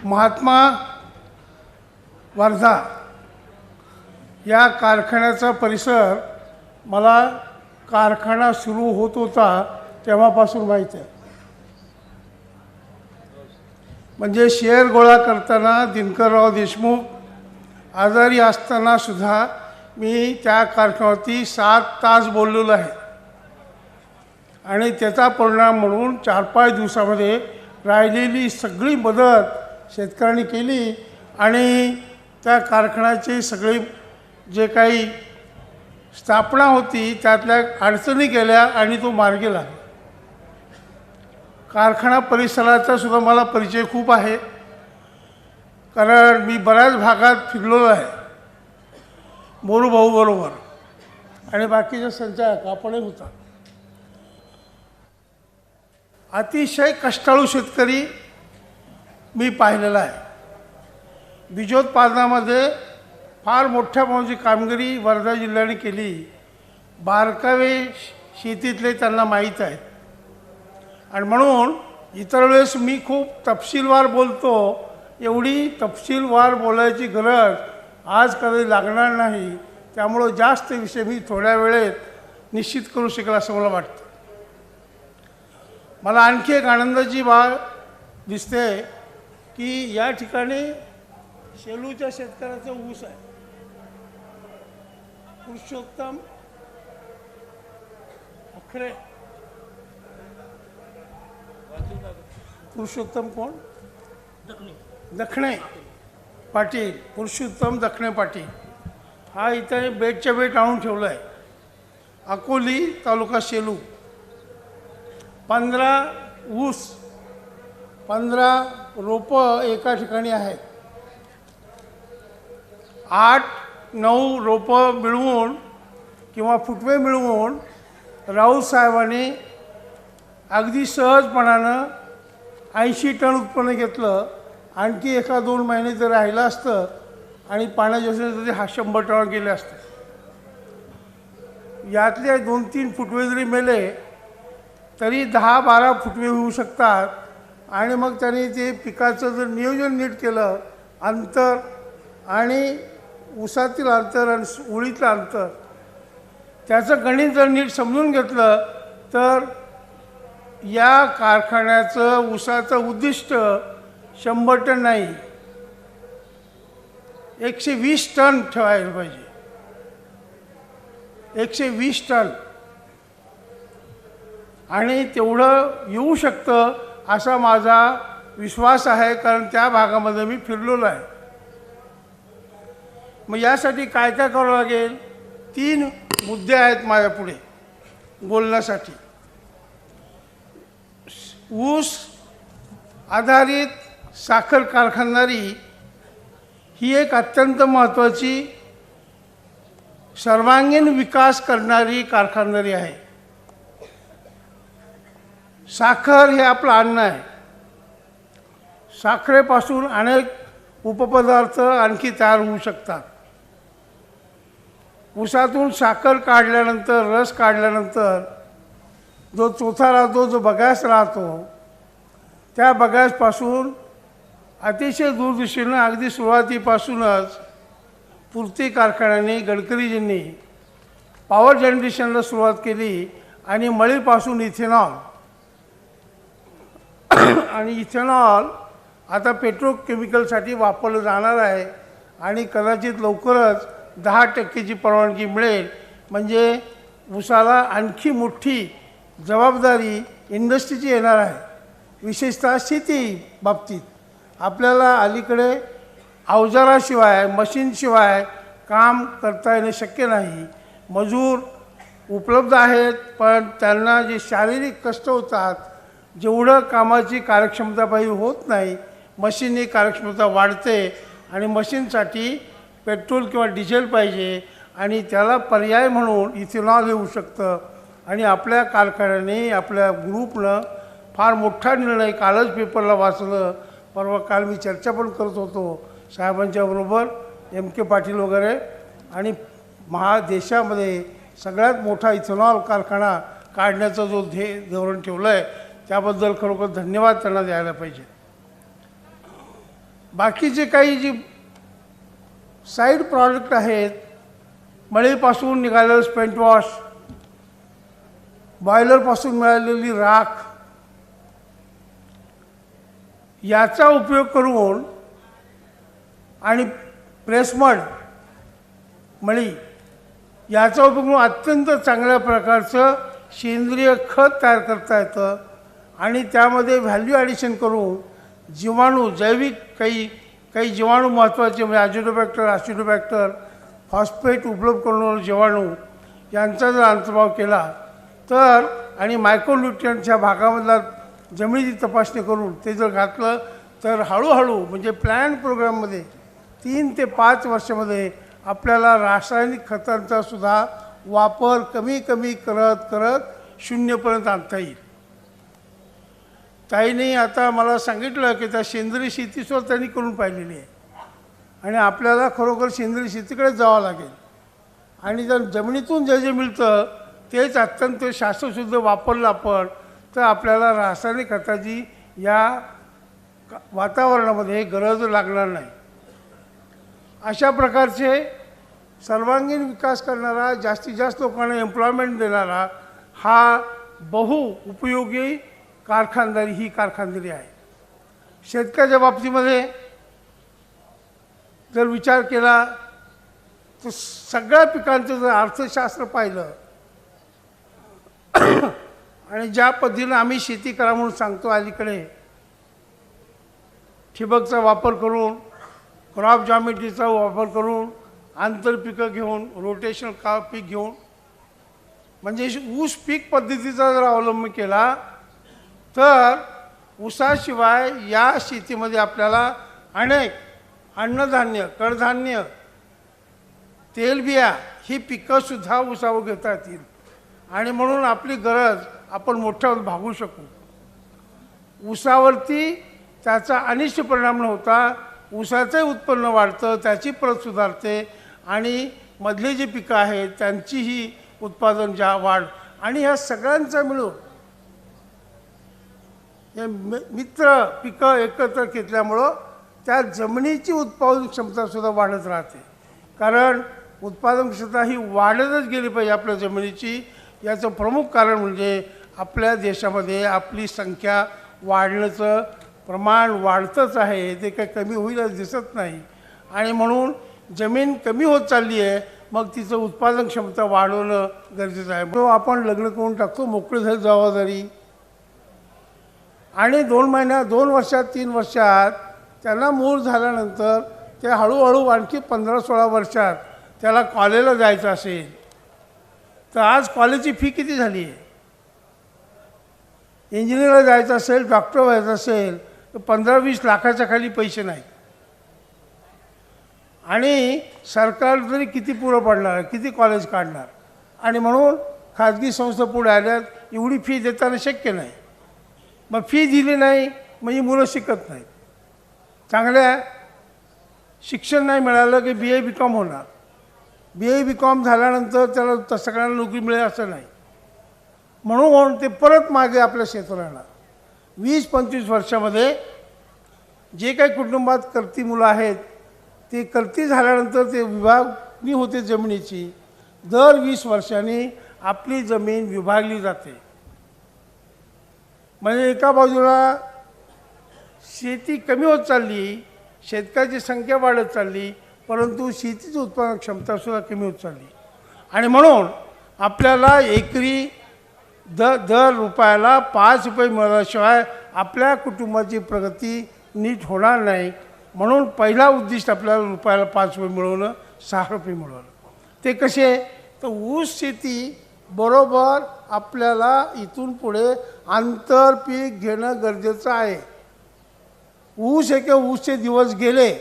महात्मा वर्धा या कारखान्याचा परिसर मला कारखाना सुरू होत होता तेव्हापासून माहीत आहे. म्हणजे शेअर गोळा करताना दिनकरराव देशमुख आजारी असताना सुद्धा मी त्या कारखान्यावरती 7 तास बोललेलो आहे आणि त्याचा परिणाम म्हणून 4-5 दिवसामध्ये राहिलेली सगळी मदत शेतकऱ्यांनी केली आणि त्या कारखान्याचे सगळे जे काही स्थापना होती त्यातल्या अडचणी गेल्या आणि तो मार्गी लागला. कारखाना परिसराचा सुद्धा मला परिचय खूप आहे, कारण मी बऱ्याच भागात फिरलेलो आहे मोरू भाऊ बरोबर आणि बाकीचे संचालक आपणही होता. अतिशय कष्टाळू शेतकरी मी पाहिलेला आहे. बीजोत्पादनामध्ये फार मोठ्या प्रमाणाची कामगिरी वर्धा जिल्ह्याने केली. बारकावे शेतीतले त्यांना माहीत आहेत आणि म्हणून इतर वेळेस मी खूप तपशीलवार बोलतो. एवढी तपशीलवार बोलायची गरज आज कधी लागणार नाही. त्यामुळं जास्त विषय मी थोड्या वेळेत निश्चित करू शकेल असं मला वाटतं. मला आणखी एक आनंदाची बाब दिसते की या ठिकाणी शेलूच्या शेतकऱ्याचा ऊस आहे. पुरुषोत्तम अखरे, पुरुषोत्तम कोण? दखणे पाटील, पुरुषोत्तम दखणे पाटील हा इथे बेटच्या बेट आणून ठेवला आहे. अकोली तालुका शेलू. 15 ऊस 15 रोपं एका ठिकाणी आहेत. 8-9 रोपं मिळवून किंवा फुटवे मिळवून राऊत साहेबांनी अगदी सहजपणानं 80 टन उत्पन्न घेतलं. आणखी 1-2 महिने जर राहिलं असतं आणि पाण्याच्या तरी 100 टन गेले असते. यातले 2-3 फुटवे जरी मेले तरी 10-12 फुटवे होऊ शकतात. आणि मग त्यांनी ते पिकाचं जर नियोजन नीट केलं, अंतर आणि ऊसातील अंतर आणि उळीतलं अंतर त्याचं गणित जर नीट समजून घेतलं तर या कारखान्याचं ऊसाचं उद्दिष्ट 100 टन नाही, 120 टन ठेवायला पाहिजे. 120 टन आणि तेवढं येऊ शकतं असा माझा विश्वास आहे, कारण त्या भागामध्ये मी फिरलेलो आहे. मग यासाठी काय काय करावं लागेल? 3 मुद्दे आहेत माझ्यापुढे बोलण्यासाठी. ऊस आधारित साखर कारखानदारी ही एक अत्यंत महत्त्वाची सर्वांगीण विकास करणारी कारखानदारी आहे. साखर हे आपलं अन्न आहे. साखरेपासून अनेक उपपदार्थ आणखी तयार होऊ शकतात. ऊसातून साखर काढल्यानंतर, रस काढल्यानंतर जो चोथा राहतो, जो बगास राहतो, त्या बगासपासून अतिशय दूरदृष्टीनं अगदी सुरुवातीपासूनच पूर्ती कारखान्याने, गडकरीजींनी पॉवर जनरेशनला सुरुवात केली आणि मळीपासून इथेनॉल आणि इथेनॉल आता पेट्रोकेमिकलसाठी वापरलं जाणार आहे आणि कदाचित लवकरच 10% परवानगी मिळेल. म्हणजे ऊसाला आणखी मोठी जबाबदारी इंडस्ट्रीची येणार आहे, विशेषतः शेती बाबतीत. आपल्याला अलीकडे अवजाराशिवाय, मशीनशिवाय काम करता येणं शक्य नाही. मजूर उपलब्ध आहेत, पण त्यांना जे शारीरिक कष्ट होतात, जेवढं कामाची कार्यक्षमता पाहिजे होत नाही. मशीननी कार्यक्षमता वाढते आणि मशीनसाठी पेट्रोल किंवा डिझेल पाहिजे आणि त्याला पर्याय म्हणून इथेनॉल येऊ शकतं. आणि आपल्या कारखान्याने, आपल्या ग्रुपनं फार मोठा निर्णय, कालच पेपरला वाचलं, परवा काल मी चर्चा पण करत होतो साहेबांच्याबरोबर, MK पाटील वगैरे, आणि देशामध्ये सगळ्यात मोठा इथेनॉल कारखाना काढण्याचा जो धोरण ठेवलं आहे त्याबद्दल खरोखर धन्यवाद त्यांना द्यायला पाहिजे. बाकीचे काही जी साईड प्रॉडक्ट आहेत, मळीपासून निघालेलं स्पेंट वॉश, बॉयलरपासून मिळालेली राख, याचा उपयोग करून आणि प्रेसमड मळी याचा उपयोग करून अत्यंत चांगल्या प्रकारचं सेंद्रिय खत तयार करता येतं आणि त्यामध्ये व्हॅल्यू ॲडिशन करून जीवाणू, जैविक काही जीवाणू महत्त्वाचे म्हणजे अजिटोबॅक्टर, ॲसिडोबॅक्टर, फॉस्फेट उपलब्ध करून जीवाणू यांचा जर अंतर्भाव केला तर आणि मायक्रोन्यूट्रियंटच्या भागामधला जमिनीची तपासणी करून ते जर घातलं तर हळूहळू म्हणजे प्लॅन प्रोग्राममध्ये 3 ते 5 वर्षामध्ये आपल्याला रासायनिक खतांचा सुद्धा वापर कमी करत करत 0पर्यंत आणता येईल. ताईंनी आता मला सांगितलं की त्या सेंद्रिय शेतीसुद्धा त्यांनी करून पाहिलेली आहे आणि आपल्याला खरोखर सेंद्रिय शेतीकडे जावं लागेल आणि जर जमिनीतून जे मिळतं तेच अत्यंत शास्त्रशुद्ध वापरलं आपण तर आपल्याला रासायनिक खताची या वातावरणामध्ये गरज लागणार नाही. अशा प्रकारचे सर्वांगीण विकास करणारा, जास्तीत जास्त लोकांना एम्प्लॉयमेंट देणारा हा बहुउपयोगी कारखानदारी ही कारखानदारी आहे. शेतकऱ्याच्या बाबतीमध्ये जर विचार केला तर सगळ्या पिकांचं जर अर्थशास्त्र पाहिलं आणि ज्या पद्धतीनं आम्ही शेती करा म्हणून सांगतो, अलीकडे ठिबकचा वापर करून, क्रॉप जॉमेट्रीचा वापर करून, आंतरपिकं घेऊन, रोटेशनल पीक घेऊन म्हणजे ऊस पीक पद्धतीचा जर अवलंब केला तर ऊसाशिवाय या शेतीमध्ये आपल्याला अनेक अन्नधान्य, कडधान्य, तेलबिया ही पिकंसुद्धा ऊसावर घेता येतील आणि म्हणून आपली गरज आपण मोठ्यावर भागू शकू. ऊसावरती त्याचा अनिष्ट परिणाम न होता ऊसाचंही उत्पन्न वाढतं, त्याची प्रत सुधारते आणि मधली जी पिकं आहेत त्यांचीही उत्पादन वाढ आणि ह्या सगळ्यांचा मिळून हे मित्र पिकं एकत्र घेतल्यामुळं त्या जमिनीची उत्पादन क्षमतासुद्धा वाढत राहते. कारण उत्पादन क्षमता ही वाढतच गेली पाहिजे आपल्या जमिनीची. याचं प्रमुख कारण म्हणजे आपल्या देशामध्ये आपली संख्या वाढण्याचं प्रमाण वाढतंच आहे, ते काही कमी होईल असं दिसत नाही आणि म्हणून जमीन कमी होत चालली आहे. मग तिचं उत्पादन क्षमता वाढवणं गरजेचं आहे. तो आपण लग्न करून टाकतो, मोकळी झाली जबाबदारी आणि 2 महिन्यात, 2 वर्षात, 3 वर्षात त्यांना मूल झाल्यानंतर ते हळूहळू आणखी 15-16 वर्षात त्याला कॉलेजला जायचं असेल तर आज कॉलेजची फी किती झाली आहे? इंजिनिअरला जायचं असेल, डॉक्टर व्हायचं असेल तर 15-20 लाखाच्या खाली पैसे नाहीत आणि सरकार तरी किती पुरं पडणार, किती कॉलेज काढणार आणि म्हणून खाजगी संस्था पुढे आल्यात, एवढी फी देताना शक्य नाही. मग फी दिली नाही म्हणजे मुलं शिकत नाहीत. चांगल्या शिक्षण नाही मिळालं की BA BCom होणार. BA BCom झाल्यानंतर त्याला सगळ्यांना नोकरी मिळेल असं नाही. म्हणून ते परत मागे आपल्या क्षेत्राला येणार. 20-25 वर्षामध्ये जे काही कुटुंबात करती मुलं आहेत ते करती झाल्यानंतर ते विभागणी होते जमिनीची. दर 20 वर्षांनी आपली जमीन विभागली जाते. म्हणजे एका बाजूला शेती कमी होत चालली, शेतकऱ्याची संख्या वाढत चालली, परंतु शेतीची उत्पादन क्षमतासुद्धा कमी होत चालली आणि म्हणून आपल्याला एकरी दर रुपयाला 5 रुपये मिळाल्याशिवाय आपल्या कुटुंबाची प्रगती नीट होणार नाही. म्हणून पहिला उद्दिष्ट आपल्याला रुपयाला 5 रुपये मिळवणं, 6 रुपये मिळवणं. ते कसे? तर ऊस शेती बरोबर आपल्याला इथून पुढे आंतरपीक घेणं गरजेचं आहे. ऊस आहे किंवा ऊसचे दिवस गेले,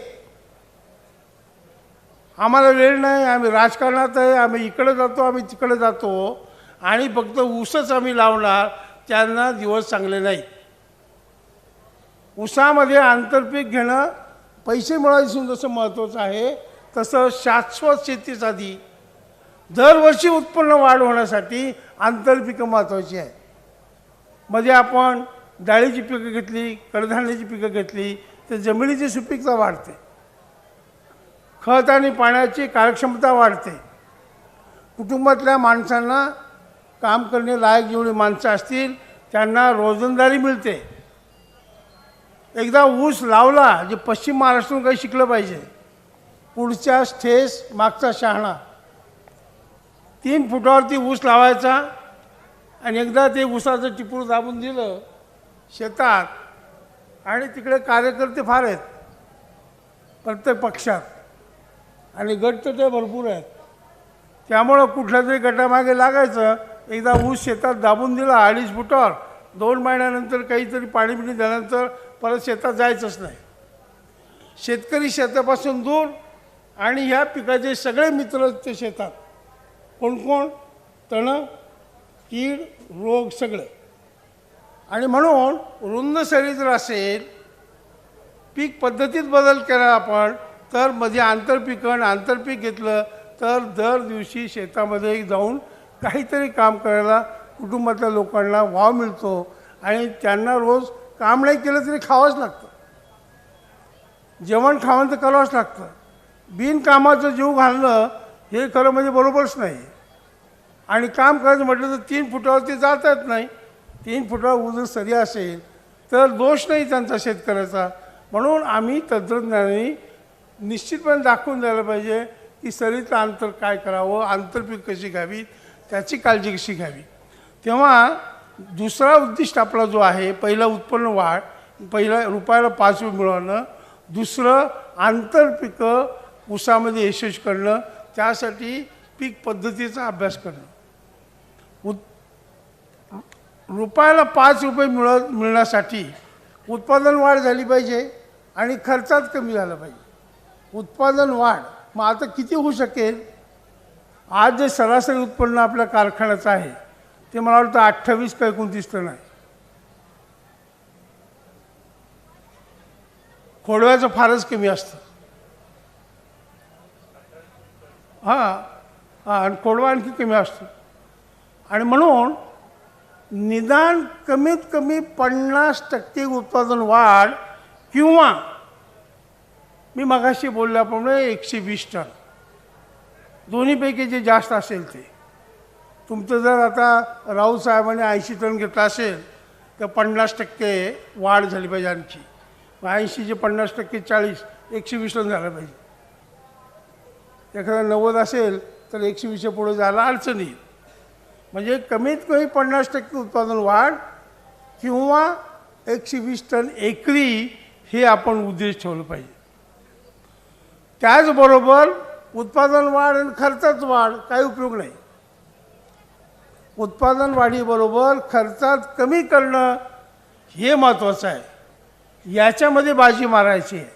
आम्हाला वेळ नाही, आम्ही राजकारणात आहे, आम्ही इकडे जातो, आम्ही तिकडे जातो आणि फक्त ऊसच आम्ही लावणार, त्यांना दिवस चांगले नाहीत. ऊसामध्ये आंतरपीक घेणं पैसे मिळायचं जसं महत्त्वाचं आहे तसं शाश्वत शेतीसाठी दरवर्षी उत्पन्न वाढ होण्यासाठी आंतरपिकं महत्त्वाची आहे. मध्ये आपण डाळीची पिकं घेतली, कडधान्याची पिकं घेतली, तर जमिनीची सुपीकता वाढते, खत आणि पाण्याची कार्यक्षमता वाढते, कुटुंबातल्या माणसांना काम करणे लायक जेवढी माणसं असतील त्यांना रोजंदारी मिळते. एकदा ऊस लावला, जे पश्चिम महाराष्ट्रातून काही शिकलं पाहिजे, पुढच्या ठेस मागचा शहाणा. 3 फुटावरती ऊस लावायचा आणि एकदा ते ऊसाचं टिपूर दाबून दिलं शेतात, आणि तिकडे कार्यकर्ते फार आहेत प्रत्येक पक्षात आणि गट तर ते भरपूर आहेत. त्यामुळं कुठल्या तरी गटामागे लागायचं. एकदा ऊस शेतात दाबून दिला 2.5 फुटावर, 2 महिन्यानंतर काहीतरी पाणी बिणी दिल्यानंतर परत शेतात जायचंच नाही. शेतकरी शेतापासून दूर आणि ह्या पिकाचे सगळे मित्र ते शेतात. कोण कोण? तण, कीड, रोग सगळे. आणि म्हणून रुंद सरी जर असेल, पीक पद्धतीत बदल केला आपण, तर मध्ये आंतरपिकं आंतरपीक घेतलं तर दर दिवशी शेतामध्ये जाऊन काहीतरी काम करायला कुटुंबातल्या लोकांना वाव मिळतो आणि त्यांना रोज काम नाही केलं तरी खावंच लागतं. जेवण खावं तर करावंच लागतं. बिनकामाचं जीव घालणं हे खरं म्हणजे बरोबरच नाही. आणि काम करायचं म्हटलं तर 3 फुटावरती जाता येत नाही. 3 फुटावर जर सरी असेल तर दोष नाही त्यांचा शेतकऱ्याचा. म्हणून आम्ही तंत्रज्ञानाने निश्चितपणे दाखवून द्यायला पाहिजे की सरीचं अंतर काय करावं, आंतरपीक कशी घ्यावी, त्याची काळजी कशी घ्यावी. तेव्हा दुसरा उद्दिष्ट आपला जो आहे, पहिलं उत्पन्न वाढ, पहिलं रुपयाला 5 रुपये मिळवणं, दुसरं आंतरपिकं ऊसामध्ये यशस्वी करणं, त्यासाठी पीक पद्धतीचा अभ्यास करणं. रुपयाला 5 रुपये मिळण्यासाठी उत्पादन वाढ झाली पाहिजे आणि खर्चात कमी झाला पाहिजे. उत्पादन वाढ मग आता किती होऊ शकेल? आज जे सरासरी उत्पन्न आपल्या कारखान्याचं आहे ते मला वाटतं 28 का 29 टन आहे. खोडव्याचं फारच कमी असतं. आणि खोडवा आणखी कमी असतो. आणि म्हणून निदान कमीत कमी 50% उत्पादन वाढ, किंवा मी मगाशी बोलल्याप्रमाणे 120 टन, दोन्हीपैकी जे जास्त असेल ते. तुमचं जर आता राऊत साहेबांनी 80 टन घेतला असेल तर 50% वाढ झाली पाहिजे आणखी. 80चे 50% 40, 120 टन झालं पाहिजे. एखादा 90 असेल तर 120च्या पुढे जायला अडचण येईल. म्हणजे कमीत कमी 50% उत्पादन वाढ किंवा 120 टन एकरी हे आपण उद्देश ठेवलं पाहिजे. त्याचबरोबर उत्पादन वाढ आणि खर्चात वाढ काही उपयोग नाही. उत्पादन वाढीबरोबर खर्चात कमी करणं हे महत्त्वाचं आहे. याच्यामध्ये बाजी मारायची आहे.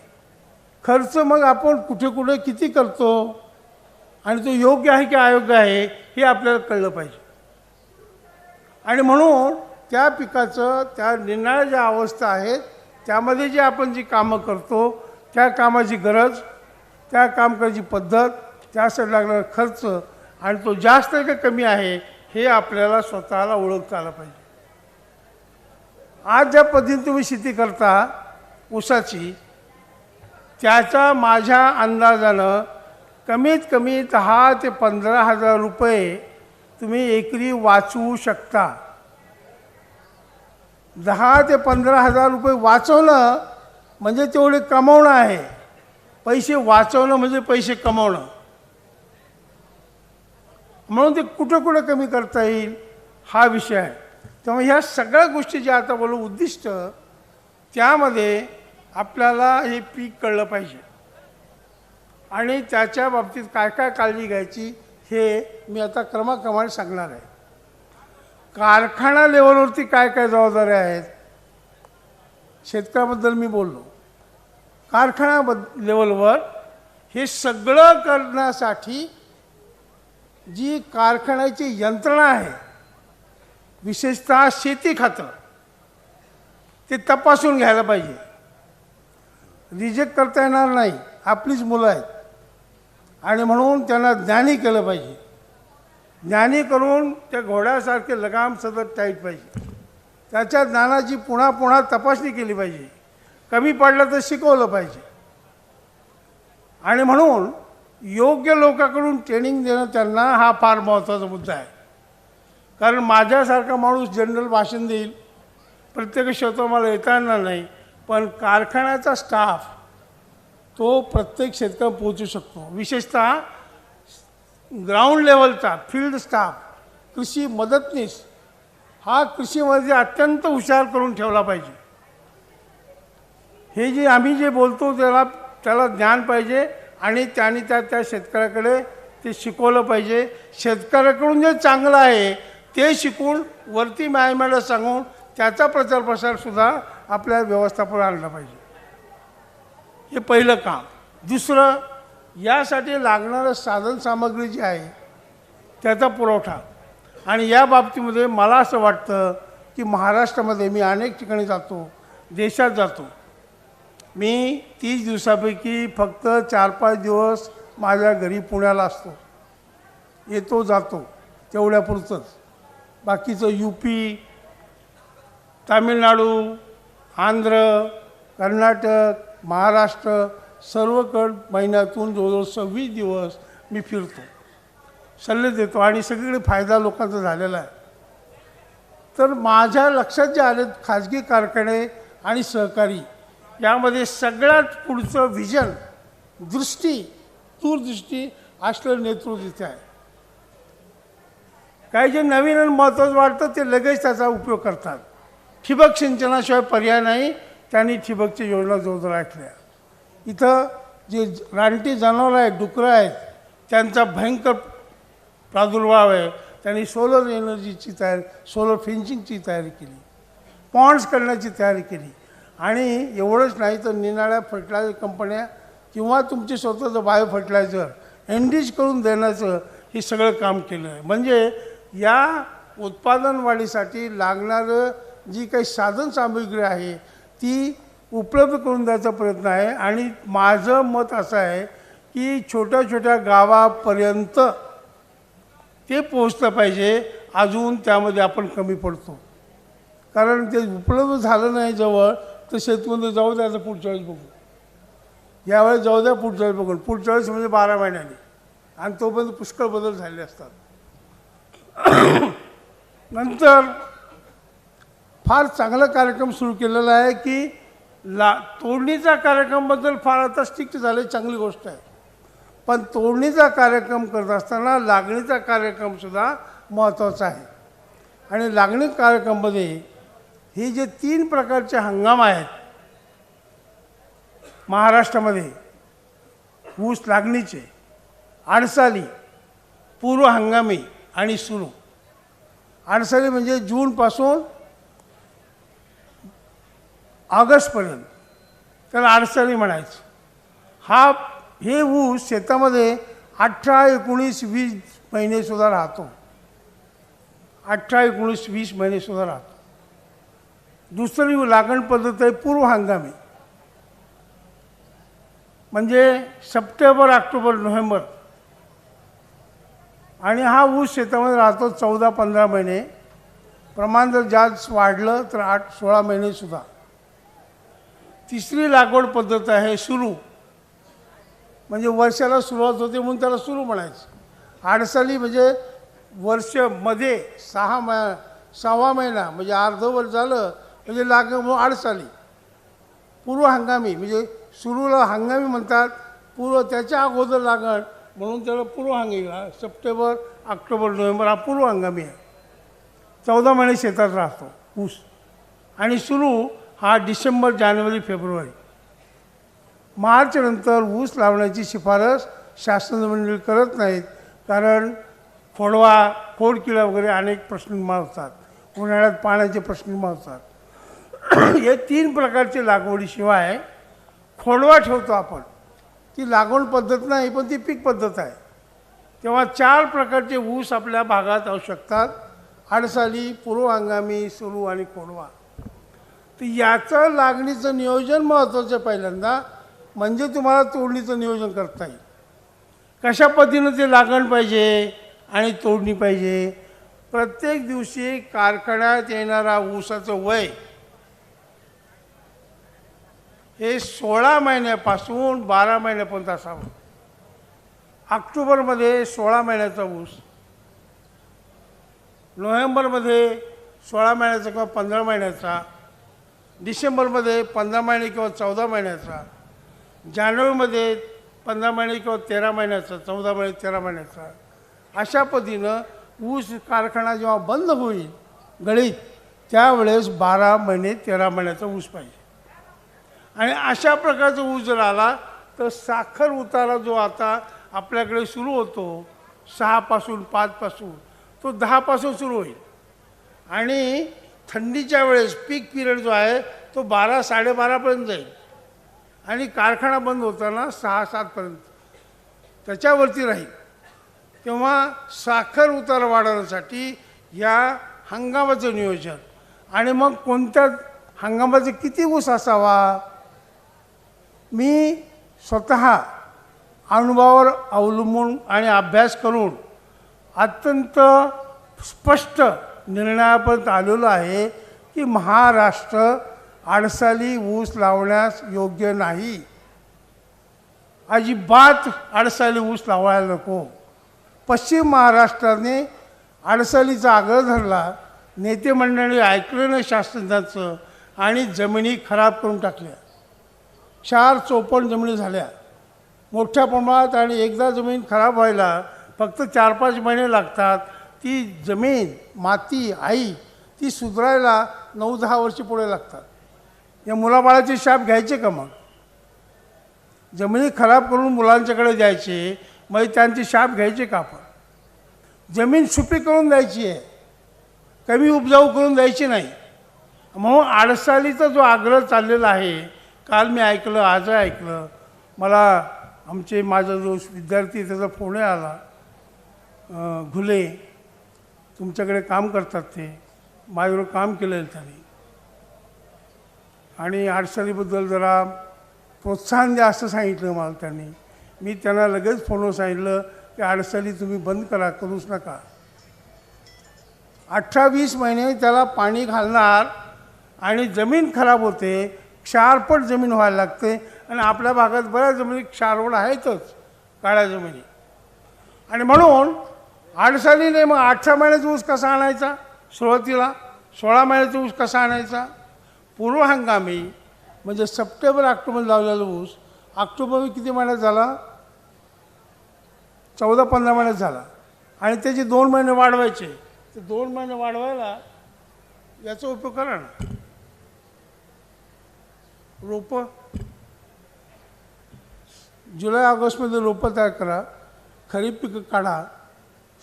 खर्च मग आपण कुठे कुठे किती करतो आणि तो योग्य आहे की अयोग्य आहे हे आपल्याला कळलं पाहिजे. आणि म्हणून त्या पिकाचं, त्या निर्णय ज्या अवस्था आहेत त्यामध्ये जे आपण जी कामं करतो, त्या कामाची गरज, त्या काम करायची पद्धत, त्यासाठी लागणारा खर्च आणि तो जास्त आहे का कमी आहे हे आपल्याला स्वतःला ओळखता आलं पाहिजे. आज ज्या पद्धतीने तुम्ही शेती करता ऊसाची, त्याचा माझ्या अंदाजानं कमीत कमी 10 ते 15 हजार रुपये तुम्ही एकरी वाचवू शकता. 10 ते 15 हजार रुपये वाचवणं म्हणजे तेवढे कमवणं आहे. पैसे वाचवणं म्हणजे पैसे कमवणं. म्हणून ते कुठं कुठं कमी करता येईल हा विषय आहे. त्यामुळे ह्या सगळ्या गोष्टी ज्या आता बोलू उद्दिष्ट, त्यामध्ये आपल्याला हे पीक कळलं पाहिजे आणि त्याच्या बाबतीत काय काय काळजी घ्यायची हे मी आता क्रमाक्रमाने सांगणार आहे. कारखाना लेवलवरती काय काय जबाबदाऱ्या आहेत, शेतकऱ्याबद्दल मी बोललो. कारखाना लेवलवर हे सगळं करण्यासाठी जी कारखान्याची यंत्रणा आहे, विशेषतः शेती खातं, ते तपासून घ्यायला पाहिजे. रिजेक्ट करता येणार नाही. आपलीच मुलं आहेत आणि म्हणून त्यांना ज्ञानी केलं पाहिजे. ज्ञानी करून त्या घोड्यासारखे लगाम सतत टाईट पाहिजे. त्याच्या ज्ञानाची पुन्हा पुन्हा तपासणी केली पाहिजे. कमी पडलं तर शिकवलं पाहिजे. आणि म्हणून योग्य लोकांकडून ट्रेनिंग देणं त्यांना हा फार महत्त्वाचा मुद्दा आहे. कारण माझ्यासारखा माणूस जनरल भाषण देईल, प्रत्येक क्षेत्र मला येता येणार नाही, पण कारखान्याचा स्टाफ तो प्रत्येक क्षेत्रात पोहोचू शकतो. विशेषतः ग्राउंड लेवलचा फील्ड स्टाफ, कृषी मदतनीस हा कृषीमध्ये अत्यंत हुशार करून ठेवला पाहिजे. हे जे आम्ही जे बोलतो त्याला ज्ञान पाहिजे आणि त्यांनी त्या शेतकऱ्याकडे ते शिकवलं पाहिजे. शेतकऱ्याकडून जे चांगलं आहे ते शिकून वरती मॅनेजमेंटला सांगून त्याचा प्रचार प्रसारसुद्धा आपल्या व्यवस्थापन आणला पाहिजे. हे पहिलं काम. दुसरं, यासाठी लागणारं साधनसामग्री जी आहे त्याचा पुरवठा. आणि या बाबतीमध्ये मला असं वाटतं की महाराष्ट्रामध्ये मी अनेक ठिकाणी जातो, देशात जातो. मी 30 दिवसापैकी फक्त 4-5 दिवस माझ्या घरी पुण्याला असतो, येतो जातो तेवढ्यापुरतंच. बाकीचं UP, तामिळनाडू, आंध्र, कर्नाटक, महाराष्ट्र सर्वकडे महिन्यातून जवळजवळ 26 दिवस मी फिरतो, सल्ले देतो आणि सगळीकडे फायदा लोकांचा झालेला आहे. तर माझ्या लक्षात जे आले खाजगी कारखाने आणि सहकारी यामध्ये सगळ्यात पुढचं व्हिजन, दूरदृष्टी असलेलं नेतृत्व तिथे आहे. काही जे नवीन आणि महत्त्वाचं वाटतं ते लगेच त्याचा उपयोग करतात. ठिबक सिंचनाशिवाय पर्याय नाही, त्यांनी ठिबकच्या योजना जोरदार आखल्या. इथं जे रानटी जनावरं आहेत, डुकरं आहेत, त्यांचा भयंकर प्रादुर्भाव आहे. त्यांनी सोलर एनर्जीची सोलर फेन्सिंगची तयारी केली, पॉन्ड्स करण्याची तयारी केली. आणि एवढंच नाही तर निनाळ्या फर्टिलायझर कंपन्या किंवा तुमचे स्वतःचं बायो फर्टिलायझर एनडीज करून देण्याचं हे सगळं काम केलं आहे. म्हणजे या उत्पादन वाढीसाठी लागणारं जी काही साधनसामग्री आहे ती उपलब्ध करून द्यायचा प्रयत्न आहे. आणि माझं मत असं आहे की छोट्या छोट्या गावापर्यंत ते पोहोचलं पाहिजे. अजून त्यामध्ये आपण कमी पडतो, कारण ते उपलब्ध झालं नाही जवळ, तर शेतमध्ये जाऊ द्या, आता पुढच्या वेळेस बघू, यावेळेस जाऊ द्या, पुढच्या वेळेस बघू. पुढच्या वेळेस म्हणजे 12 महिन्यांनी, आणि तोपर्यंत पुष्कळ बदल झाले असतात. नंतर फार चांगला कार्यक्रम सुरू केलेला आहे की तोडणीचा कार्यक्रमबद्दल फार आता स्ट्रिक्ट झाले, चांगली गोष्ट आहे. पण तोडणीचा कार्यक्रम करत असताना लागणीचा कार्यक्रमसुद्धा महत्त्वाचा आहे. आणि लागणी कार्यक्रमामध्ये हे जे 3 प्रकारचे हंगाम आहेत महाराष्ट्रामध्ये ऊस लागणीचे, आडसाली, पूर्व हंगामी आणि सुरू. आडसाली म्हणजे जूनपासून ऑगस्टपर्यंत, त्याला आडसाली म्हणायचं. हे ऊस शेतामध्ये 18, 19, 20 महिनेसुद्धा राहतो. 18, 19, 20 महिनेसुद्धा राहतो. दुसरी लागण पद्धत आहे पूर्व हंगामी, म्हणजे सप्टेंबर, ऑक्टोबर, नोव्हेंबर. आणि हा ऊस शेतामध्ये राहतो 14-15 महिने. प्रमाण जर जास्त वाढलं तर 8-16 महिनेसुद्धा. तिसरी लागवड पद्धत आहे सुरू, म्हणजे वर्षाला सुरुवात होते म्हणून त्याला सुरू म्हणायचं. आडसाली म्हणजे वर्षामध्ये 6वा महिना म्हणजे अर्धं वर्ष झालं म्हणजे लागण म्हणून आडसाली. पूर्व हंगामी म्हणजे सुरूला हंगामी म्हणतात, पूर्व त्याच्या अगोदर लागण म्हणून त्याला पूर्व हंगामी. सप्टेंबर, ऑक्टोबर, नोव्हेंबर हा पूर्व हंगामी आहे. 14 महिने शेतात राहतो ऊस. आणि सुरू हा डिसेंबर, जानेवारी, फेब्रुवारी. मार्चनंतर ऊस लावण्याची शिफारस शासन मंडळ करत नाहीत, कारण खोडकिडा वगैरे अनेक प्रश्न निर्माण होतात, उन्हाळ्यात पाण्याचे प्रश्न निर्माण होतात. हे 3 प्रकारचे लागवडीशिवाय खोडवा ठेवतो आपण, ती लागवड पद्धत नाही पण ती पीक पद्धत आहे. तेव्हा 4 प्रकारचे ऊस आपल्या भागात असू शकतात: आडसाली, पूर्व हंगामी, सुरू आणि खोडवा. तर याचं लागणीचं नियोजन महत्त्वाचं पहिल्यांदा, म्हणजे तुम्हाला तोडणीचं नियोजन करता येईल. कशा पद्धतीनं ते लागण पाहिजे आणि तोडणी पाहिजे. प्रत्येक दिवशी कारखान्यात येणारा ऊसाचं वय हे 16 महिन्यापासून 12 महिन्यापर्यंत असावं. ऑक्टोबरमध्ये 16 महिन्याचा ऊस, नोव्हेंबरमध्ये 16 महिन्याचा किंवा 15 महिन्याचा, डिसेंबरमध्ये 15 महिने किंवा 14 महिन्याचा, जानेवारीमध्ये 15 महिने किंवा 13 महिन्याचा, 14 महिने 13 महिन्याचा. अशा पद्धतीनं ऊस कारखाना जेव्हा बंद होईल गळीत, त्यावेळेस 12 महिने 13 महिन्याचा ऊस पाहिजे. आणि अशा प्रकारचा ऊस जर आला तर साखर उतारा जो आता आपल्याकडे सुरू होतो 6 पासून 5 पासून, तो 10 पासून सुरू होईल. आणि थंडीच्या वेळेस पीक पिरियड जो आहे तो 12 12:30पर्यंत जाईल. आणि कारखाना बंद होताना 6 7पर्यंत त्याच्यावरती राहील. तेव्हा साखर उतारा वाढवण्यासाठी या हंगामाचं नियोजन, आणि मग कोणत्या हंगामाचा किती ऊस असावा, मी स्वतः अनुभवावर अवलंबून आणि अभ्यास करून अत्यंत स्पष्ट निर्णयापर्यंत आलेलो आहे की महाराष्ट्र आडसाली ऊस लावण्यास योग्य नाही. अजिबात आडसाली ऊस लावायला नको. पश्चिम महाराष्ट्राने आडसालीचा आग्रह धरला, नेते मंडळी ऐकलं नाही शास्त्रज्ञांचं आणि जमिनी खराब करून टाकल्या. 4 चौपट जमिनी झाल्या मोठ्या प्रमाणात. आणि एकदा जमीन खराब व्हायला फक्त 4-5 महिने लागतात. ती जमीन माती आई ती सुधारायला 9-10 वर्षे पुढे लागतात. या मुलाबाळाचे शाप घ्यायचे का मग? जमिनी खराब करून मुलांच्याकडे द्यायचे, मग त्यांचे शाप घ्यायचे का आपण? जमीन सुपीक करून द्यायची आहे, कमी उपजाऊ करून द्यायची नाही. म्हणून आडसालीचा जो आग्रह चाललेला आहे, काल मी ऐकलं, आज ऐकलं, मला माझा जो विद्यार्थी त्याचा फोन आला, घुले तुमच्याकडे काम करतात, ते माझ्यावर काम केलेलं त्यांनी, आणि आडसालीबद्दल जरा प्रोत्साहन द्या असं सांगितलं मला त्यांनी. मी त्यांना लगेच फोनवर सांगितलं की आडसाली तुम्ही बंद करूच नका. 18-20 महिने त्याला पाणी घालणार आणि जमीन खराब होते, क्षारपट जमीन व्हायला लागते. आणि आपल्या भागात बऱ्याच जमिनी क्षारवड आहेतच, काळ्या जमिनी. आणि म्हणून आडसालीने मग 18 महिन्याचा ऊस कसा आणायचा, सुरुवातीला 16 महिन्याचा ऊस कसा आणायचा, पूर्व हंगामी म्हणजे सप्टेंबर ऑक्टोबर लावलेला ऊस ऑक्टोबर किती महिन्यात झाला, 14-15 महिन्यात झाला. आणि त्याचे 2 महिने वाढवायचे. ते 2 महिने वाढवायला याचा उपयोग करा ना. रोपं जुलै ऑगस्टमध्ये रोपं तयार करा, खरीप पिकं काढा,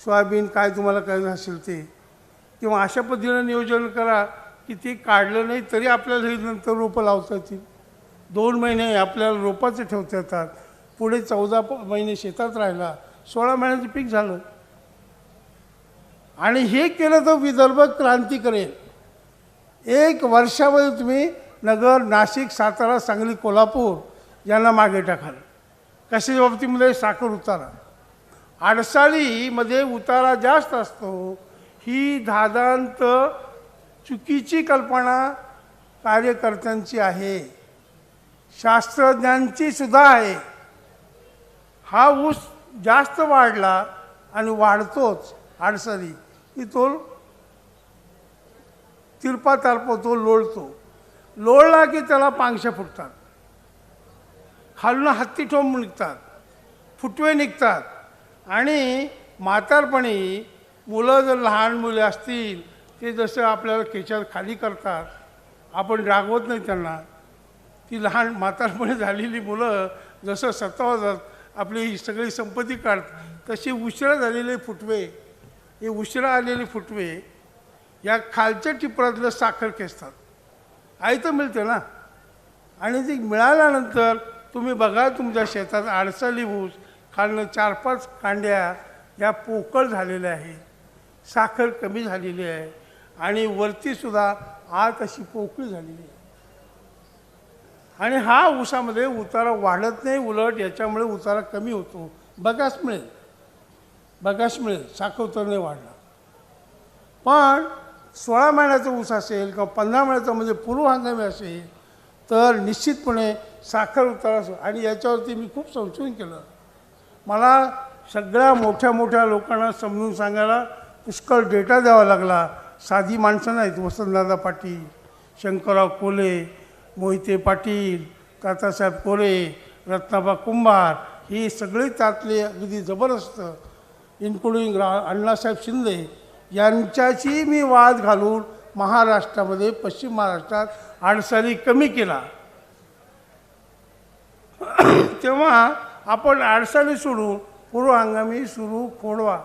सोयाबीन काय तुम्हाला करायचं असेल ते, किंवा अशा पद्धतीनं नियोजन करा की ते काढलं नाही तरी आपल्याला हे नंतर रोपं लावता येतील. 2 महिने आपल्याला रोपाचे ठेवता येतात, पुढे 14 महिने शेतात राहिला, 16 महिन्याचं पीक झालं. आणि हे केलं तर विदर्भ क्रांती करेल. 1 वर्षामध्ये तुम्ही नगर, नाशिक, सातारा, सांगली, कोल्हापूर यांना मागे टाकाल. कशाच्या बाबतीमध्ये? साखर उतारा. आडसाळीमध्ये उतारा जास्त असतो, ही धादांत चुकीची कल्पना कार्यकर्त्यांची आहे, शास्त्रज्ञांची सुद्धा आहे. हा ऊस जास्त वाढला आणि वाढतोच आडसाळी की तो तिरपा तारपतो, लोळतो. लोळला की त्याला पांगशा फुटतात, खालून हत्ती ठोंब निघतात, फुटवे निघतात. आणि म्हातारपणी मुलं जर लहान मुले असतील, ते जसं आपल्याला केशात खाली करतात, आपण रागवत नाही त्यांना. ती लहान म्हातारपणी झालेली मुलं जसं सतावतात, आपली सगळी संपत्ती काढतात, तशी उशिरा झालेले फुटवे, हे उशिरा आलेले फुटवे या खालच्या टिपरातलं साखर खेचतात. आई तर मिळते ना. आणि ती मिळाल्यानंतर तुम्ही बघा तुमच्या शेतात आडसाली ऊस खालनं 4-5 कांड्या या पोकळ झालेल्या आहेत, साखर कमी झालेली आहे, आणि वरतीसुद्धा आत अशी पोकळी झालेली आहे. आणि हा ऊसामध्ये उतारा वाढत नाही, उलट याच्यामुळे उतारा कमी होतो. बघाच मिळेल साखर उतारा नाही वाढला. पण 16 महिन्याचा ऊस असेल किंवा 15 महिन्याचा म्हणजे पूर्व हंगामी असेल, तर निश्चितपणे साखर उतारा असो. आणि याच्यावरती मी खूप संशोधन केलं. मला सगळ्या मोठ्या मोठ्या लोकांना समजून सांगायला पुष्कळ डेटा द्यावा लागला. साधी माणसं नाहीत. वसंतदादा पाटील, शंकरराव कोले, मोहिते पाटील, तात्यासाहेब कोरे, रत्नाबा कुंभार, ही सगळे त्यातले अगदी जबरदस्त, इन्क्लुडिंग अण्णासाहेब शिंदे यांच्याशी मी वाद घालून महाराष्ट्रामध्ये, पश्चिम महाराष्ट्रात आडसाली कमी केला. तेव्हा आपण आडसाली सोडून पूर्व हंगामी सुरू खोडवा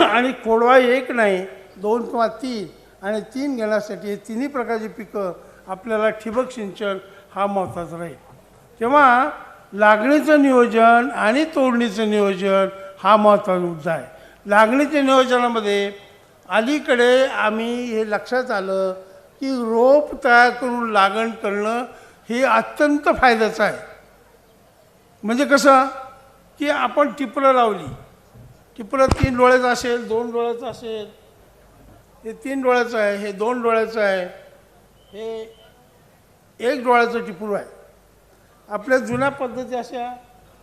आणि खोडवा एक नाही 2 किंवा 3 आणि 3 घेण्यासाठी तिन्ही प्रकारची पिकं आपल्याला ठिबक सिंचन हा महत्त्वाचा राहील. तेव्हा लागणीचं नियोजन आणि तोडणीचं नियोजन हा महत्त्वाचा मुद्दा आहे. लागणीच्या नियोजनामध्ये अलीकडे आम्ही हे लक्षात आलं की रोप तयार करून लागण करणं हे अत्यंत फायद्याचं आहे. म्हणजे कसं की आपण टिपरं लावली, टिपरं 3 डोळ्याचं असेल, 2 डोळ्याचं असेल, हे 3 डोळ्याचं आहे, हे 2 डोळ्याचं आहे, हे 1 डोळ्याचं टिपरू आहे. आपल्या जुन्या पद्धती अशा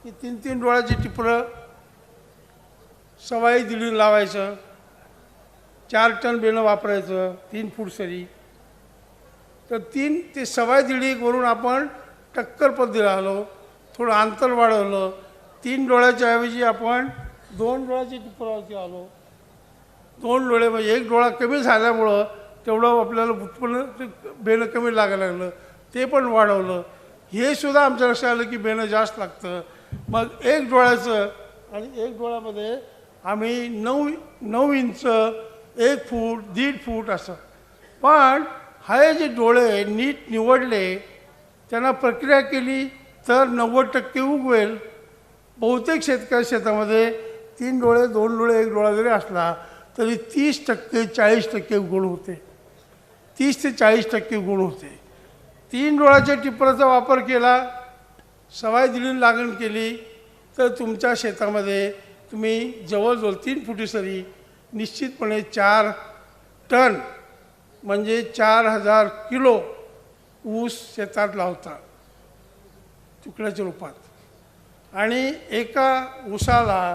की 3-3 डोळ्याची टिपरं सवाई दिली लावायचं, 4 टन बेणं वापरायचं, 3 फूट सरी. तर 3 ते सवाई दिडीवरून आपण टक्कर पद्धतीला आलो, थोडं अंतर वाढवलं. 3 डोळ्याच्या ऐवजी आपण 2 डोळ्याची टिपरावरती आलो. 2 डोळे म्हणजे 1 डोळा कमी झाल्यामुळं तेवढं आपल्याला उत्पन्न बेणं कमी लागायला लागलं, ते पण वाढवलं. हे सुद्धा आमच्या लक्षात आलं की बेणं जास्त लागतं. मग 1 डोळ्याचं आणि 1 डोळ्यामध्ये आम्ही 9 इंच, 1 फूट, 1.5 फूट असं. पण हे जे डोळे नीट निवडले, त्यांना प्रक्रिया केली तर 90% उगवेल. बहुतेक शेतामध्ये 3 डोळे, 2 डोळे, 1 डोळा जरी असला तरी 30% 40% गुण होते. 30 ते 40% गुण होते. 3 डोळ्याच्या टिपराचा वापर केला, सवाई दिली लागण केली तर तुमच्या शेतामध्ये तुम्ही जवळजवळ 3 फुटी सरी निश्चितपणे 4 टन म्हणजे 4000 किलो ऊस शेतात लावता तुकड्याच्या रूपात. आणि एका ऊसाला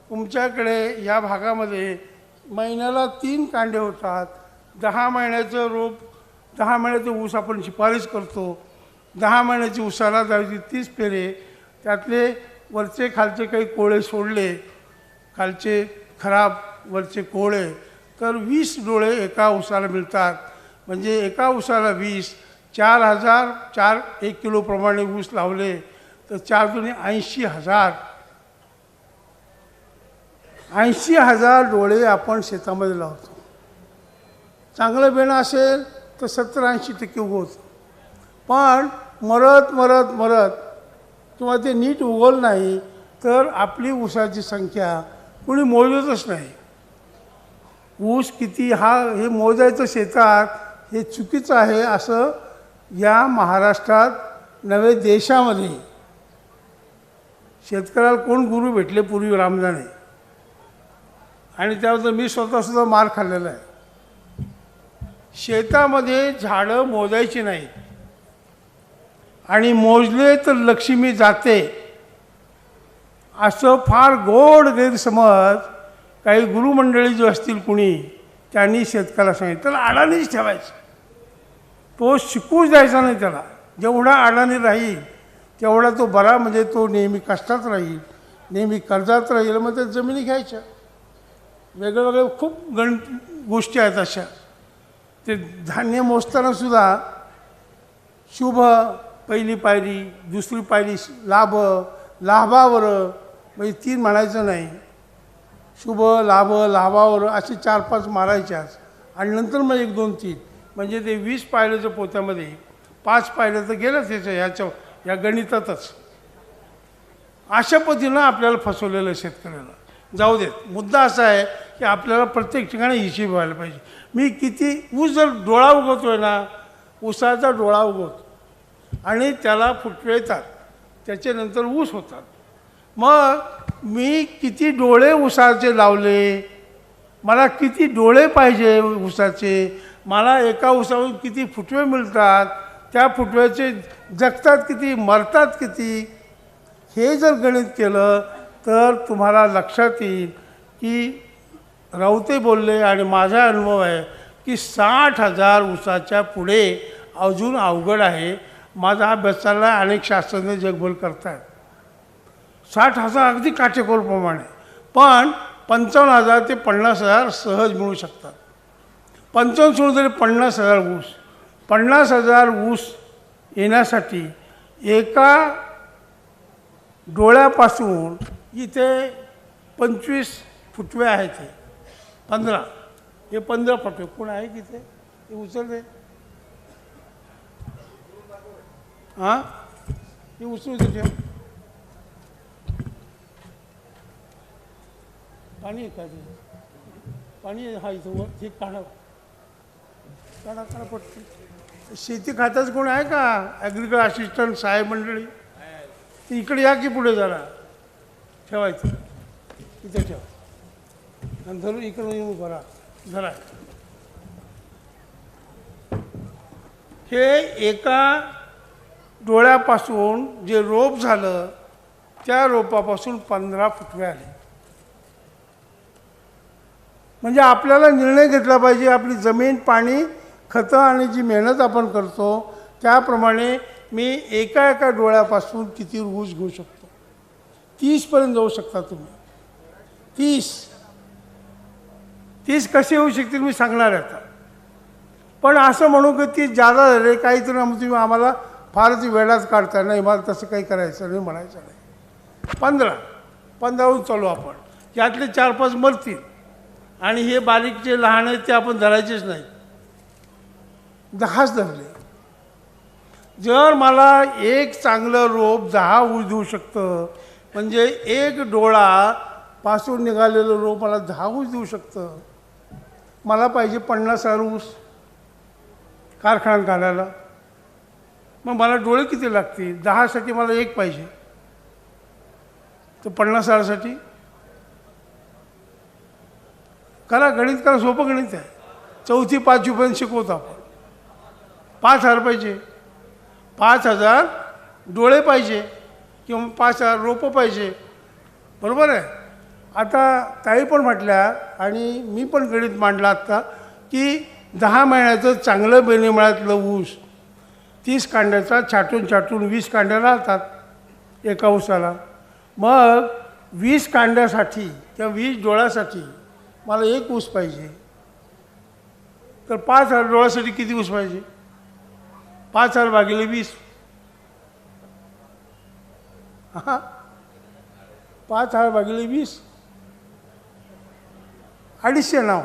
तुमच्याकडे या भागामध्ये महिन्याला 3 कांडे होतात. 10 महिन्याचं रोप, 10 महिन्याचं ऊस आपण शिफारस करतो. 10 महिन्याच्या ऊसाला जायची 30 पेरे, त्यातले वरचे खालचे काही कोळे सोडले, खालचे खराब वरचे कोळे, तर 20 डोळे एका ऊसाला मिळतात. म्हणजे एका ऊसाला 20, 4000, 1 किलोप्रमाणे ऊस लावले तर 4 दुणे 80,000. 80,000 डोळे आपण शेतामध्ये लावतो. चांगलं बेणं असेल तर 70-80% उगवतं. पण मरत मरत मरत किंवा ते नीट उगवलं नाही तर आपली ऊसाची संख्या कुणी मोजतच नाही. ऊस किती हे मोजायचं शेतात हे चुकीचं आहे असं या महाराष्ट्रात नव्हे देशामध्ये. शेतकऱ्याला कोण गुरु भेटले पूर्वी रामजाने, आणि त्याबद्दल मी स्वतःसुद्धा मार खाल्लेला आहे. शेतामध्ये झाडं मोजायची नाहीत आणि मोजले तर लक्ष्मी जाते असं फार गोड गैरसमज काही गुरुमंडळी जो असतील कुणी त्यांनी शेतकऱ्याला सांगितलं. त्याला अडाणीच ठेवायचं, तो शिकूच द्यायचा नाही. त्याला जेवढा अडाणी राहील तेवढा तो बरा. म्हणजे तो नेहमी कष्टात राहील, नेहमी कर्जात राहील. मग त्या जमिनी घ्यायच्या. वेगवेगळे खूप गोष्टी आहेत अशा. ते धान्य मोजतानासुद्धा शुभ पहिली पायरी, दुसरी पायरी लाभ, लाभावर, म्हणजे 3 म्हणायचं नाही. शुभ, लाभ, लाभावर असे 4-5 मारायच्याच. आणि नंतर मग 1, 2, 3 म्हणजे ते 20 पायऱ्याच्या पोत्यामध्ये 5 पायऱ्या तर गेलं त्याच्या या गणितातच. अशा पद्धतीनं आपल्याला फसवलेलं शेतकऱ्याला. जाऊ देत. मुद्दा असा आहे की आपल्याला प्रत्येक ठिकाणी हिशेब व्हायला पाहिजे. मी किती ऊस जर डोळा उगवतोय ना, ऊसाचा डोळा उगवतो आणि त्याला फुटवे येतात, त्याच्यानंतर ऊस होतात. मग मी किती डोळे ऊसाचे लावले, मला किती डोळे पाहिजे ऊसाचे, मला एका ऊसावरून किती फुटवे मिळतात, त्या फुटव्याचे जगतात किती, मरतात किती, हे जर गणित केलं तर तुम्हाला लक्षात येईल की राऊते बोलले आणि माझा अनुभव आहे की 60,000 ऊसाच्या पुढे अजून अवघड आहे. माझा अभ्यास चालला आहे, अनेक शास्त्रज्ञ जगभर करतात. 60,000 अगदी काटेकोरप्रमाणे, पण 55,000 ते 50,000 सहज मिळू शकतात. 55 सोडून तरी 50,000 ऊस, 50,000 ऊस येण्यासाठी एका डोळ्यापासून इथे 25 फुटवे आहेत. ते 15, हे 15 फुटवे कोण आहे की ते उचलते? हां, हे उचलू तिथे पाणी आहे का? पाणी हा इथं वर हे काढा काढा काढा पटकन. शेती खात्याचं कोण आहे का? ॲग्रिकल्चर असिस्टंट साहेब मंडळी इकडे या की पुढे जरा ठेवायचं, इथे ठेवा आणि धरून इकडे येऊन भरा धरा. हे एका डोळ्यापासून जे रोप झालं त्या रोपापासून 15 फुटवे आले. म्हणजे आपल्याला निर्णय घेतला पाहिजे, आपली जमीन, पाणी, खतं आणि जी मेहनत आपण करतो त्याप्रमाणे मी एका डोळ्यापासून किती ऊस घेऊ शकतो. 30पर्यंत जाऊ शकता तुम्ही. 30 कसे होऊ शकतील मी सांगणार आहे आता. पण असं म्हणू की 30 जादा झाले काहीतरी तुम्ही आम्हाला फारच वेळाच काढता. नाही, मला तसं काही करायचं नाही, म्हणायचं नाही. 15 चालू आपण. यातले 4-5 मरतील आणि हे बारीक जे लहान आहेत ते आपण धरायचेच नाही. 10च धरले. जर मला एक चांगलं रोप 10 ऊस देऊ शकतं, म्हणजे एक डोळापासून निघालेलं रोप मला 10 ऊस देऊ शकतं. मला पाहिजे 50,000 ऊस कारखान्यात घालायला. मग मला डोळे किती लागतील? 10साठी मला एक पाहिजे, तर 50,000साठी करा गणित, करा. सोपं गणित आहे. 4थी 5वीपर्यंत शिकवतो आपण. 5,000 पाहिजे, 5,000 डोळे पाहिजे किंवा 5,000 रोपं पाहिजे. बरोबर आहे. आता ताई पण म्हटल्या आणि मी पण गणित मांडला आत्ता की 10 महिन्याचं चांगलं बेनिमळ्यातलं ऊस 30 कांड्याचा छाटून 20 कांड्या राहतात एका ऊसाला. मग 20 कांड्यासाठी किंवा 20 डोळ्यासाठी मला एक ऊस पाहिजे. तर 5,000 डोळ्यासाठी किती ऊस पाहिजे? 5,000 भागिले 20. हां, 5,000 भागिले 20 250 नाव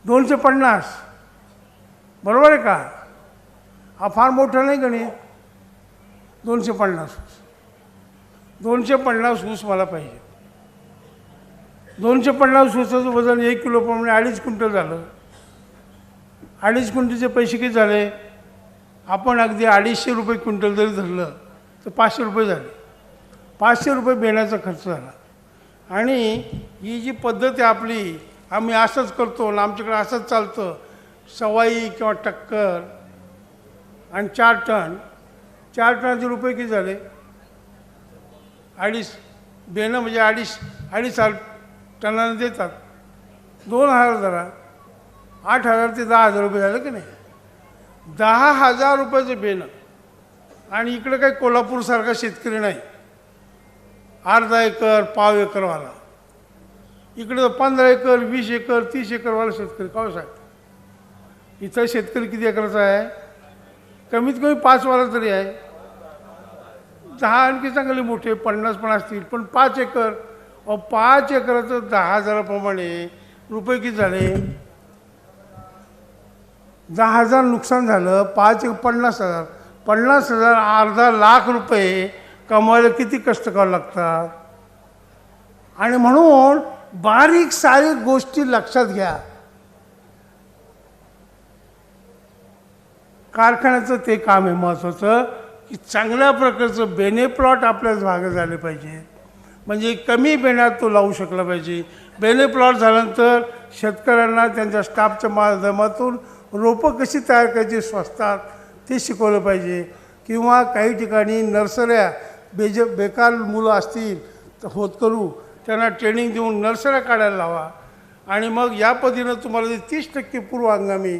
250. बरोबर आहे का? हा फार मोठा नाही गणित. 250 ऊस, 250 ऊस मला पाहिजे. 250 ऊसाचं वजन 1 किलोप्रमाणे 2.5 क्विंटल झालं. 2.5 क्विंटलचे पैसे किती झाले? आपण अगदी 250 रुपये क्विंटल जरी धरलं तर 500 रुपये झाले. 500 रुपये बेण्याचा खर्च झाला. आणि ही जी पद्धत आहे आपली, आम्ही असंच करतो आणि आमच्याकडे असंच चालतं. सवाई किंवा टक्कर आणि 4 टनाचे रुपये किती झाले? 2.5 बेणं म्हणजे 2.5 टनाने देतात. 2,000 धरा, 8,000 ते 10,000 रुपये झाले की नाही? 10,000 रुपयाचं बेणं. आणि इकडे काही कोल्हापूरसारखा शेतकरी नाही, अर्धा एकर पाव एकरवाला. इकडे 15 एकर 20 एकर 30 एकरवाला शेतकरी. का साहेब, इथं शेतकरी किती एकराचा आहे? कमीत कमी 5 वाला तरी आहे. 10 आणखी चांगले मोठे 50 पण असतील, पण 5 एकर. 5 एकराचं 10,000 प्रमाणे रुपये किती झाले? 10,000 नुकसान झालं. 5 50,000, 50,000 अर्धा लाख रुपये कमवायला किती कष्ट करावं लागतात. आणि म्हणून बारीक सारीक गोष्टी लक्षात घ्या. कारखान्याचं ते काम आहे महत्त्वाचं की चांगल्या प्रकारचं बेने प्लॉट आपल्याला भाग झाले पाहिजे. म्हणजे कमी बेण्यात तो लावू शकला पाहिजे. बेने प्लॉट झाल्यानंतर शेतकऱ्यांना त्यांच्या स्टाफच्या माध्यमातून रोपं कशी तयार करायची स्वस्तात ते शिकवलं पाहिजे. किंवा काही ठिकाणी नर्सऱ्या बेकार मुलं असतील तर होतकरू त्यांना ट्रेनिंग देऊन नर्सऱ्या काढायला लावा. आणि मग या पद्धतीनं तुम्हाला ते 30% पूर्व हंगामी,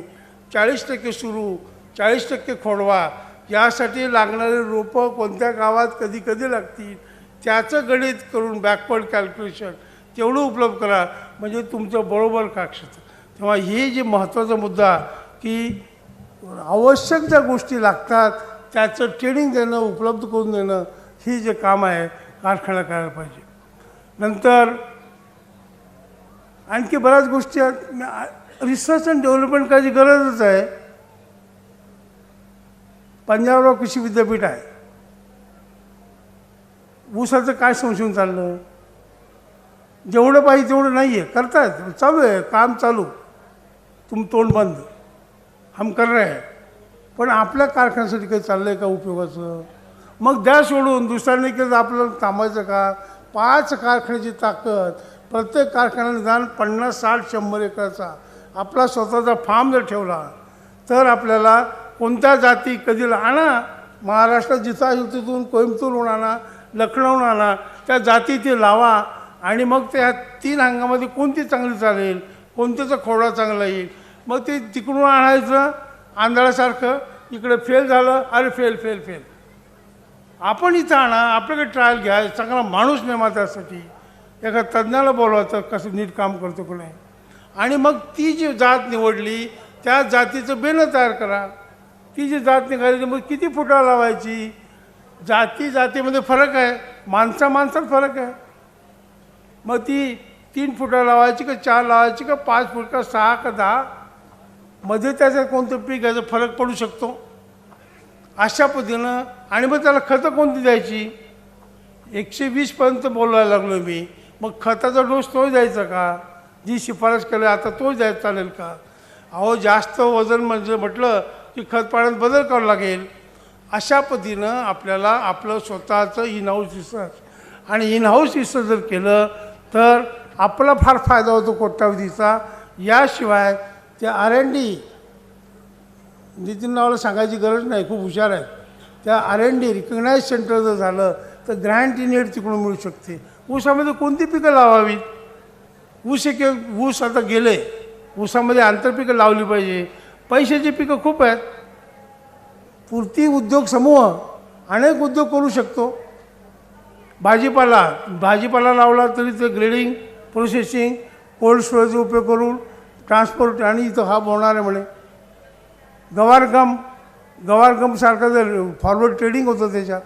40% सुरू, 40% खोडवा, यासाठी लागणारे रोपं कोणत्या गावात कधी कधी लागतील त्याचं गणित करून बॅकवर्ड कॅल्क्युलेशन तेवढं उपलब्ध करा, म्हणजे तुमचं बरोबर काक्षत. तेव्हा हे जे महत्त्वाचा मुद्दा की आवश्यक ज्या गोष्टी लागतात त्याचं ट्रेनिंग देणं, उपलब्ध करून देणं, ही जे काम आहे कारखाना करायला पाहिजे. नंतर आणखी बऱ्याच गोष्टी आहेत. रिसर्च अँड डेव्हलपमेंट करायची गरजच आहे. पंजाबराव कृषी विद्यापीठ आहे. ऊसाचं काय संशोधन चाललं? जेवढं पाहिजे तेवढं नाही आहे, करतायत, चालू आहे काम चालू. तुम तोंड बंद, हम कर रहे हैं. पण आपल्या कारखान्यासाठी काही चाललं आहे का उपयोगाचं? मग द्या सोडून, दुसऱ्याने केलं आपल्याला थांबायचं का? 5 कारखान्याची ताकद, प्रत्येक कारखान्याने निदान 50, 60, 100 एकराचा आपला स्वतःचा फार्म जर ठेवला तर आपल्याला कोणत्या जाती कधी आणा, महाराष्ट्रात जिथं आहे तिथून कोइंबतूरहून आणा, लखनौहून आणा, त्या जाती ते लावा. आणि मग त्या 3 हंगामध्ये कोणती चांगली चालेल, कोणत्याचा खोडा चांगला येईल, मग ते तिकडून आणायचं आंधळासारखं. इकडे फेल झालं, अरे फेल फेल फेल. आपण इथं आणा, आपल्याकडे ट्रायल घ्या, चांगला माणूस नेमा त्यासाठी, एका तज्ज्ञाला बोलवायचं कसं नीट काम करतो की नाही. आणि मग ती जी जात निवडली त्या जातीचं बेणं तयार करा. ती जी जात निघाली मग किती फुटा लावायची, जातीमध्ये फरक आहे, माणसात फरक आहे. मग ती 3 फुटा लावायची का 4 लावायची का 5 फूट का 6 का 10, मध्ये त्याच्यात कोणतं पीक याचा फरक पडू शकतो. अशा पद्धतीनं. आणि मग त्याला खतं कोणती द्यायची? 120पर्यंत बोलायला लागलो मी. मग खताचा डोस तोच द्यायचा का? जी शिफारस केली आता तोच द्यायचा चालेल का? अहो जास्त वजन म्हणजे म्हटलं की खत पाण्यात बदल करावा लागेल. अशा पद्धतीनं आपल्याला आपलं स्वतःचं इन हाऊस रिसर्च, आणि इन हाऊस रिसर्च जर केलं तर आपला फार फायदा होतो कोट्यावधीचा. याशिवाय त्या R&D, नितीन रावला सांगायची गरज नाही, खूप हुशार आहे. त्या R&D रिकग्नाइज सेंटर जर झालं तर ग्रँट इन एड तिकडून मिळू शकते. ऊसामध्ये कोणती पिकं लावावीत? ऊस आता गेले, ऊसामध्ये आंतरपिकं लावली पाहिजे. पैशाची पिकं खूप आहेत. पूर्ती उद्योग समूह अनेक उद्योग करू शकतो. भाजीपाला लावला तरी ते ग्रेडिंग, प्रोसेसिंग, कोल्ड स्टोरेजचा उपयोग करून ट्रान्सपोर्ट आणि इथं हब होणार आहे म्हणे. गवारगमसारखं जर फॉरवर्ड ट्रेडिंग होतं त्याच्यात.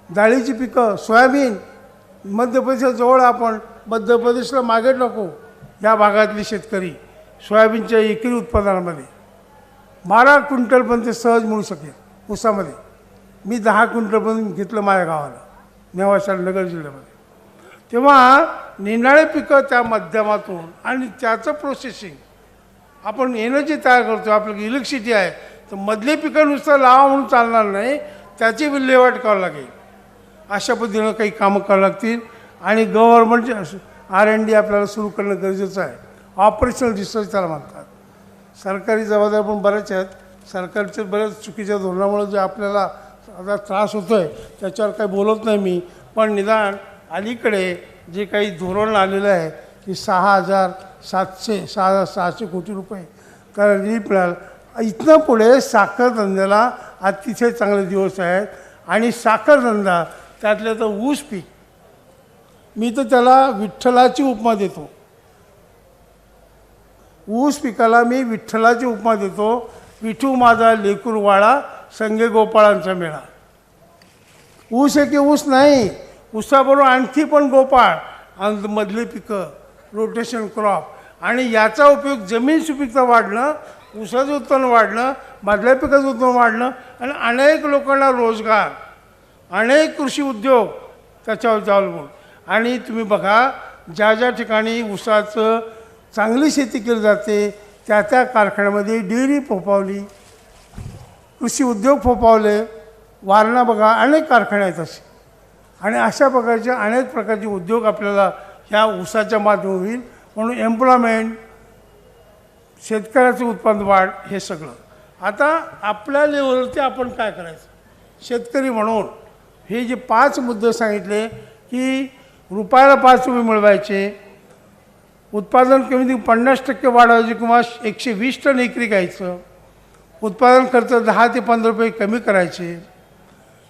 डाळीची पिकं, सोयाबीन, मध्य प्रदेशाजवळ आपण मध्य प्रदेशला मागे टाकू. या भागातले शेतकरी सोयाबीनच्या एकरी उत्पादनामध्ये 12 क्विंटलपर्यंत सहज मिळू शकेल ऊसामध्ये. मी 10 क्विंटलपर्यंत घेतलं माझ्या गावाला, नेवासा नगर जिल्ह्यामध्ये. तेव्हा निनाळे पिकं त्या माध्यमातून आणि त्याचं प्रोसेसिंग, आपण एनर्जी तयार करतो, आपल्याकडे इलेक्ट्रिसिटी आहे, तर मधले पिकं नुसतं लावा म्हणून चालणार नाही, त्याची विल्हेवाट करावं लागेल. अशा पद्धतीनं काही कामं करावं लागतील. आणि गव्हर्नमेंटचे R&D आपल्याला सुरू करणं गरजेचं आहे. ऑपरेशनल रिसर्च त्याला म्हणतात. सरकारी जबाबदाऱ्या पण बऱ्याच आहेत. सरकारच्या बऱ्याच चुकीच्या धोरणामुळे जे आपल्याला आता त्रास होतो आहे त्याच्यावर काही बोलत नाही मी. पण निदान अलीकडे जे काही धोरण आलेलं आहे की 6,600 कोटी रुपये तर रिलीफ मिळालं. इथनं पुढे साखर धंद्याला अतिशय चांगले दिवस आहेत. आणि साखर धंदा त्यातल्या तर ऊस पीक, मी तर त्याला विठ्ठलाची उपमा देतो. ऊस पिकाला मी विठ्ठलाची उपमा देतो. विठू माझा लेकूर वाळा, संगे गोपाळांचा मेळा. ऊस आहे की ऊस नाही, ऊसाबरोबर आणखी पण गोपाळ आणि मधले पिकं, रोटेशन क्रॉप. आणि याचा उपयोग जमीन सुपीकता वाढणं, ऊसाचं उत्पन्न वाढणं, मधल्या पिकाचं उत्पन्न वाढणं, आणि अनेक लोकांना रोजगार, अनेक कृषी उद्योग त्याच्यावर अवलंबून. आणि तुम्ही बघा ज्या ज्या ठिकाणी ऊसाचं चांगली शेती केली जाते त्या त्या कारखान्यामध्ये डेअरी फोफावली, कृषी उद्योग फोफावले. वारणा बघा, अनेक कारखाने आहेत असे. आणि अशा प्रकारचे अनेक प्रकारचे उद्योग आपल्याला ह्या ऊसाच्या माध्यमातून होईल. म्हणून एम्प्लॉयमेंट, शेतकऱ्याचं उत्पन्न वाढ, हे सगळं आता आपल्या लेवलवरती आपण काय करायचं, शेतकरी म्हणून हे जे 5 मुद्दे सांगितले की रुपयाला 5 रुपये मिळवायचे, उत्पादन कमीत 50% वाढवायचे किंवा 120 टन एकरी घ्यायचं, उत्पादन खर्च 10 ते 15 रुपये कमी करायचे,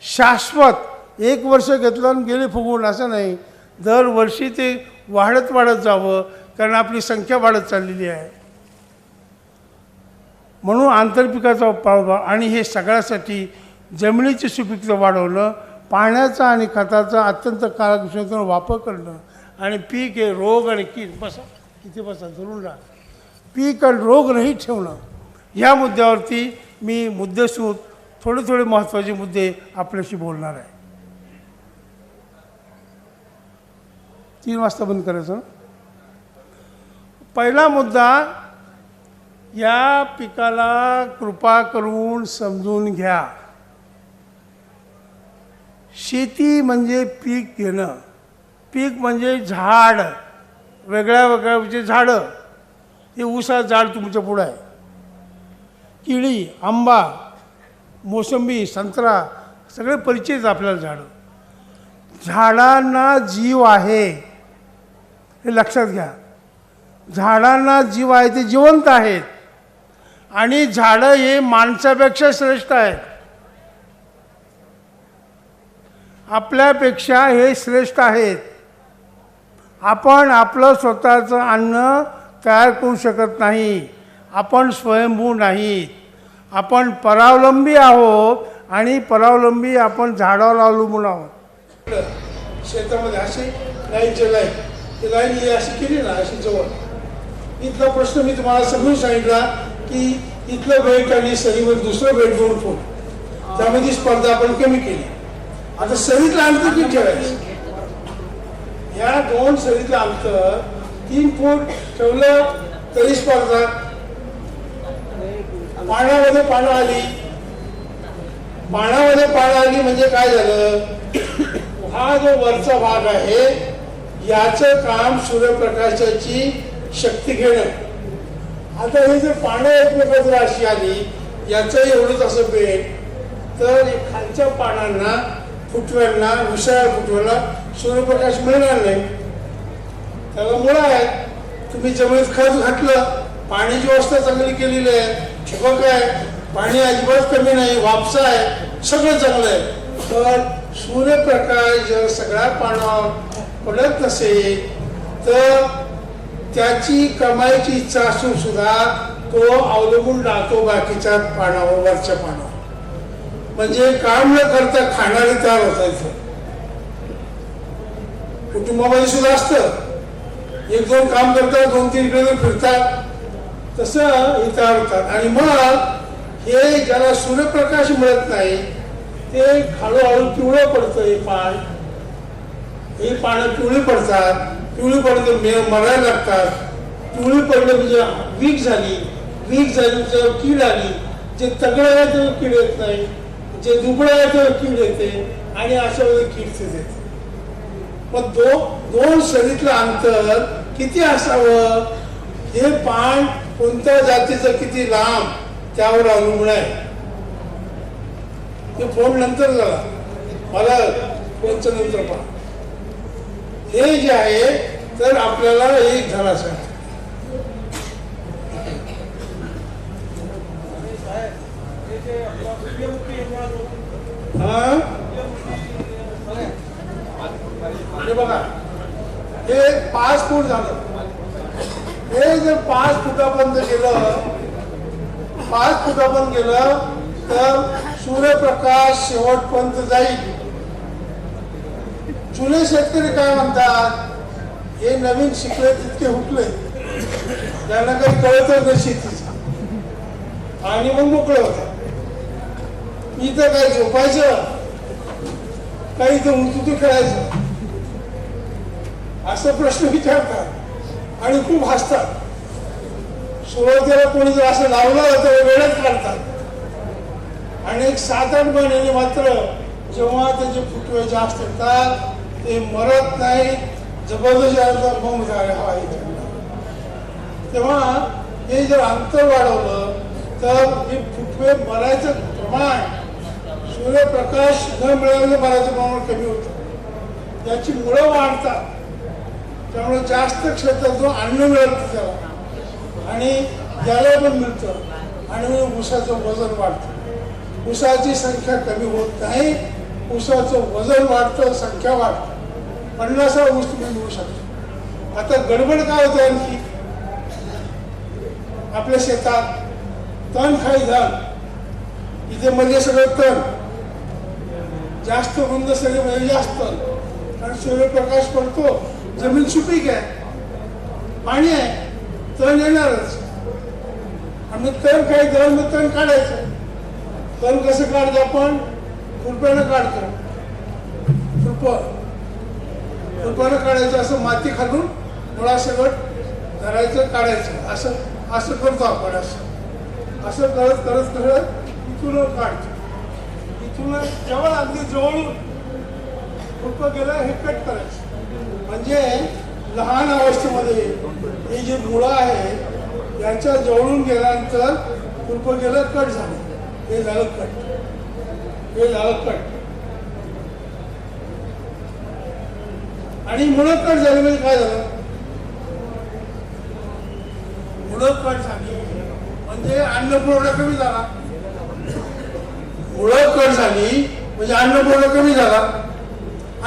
शाश्वत 1 वर्ष घेतलं आणि गेले फुगवून असं नाही, दरवर्षी ते वाढत जावं, कारण आपली संख्या वाढत चाललेली आहे. म्हणून आंतरपिकाचा वापर आणि हे सगळ्यासाठी जमिनीची सुपीकता वाढवणं, पाण्याचा आणि खताचा अत्यंत कार्यक्षमतेने वापर करणं आणि पीक हे रोग आणि कीड धरून राहा, पीक आणि रोग नाही ठेवणं, ह्या मुद्द्यावरती मी मुद्देसूद थोडे महत्त्वाचे मुद्दे आपल्याशी बोलणार आहे. 3 वाजता बंद करायचं. पहिला मुद्दा, या पिकाला कृपा करून समजून घ्या. शेती म्हणजे पीक घेणं, पीक म्हणजे झाड, वेगळ्या झाडं. हे ऊसाचं झाड तुमच्या पुढं आहे, केळी, आंबा, मोसंबी, संत्रा, सगळे परिचित आपल्याला झाडं. झाडांना जीव आहे हे लक्षात घ्या. झाडांना जीव आहे, ते जिवंत आहेत आणि झाडं हे माणसापेक्षा श्रेष्ठ आहेत. आपल्यापेक्षा हे श्रेष्ठ आहेत. आपण आपलं स्वतःचं अन्न तयार करू शकत नाही, आपण स्वयंभू नाहीत, आपण परावलंबी आहोत आणि परावलंबी आपण झाडावर अवलंबून आहोत. शेतामध्ये अशी लाईनची लाईन, ती लाईन ही अशी केली ना, अशी जवळ. इथला प्रश्न मी तुम्हाला समजून सांगितला की इथलं बेल्ट आणि सरीवर दुसरं बेल्ट 2 फूट, त्यामध्ये स्पर्धा आपण कमी केली. आता सरीतलं अंतर किती ठेवायचं, या 2 सरीतलं अंतर 3 फूट ठेवलं तरी स्पर्धा. पाण्यामध्ये पानं आली म्हणजे काय झालं, हा जो वरचा भाग आहे याचं काम सूर्यप्रकाशाची शक्ती घेणं. आता हे जे पानं एकमेकांना अशी आली, याचं एवढंच असं बेट, तर खालच्या पानांना, फुटव्यांना, विशाळ फुटव्याला सूर्यप्रकाश मिळणार नाही. त्याला मुळं आहेत. तुम्ही जमिनीत खत घातलं, पाण्याची व्यवस्था चांगली केलेली आहे, ठिबक आहे, पाणी अजिबात कमी नाही, वापसा आहे, सगळं चांगलं आहे. तर सूर्यप्रकाश जर सगळ्या पानावर पडत नसेल तर त्याची कमाईची इच्छा असून सुद्धा तो अवलंबून राहतो बाकीच्या पानावर, वरच्या पानावर. म्हणजे काम न करता खाणारे तयार होता. इथं कुटुंबामध्ये सुद्धा असतं, 1-2 काम करतात, 2-3 इकडे फिरतात, तसं हे तयार होतात. आणि मग हे ज्याला सूर्यप्रकाश मिळत नाही ते हळूहळू पिवळं पडतं. हे पानं पिवळी पडतात, पिवळी पडलं मरायला लागतात. पिवळी पडलं म्हणजे वीक झाली म्हणजे कीड आली. जे तगडं आहे त्यावर कीड येत नाही, जे दुबळं आहे त्यावर कीड येते आणि अशा वेळी कीड येते. मग 2 सरीतलं अंतर किती असावं, हे पान कोणत्या जातीचं किती लांब त्यावर अवलंबून आहे. ते फोन नंतर झाला, मला फोनचं नंतर पहा. हे जे आहे तर आपल्याला एक झाला सांग, हे बघा, हे 5 फूट झालं. हे जर 5 फुटापर्यंत गेलं तर सूर्यप्रकाश शेवटपर्यंत जाईल. जुने शेतकरी काय म्हणतात, हे नवीन शिकले तितके हुकले, त्यांना काही कळतच नाही शेतीचं, आणि मग मोकळं होतं. इथं काही झोपायचं, काही इथं उंचुती खेळायचं, असं प्रश्न विचारतात आणि खूप हसतात. सुरुवातीला कोणी जर असं लावलं तर वेळच काढतात. आणि एक 7-8 महिन्याने मात्र जेव्हा त्याचे फुटवे जास्त येतात ते मरत नाही, जबरदस्त मग झाले हवा. तेव्हा हे जर अंतर वाढवलं तर हे फुटवे मरायचं प्रमाण, सूर्यप्रकाश न मिळाल्यानं मरायचं प्रमाण कमी होतं. याची मुळं वाढतात, त्यामुळे जास्त क्षेत्रातून अन्न मिळतं त्याला आणि ज्याला पण मिळतं आणि ऊसाचं वजन वाढतं. ऊसाची संख्या कमी होत नाही, ऊसाचं वजन वाढतं, संख्या वाढतं. 50 ऊस तुम्ही मिळू शकता. आता गडबड काय होते आणखी आपल्या शेतात तण खाई धन, इथे मध्ये सगळं तण जास्त रुंद सगळे म्हणजे जास्त कारण सूर्यप्रकाश पडतो, जमीन सुपीक आहे, पाणी आहे, तण येणारच. आणि तण काही धन मग तण काढायचं. तण कसं काढतो आपण? खुरप्यानं काढतो. खुरप्यानं काढायचं, असं माती खालून मुळासकट धरायचं, काढायचं, असं असं करतो आपण. असं असं करत करत करत इथून काढतो. इथून जवळ अगदी जवळून खुरपं गेलं हे कट करायचं. म्हणजे लहान अवस्थेमध्ये हे जे मुळं आहे यांच्या जवळून गेल्यानंतर खुरपं गेलं, कट झालं, हे झालं कट, हे झालं कट. आणि मुळं कट झाली म्हणजे काय झालं? मुळं कट झाली म्हणजे अन्नपुरवठा कमी झाला. मुळं कट झाली म्हणजे अन्नपुरवठा कमी झाला.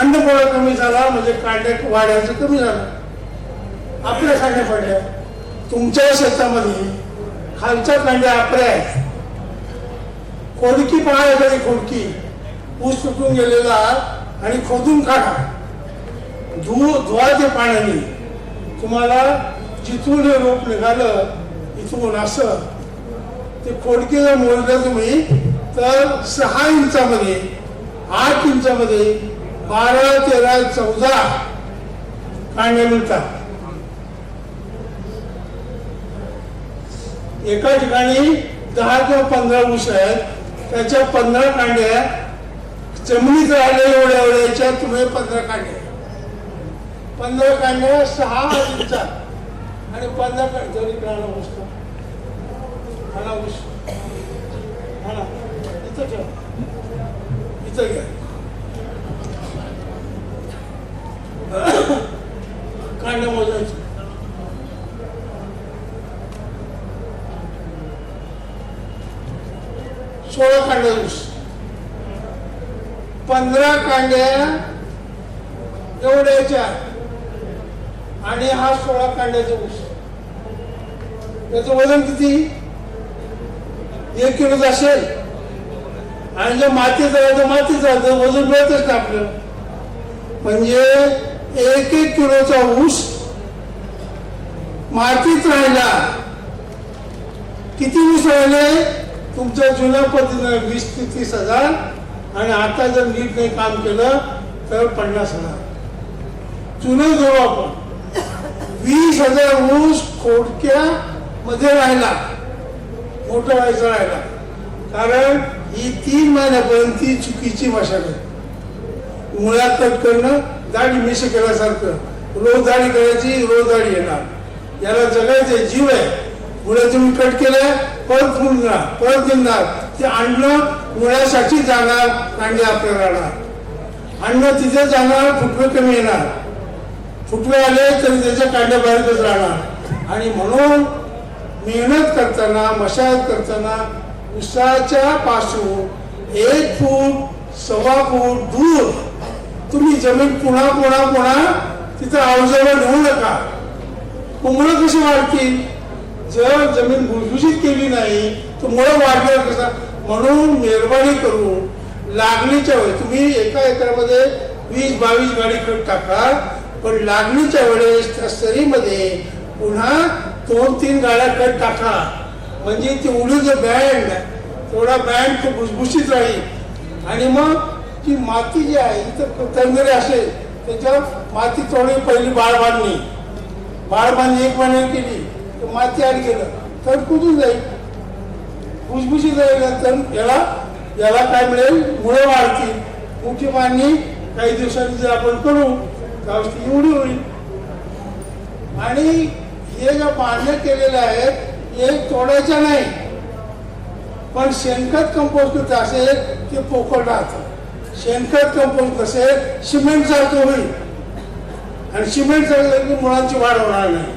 अन्नपुरवठा कमी झाला म्हणजे कांड्या वाढायचं कमी झालं. आपल्या कांड्या पडल्या. तुमच्या शेतामध्ये खालच्या कांड्या आपल्या आहेत. खोडकी पहा, एखादी खोडकी ऊस तुटून गेलेला आणि खोदून काढा, धुवा ते पाण्याने. तुम्हाला जिथून हे रोप निघालं इथून असं ते खोडकी जर मोजलं तुम्ही तर 6 इंचामध्ये 8 इंचामध्ये 12, 13, 14 कांड्या मिळतात. एका ठिकाणी 10 किंवा 15 ऊस आहेत, त्याच्या 15 कांड्या जमिनीत राहिल्या एवढ्या एवढ्याच्या तुम्ही 15 कांड्या 6 इंचात आणि 15 कांड्या ऊस खाना ऊस खाना इथं ठेवा, इथं घ्या. कांड्या मोजायची. सोळा कांड्या ऊस, 15 कांड्या एवढ्याच्या आणि हा 16 कांड्याचा ऊस. त्याचं वजन किती? 1 किलोच असेल. आणि जर मातीत राहिलं तर मातीत राहतं, वजन मिळतच ना आपलं. म्हणजे 1-1 किलोचा ऊस मातीत राहिला. किती ऊस राहिले? तुमच्या जुन्या पद्धतीने 20 ते 30 हजार आणि आता जर नीट नाही काम केलं तर 50 हजार. जुनं धरू आपण. 20,000 ऊस खोडक्या मध्ये राहिला, मोठा व्हायचा राहिला. कारण ही 3 महिन्यापर्यंत ती चुकीची मशागत. मुळा कट करणं, दाढी मिश केल्यासारखं. रोज दाढी करायची, रोज दाढी येणार. याला जगायचे जीव आहे. मुळे तुम्ही कट केलं, परत मुळणार, परत निघणार. ते अन्न मुळ्यासाठी जाणार, कांडे आपल्याला राहणार. अन्न तिथे जाणार, फुटवे कमी येणार. फुटवे आले तरी त्याच्या कांड्या बाहेरच राहणार. आणि म्हणून मेहनत करताना, मशागत करताना उसाच्या पासून 1 फूट 1.25 फूट दूर तुम्ही जमीन पुन्हा तिथं अवजवळ नेऊ नका. मुळं कशी वाढतील? जर जमीन भुसभुशीत केली नाही तर मुळं वाढणार कसा? म्हणून मेहरबानी करून लागणीच्या वेळी तुम्ही एका एकरामध्ये 20-22 गाडी खत टाका, पण लागणीच्या वेळेस त्या सरीमध्ये पुन्हा 2-3 गाड्या खत टाका. म्हणजे ती उडी जो बँड तेवढा बँड तो भुसभुशीत राहील. आणि मग ती माती जी आहे इथं तंगरे असेल त्याच्यावर माती थोडी पहिली बाळ बांधणी 1 महिन्याने केली तर माती आड गेलं तर कुजून जाईल, भुसभुशीत जाईल. नंतर याला काय मिळेल? मुळं वाढतील. मोठी बांधणी काही दिवसांनी जर आपण करू तर ती एवढी होईल. आणि हे ज्या बांधण्या केलेल्या आहेत हे तोडायच्या नाही, पण शेणखत कंपोस्ट कसं असेल ते पोकळ राहतं. शेणखत कंपोस्ट कसे सिमेंट सारखं होईल आणि सिमेंट सारखं की मुळांची वाढ होणार नाही.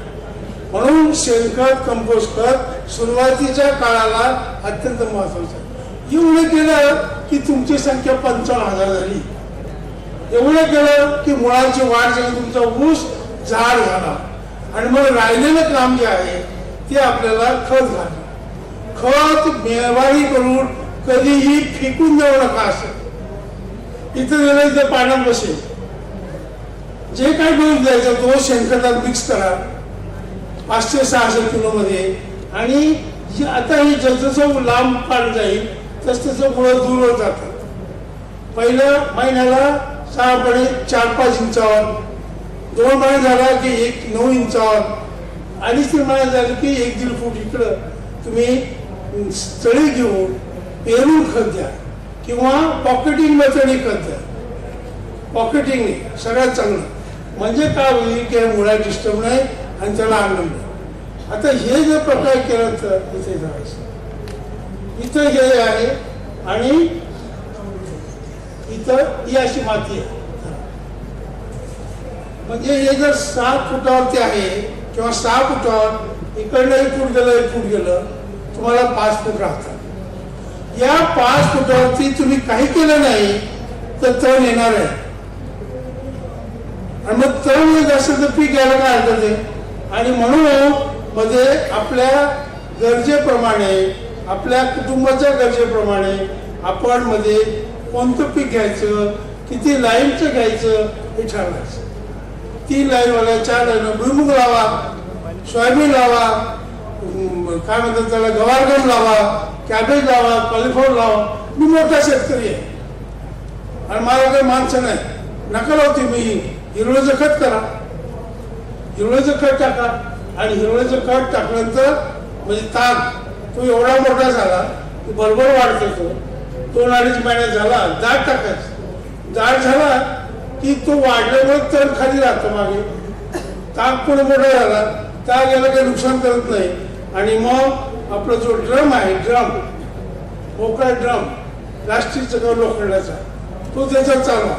म्हणून शेणखत कंपोस्ट खत सुरुवातीच्या काळाला अत्यंत महत्वाचं आहे. एवढं केलं की तुमची संख्या 55,000 झाली. एवढं केलं की मुळांची वाढ झाली, तुमचा ऊस झाड झाला. आणि मग राहिलेलं काम जे आहे ते आपल्याला खत घालणं. खत मेवारी करून कधीही फेकून देऊ नका. असं इथं गेलं इथं पाण्यात बसेल, जे काय डोस द्यायचा तो शेणखतात मिक्स करा 500-600 किलो मध्ये. आणि आता ही जसजसं लांब पाणी जाईल तसतसं मुळं दूर होत जातात. पहिल्या महिन्याला साधारणपणे 4-5 इंचावर, 2 महिने झाला की 9 इंचावर, 2.5-3 महिने झाले की 1-1.5 फूट इकडं तुम्ही स्थळी घेऊन पेरून खत द्या किंवा पॉकेटिंग मेथडने खत द्या. पॉकेटिंगने सगळ्यात चांगलं. म्हणजे काय होईल की मुळा डिस्टर्ब नाही आणि त्याला आनंद. आता हे जर प्रकार केला तर इथे जायचं, इथं हे आहे आणि इथं ही अशी माती आहे. म्हणजे हे जर 7 फुटावरती आहे किंवा 6 फुटावर, इकडनं 1 फूट गेलं 1 फूट गेलं, तुम्हाला 5 फूट राहतात. या 5 फुटावरती तुम्ही काही केलं नाही तर तण येणार आहे. आणि मग तण येत असेल तर पीक यायला काय हरकत आहे. आणि म्हणून मध्ये आपल्या गरजेप्रमाणे, आपल्या कुटुंबाच्या गरजेप्रमाणे आपण मध्ये कोणतं पीक घ्यायचं, किती लाईनचं घ्यायचं हे ठरवायचं. 3 लाईनवाल्या 4 लाईन भुईमुग लावा, सोयाबीन लावा, काय म्हणतात त्याला गवारगम लावा, कॅबेज लावा, कॉलीफ्लॉवर लावा. मी मोठा शेतकरी आहे आणि मला काही माणसं नाही, नका लावते मी. हिरवळीचं खत करा, हिरवळीचं खत टाका. आणि हिरवळीचं खत टाकल्यानंतर म्हणजे ताक तो एवढा मोठा झाला की बरोबर वाढतो. तो 2-2.5 महिन्यात झाला, जाड टाकायचं. जाड झाला की तो वाढल्यामुळे तण खाली राहतो मागे. ताक पुढे मोठा झाला, त्या गेला काही नुकसान करत नाही. आणि मग आपला जो ड्रम आहे, ड्रम मोकळा ड्रम प्लास्टिकचा किंवा लोखंडाचा, तो त्याच्यात चालवा.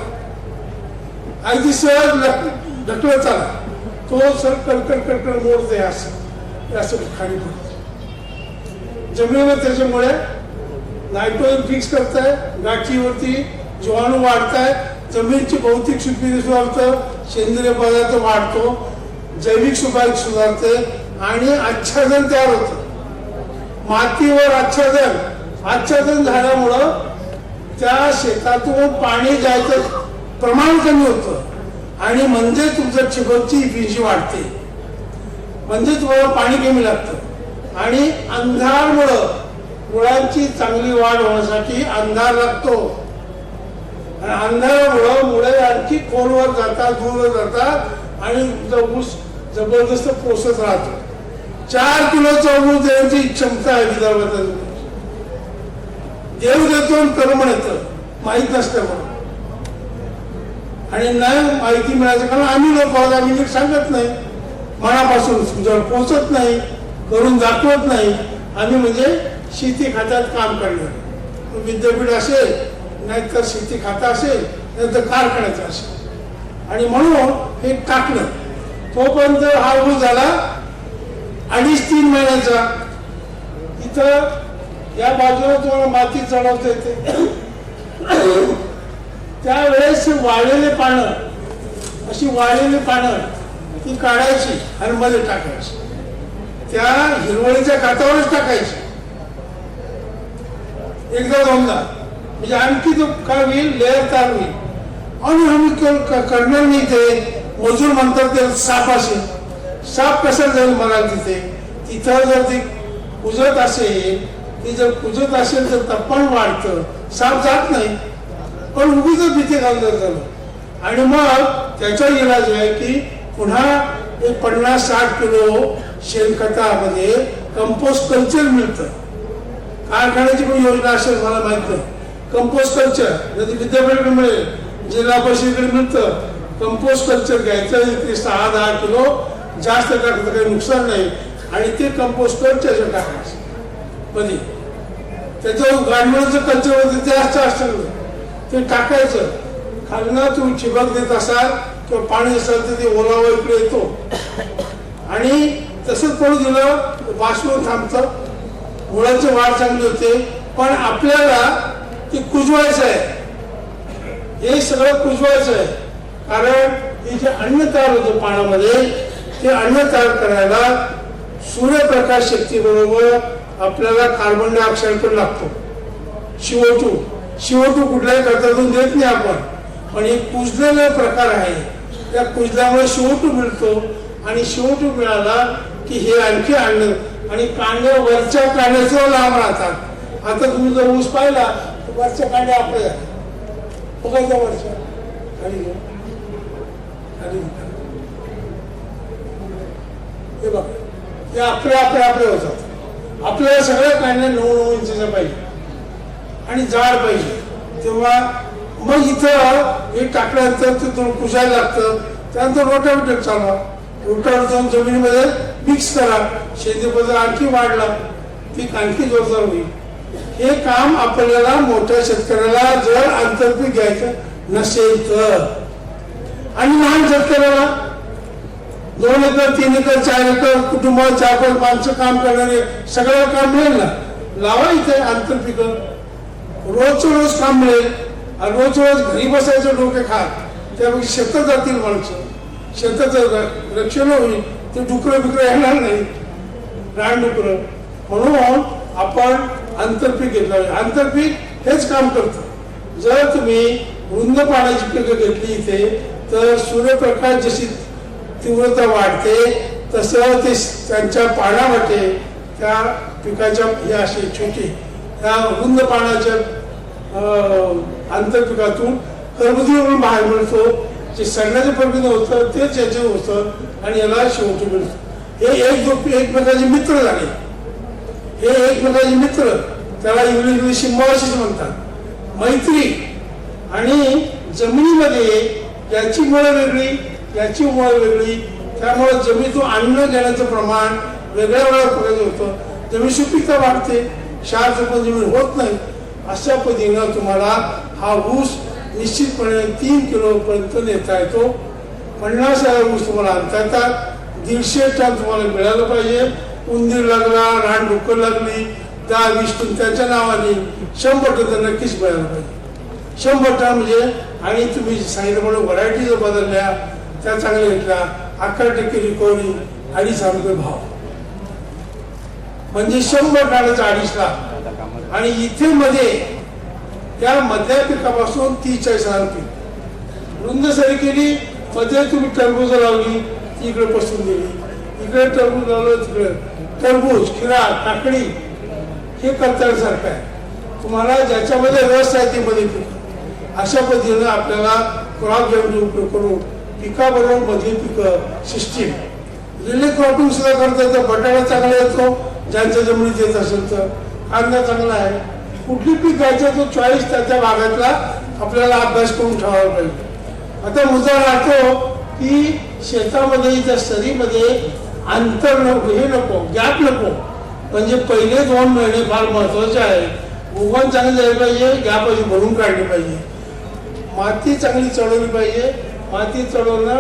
अगदी सहज ढकलत चाला. तो सर कडकड मोडते असं खाली पडतं जमिनीवर. त्याच्यामुळे नायट्रोजन फिक्स करताय, गाठीवरती जीवाणू वाढताय, जमिनीची भौतिक सुपीक सुधारतं, सेंद्रिय पदार्थ वाढतो, जैविक सुपीक सुधारते आणि आच्छादन तयार होतं. मातीवर आच्छादन झाल्यामुळं त्या शेतातून पाणी जायचं प्रमाण कमी होतं आणि म्हणजे तुमचं ठिबकची इफिशियन्सी वाढते. म्हणजे तुम्हाला पाणी कमी लागतं. आणि अंधारमुळं मुळांची चांगली वाढ होण्यासाठी अंधार लागतो. आणि अंधारामुळं मुळे आणखी खोलवर जातात, दूर जातात आणि ऊस जबरदस्त पोसत राहतो. 4 किलोचा ऊस देण्याची क्षमता आहे विदर्भात. देव देतो कर्म येतं माहीत नसल्यामुळे. आणि नाही माहिती मिळायचं कारण आम्ही लोक आहोत, आम्ही नीट सांगत नाही, मनापासून जर पोचत नाही, करून दाखवत नाही. आम्ही म्हणजे शेती खात्यात काम करणार, विद्यापीठ असेल नाहीतर शेती खाता असेल नाहीतर कारखान्याचं असेल. आणि म्हणून हे टाकलं. तोपर्यंत हा ऊस झाला 2.5-3 महिन्याचा. इथं या बाजूला तुम्हाला माती चढवता येते. त्यावेळेस वाळलेले पानं, अशी वाळलेली पानं ती काढायची आणि मध्ये टाकायची. त्या हिरवळीच्या खातावरच टाकायची. 1-2दा म्हणजे आणखी तो काय होईल, लेअर तयार होईल. आणि आम्ही करणार नाही. ते मजूर म्हणतात ते साप असेल. साप कसा जाईल मला तिथं जर ती कुजत असेल, ती जर कुजत असेल तर तप्पण वाढतं, साप जात नाही. पण उगीच भीती घाललं झालं. आणि मग त्याचा इलाज आहे की पुन्हा 50-60 किलो शेणखतामध्ये कंपोस्ट कल्चर मिळतं. कारखान्याची पण योजना असेल मला माहित नाही. कंपोस्ट कल्चर जर विद्यापीठाकडे मिळेल, जिल्हा परिषदेकडे मिळतं. कंपोस्ट कल्चर घ्यायचं, ते 6-10 किलो जास्त टाकतं, काही नुकसान नाही. आणि ते कंपोस्ट कल्चर टाकायचं कधी त्याच्यावर गांडुळाचं कल्चर होतं ते असतं ते टाकायचं. खालनं तुम्ही ठिबक देत असाल किंवा पाणी असाल तर ते ओलावा इकडे येतो आणि तसंच पडू दिलं बाष्प थांबतं, मुळाची वाढ चांगली होते. पण आपल्याला ते कुजवायचं आहे, हे सगळं कुजवायचं आहे. कारण हे जे अन्न तयार होतं पाण्यामध्ये ते अन्न तयार करायला सूर्यप्रकाश शक्तीबरोबर आपल्याला कार्बन डायऑक्साईड पण लागतो. CO2 कुठल्याही खतातून देत नाही आपण, पण एक कुजलेला प्रकार आहे. त्या कुजल्यामुळे CO2 मिळतो आणि CO2 मिळाला की हे आणखी अन्न आणि कांड्या वरच्या कांड्याचं लांब राहतात. आता तुम्ही जर ऊस पाहिला तर वरच्या कांड्या आपल्या बघायच्या वरच्या खाली हे बघा ते आपले होतात. आपल्याला सगळ्या कांड्या 9 इंचच्या पाहिजे आणि जाड पाहिजे. तेव्हा मग इथं हे टाकल्यानंतर ते थोडं कुजायला लागतं. त्यानंतर रोटावेटर चालवा, रोटावेटर जाऊन जमिनीमध्ये मिक्स करा, शेती पदार्थ आणखी वाढला पीक आणखी जोरदार होईल. हे काम आपल्याला मोठ्या शेतकऱ्याला जर आंतरपीक घ्यायचं नसेल तर, आणि लहान शेतकऱ्याला 2 एकर 3 एकर 4 एकर कुटुंब 4-5 माणसं काम करणारे सगळं काम मिळेल ना. लावा इथे आंतरपीक, रोजचं रोज काम मिळेल आणि रोज घरी बसायचं डोके खात. त्यापेक्षा शेतात जातील माणसं, शेताचं रक्षण होईल, ते डुकरं बिकरं येणार नाही, रानडुकरं. म्हणून आपण आंतरपीक घेतलं. आंतरपीक हेच काम करतं. जर तुम्ही रुंद पाण्याची पिकं घेतली इथे तर सूर्यप्रकाश जशी तीव्रता वाढते तसं ते त्यांच्या पाण्यामध्ये त्या पिकाच्या हे असे छोटे त्या रुंद पाण्याच्या आंतरपिकातून कर्बोदके म्हणून बाहेर मिळतो. जे सडण्याचं प्रक्रिया होतं तेच याचे होतं आणि याला शेवटी मिळतं. हे एकमेकाचे मित्र झाले. हे एकमेकाचे मित्र, त्याला इंग्लिश सिम्बायोसिस म्हणतात, मैत्री. आणि जमिनीमध्ये याची मुळं वेगळी याची मुळं वेगळी, त्यामुळे जमिनीतून अन्न घेण्याचं प्रमाण वेगळ्या प्रकारचं होतं. जमीन सुपीकता वाढते, क्षार जपून जमीन होत नाही. अशा पद्धतीनं तुम्हाला हा ऊस निश्चितपणे 3 किलोपर्यंत नेता येतो. 50,000 ऊस तुम्हाला आणता येतात. 150 टन तुम्हाला मिळालं पाहिजे. उंदीर लागला, रानडुक्कर लागली, 10-20 टन त्याच्या नावाने 100 टन तर नक्कीच मिळालं पाहिजे. 100 टन म्हणजे, आणि तुम्ही सांगितल्यामुळे व्हरायटी जर बदलल्या त्या चांगल्या घेतल्या 11% रिकव्हरी, 2.5 रुपये भाव, म्हणजे 100 टनाचा 2.5 लाख. आणि इथे मध्ये त्या मधल्या पिकापासून 30-40,000 पीक रुंद सरी केली. मध्ये तुम्ही टरबूज लावली ती इकडे पसरून दिली, इकडे टरबूज लावलं तिकडे टरबूज, खिरा, काकडी हे करतासारखं आहे. तुम्हाला ज्याच्यामध्ये रस आहे ते मध्ये पीक. अशा पद्धतीनं आपल्याला क्रॉप जमिनी उपयोग करून पिकाबरोबर मधली पिकं सिस्टीम रिले क्रॉपिंग सुद्धा करता येतं. बटाटा चांगला येतो ज्यांच्या जमिनीत येत असेल तर, कांदा चांगला आहे. कुठली पीक घ्यायचं तो चॉईस त्या भागातला आपल्याला अभ्यास करून ठेवायला पाहिजे. आता मुद्दा राहतो की शेतामध्ये त्या सरीमध्ये अंतर नको, हे नको, गॅप नको. म्हणजे पहिले 2 महिने फार महत्वाचे आहे. उगवण चांगली झाली पाहिजे, गॅप अशी भरून काढली पाहिजे, माती चांगली चढवली पाहिजे. माती चढवणं,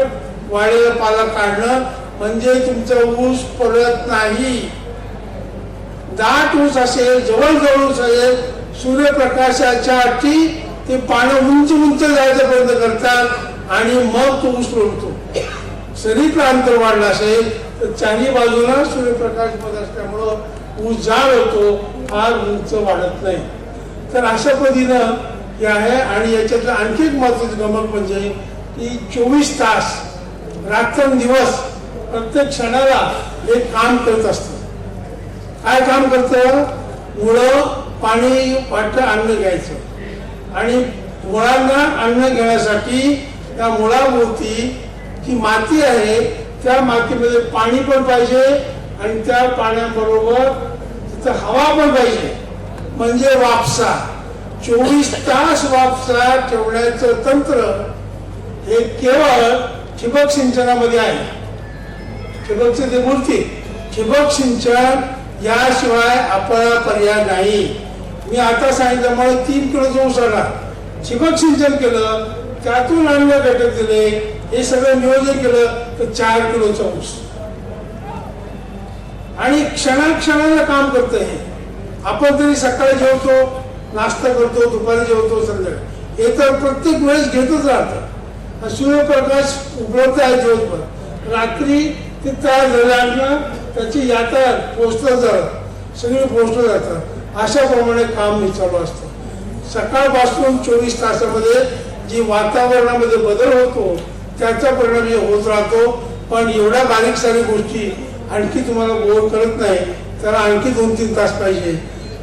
वाढलेला पाला काढणं म्हणजे तुमचा ऊस पडत नाही. दाट ऊस असेल, जवळ ऊस असेल, सूर्यप्रकाशाच्या अटी ते पानं उंच उंच जायचा प्रयत्न करतात आणि मग तो ऊस पडतो. सरीतलं अंतर वाढलं असेल तर चारी बाजूला सूर्यप्रकाश पडत असल्यामुळं ऊस जाड होतो, फार उंच वाढत नाही. तर अशा पद्धतीनं हे आहे. आणि याच्यातलं आणखी एक महत्वाची गमक म्हणजे की 24 तास रात्रंदिवस प्रत्येक क्षणाला हे काम करत असतं. काय काम करतं? मुळं पाणी वाटतं अन्न घ्यायचं आणि मुळांना अन्न घेण्यासाठी त्या मुळाभोवती जी माती आहे त्या मातीमध्ये पाणी पण पाहिजे आणि त्या पाण्याबरोबर तिथं हवा पण पाहिजे, म्हणजे वापसा. 24 तास वापसा ठेवण्याचं तंत्र हे केवळ ठिबक सिंचनामध्ये आहे. ठिबकची मूर्ती ठिबक सिंचन याशिवाय आपला पर्याय नाही. मी आता सांगितलं मला 3 किलोचा ऊस आला, ठिबक सिंचन केलं, त्यातून अन्य घटक दिले, हे सगळं नियोजन केलं तर 4 किलोचा ऊस. आणि क्षणाक्षणाला काम करतं हे. आपण तरी सकाळी जेवतो, नाश्ता करतो, दुपारी जेवतो, संध्याकाळी, हे तर प्रत्येक वेळेस घेतच राहतं. सूर्यप्रकाश उपलब्ध आहे दिवसभर, रात्री ते तयार झाल्यानं त्याची यातायात पोचलं जातं, सगळी पोचलं जातं. अशाप्रमाणे काम हे चालू असतं. सकाळपासून 24 तासामध्ये जी वातावरणामध्ये बदल होतो त्याचा परिणाम हे होत राहतो. पण एवढ्या बारीक सारी गोष्टी आणखी तुम्हाला बोर करत नाही, तर आणखी 2-3 तास पाहिजे.